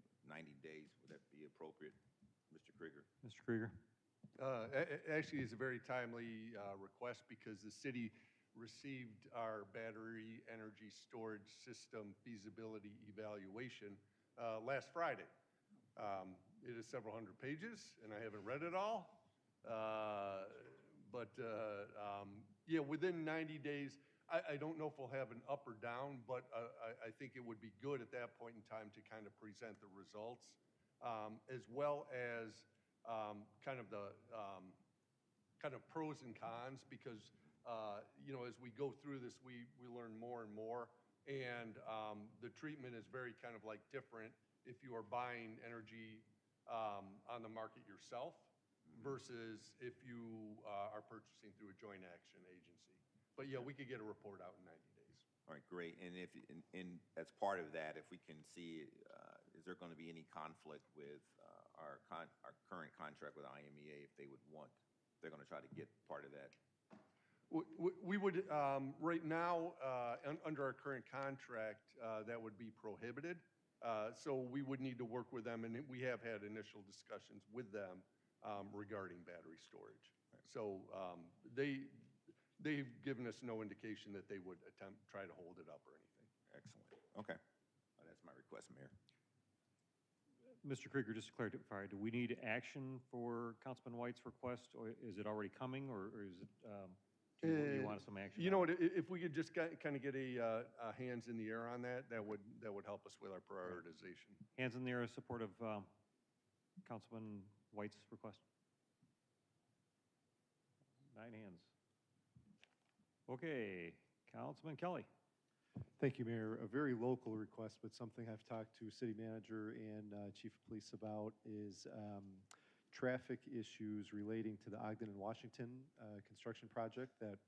days. Would that be appropriate, Mr. Krieger? Mr. Krieger. Actually, it's a very timely request because the city received our battery energy storage system feasibility evaluation last Friday. It is several hundred pages, and I haven't read it all. Yeah, within 90 days, I don't know if we'll have an up or down, but I think it would be good at that point in time to kind of present the results, as well as kind of the pros and cons, because as we go through this, we learn more and more, and the treatment is very kind of like different if you are buying energy on the market yourself versus if you are purchasing through a joint action agency. But yeah, we could get a report out in 90 days. All right, great. And as part of that, if we can see, is there going to be any conflict with our current contract with IMEA if they would want, they're going to try to get part of that? We would, right now, under our current contract, that would be prohibited. So we would need to work with them, and we have had initial discussions with them regarding battery storage. So they've given us no indication that they would try to hold it up or anything. Excellent. Okay. That's my request, Mayor. Mr. Krieger, just to clarify, do we need action for Councilman White's request, or is it already coming, or is it, do you want some action? You know what, if we could just kind of get a hands in the air on that, that would help us with our prioritization. Hands in the air in support of Councilman White's request. 9 hands. Okay, Councilman Kelly. Thank you, Mayor. A very local request, but something I've talked to City Manager and Chief of Police about is traffic issues relating to the Ogden and Washington construction project that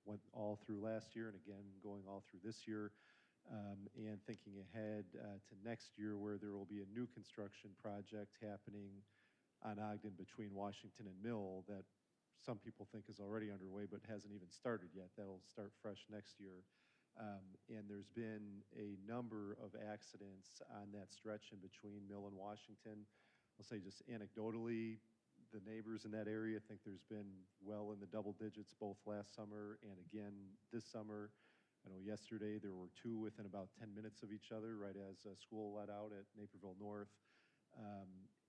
went all through last year and again going all through this year, and thinking ahead to next year where there will be a new construction project happening on Ogden between Washington and Mill that some people think is already underway but hasn't even started yet. That'll start fresh next year. And there's been a number of accidents on that stretch in between Mill and Washington. I'll say just anecdotally, the neighbors in that area think there's been well in the double digits both last summer and again this summer. I know yesterday there were two within about 10 minutes of each other, right as school let out at Naperville North.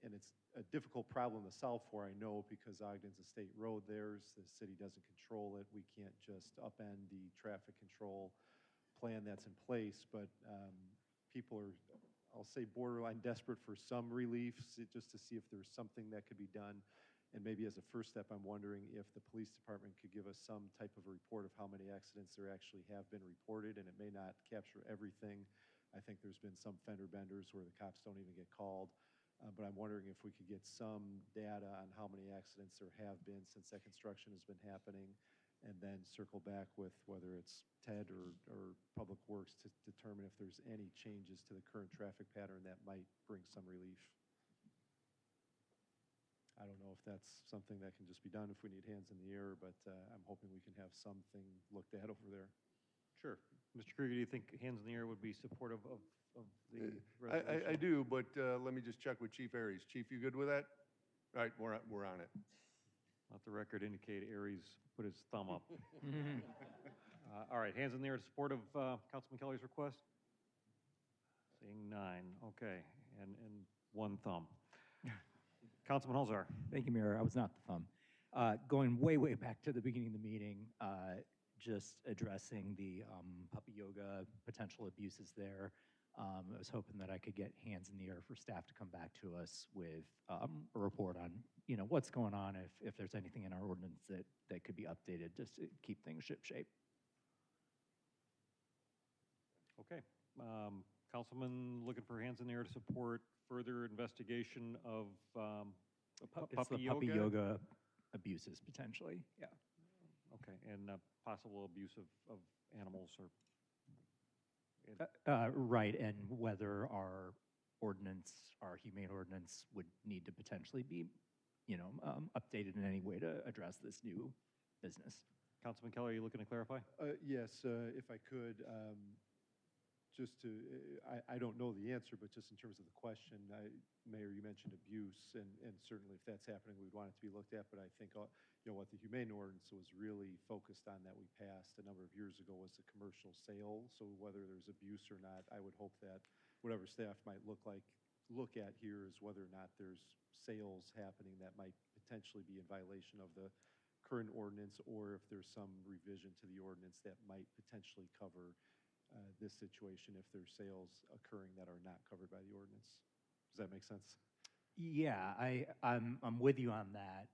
And it's a difficult problem to solve for, I know, because Ogden's a state road theirs. The city doesn't control it. We can't just upend the traffic control plan that's in place, but people are, I'll say, borderline desperate for some relief, just to see if there's something that could be done. And maybe as a first step, I'm wondering if the police department could give us some type of a report of how many accidents there actually have been reported, and it may not capture everything. I think there's been some fender benders where the cops don't even get called. But I'm wondering if we could get some data on how many accidents there have been since that construction has been happening, and then circle back with whether it's TED or Public Works to determine if there's any changes to the current traffic pattern that might bring some relief. I don't know if that's something that can just be done if we need hands in the air, but I'm hoping we can have something looked at over there. Sure. Mr. Krieger, do you think hands in the air would be supportive of the resolution? I do, but let me just check with Chief Aries. Chief, you good with that? All right, we're on it. Let the record indicate Aries put his thumb up. All right, hands in the air in support of Councilman Kelly's request? Seeing nine, okay, and one thumb. Councilman Holzar. Thank you, Mayor. I was not the thumb. Going way, way back to the beginning of the meeting, just addressing the puppy yoga potential abuses there. I was hoping that I could get hands in the air for staff to come back to us with a report on, what's going on, if there's anything in our ordinance that could be updated just to keep things shipshape. Okay. Councilman looking for hands in the air to support further investigation of It's the puppy yoga abuses potentially, yeah. Okay, and possible abuse of animals or... Right, and whether our ordinance, our humane ordinance, would need to potentially be, updated in any way to address this new business. Councilman Keller, are you looking to clarify? Yes, if I could, I don't know the answer, but just in terms of the question, Mayor, you mentioned abuse, and certainly if that's happening, we'd want it to be looked at, but I think, what the humane ordinance was really focused on that we passed a number of years ago was the commercial sale, so whether there's abuse or not, I would hope that whatever staff might look at here is whether or not there's sales happening that might potentially be in violation of the current ordinance, or if there's some revision to the ordinance that might potentially cover this situation if there's sales occurring that are not covered by the ordinance. Does that make sense? Yeah, I'm with you on that.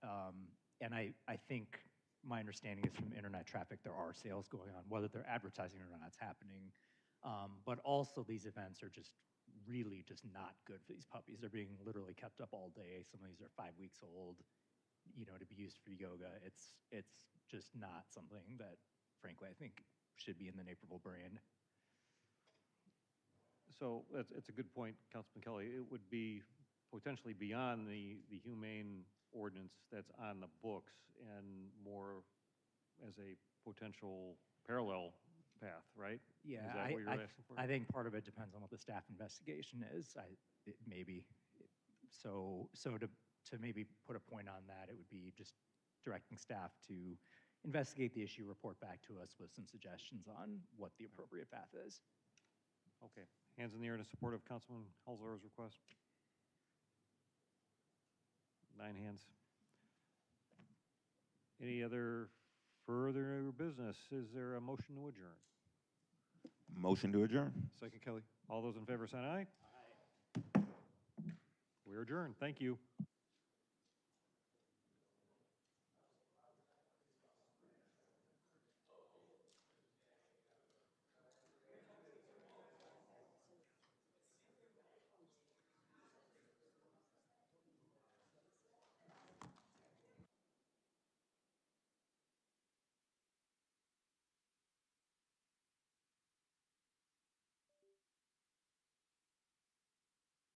And I think my understanding is from internet traffic, there are sales going on, whether they're advertising or not, it's happening. But also these events are just really just not good for these puppies. They're being literally kept up all day. Some of these are 5 weeks old, to be used for yoga. It's just not something that, frankly, I think should be in the Naperville brand. So it's a good point, Councilman Kelly. It would be potentially beyond the humane ordinance that's on the books and more as a potential parallel path, right? Yeah, is that what you're asking for? I think part of it depends on what the staff investigation is. Maybe so to maybe put a point on that, it would be just directing staff to investigate the issue, report back to us with some suggestions on what the appropriate path is. Okay. Hands in the air in support of Councilman Holzar's request. 9 hands. Any other further business? Is there a motion to adjourn? Motion to adjourn. Second, Kelly. All those in favor say aye. Aye. We're adjourned. Thank you.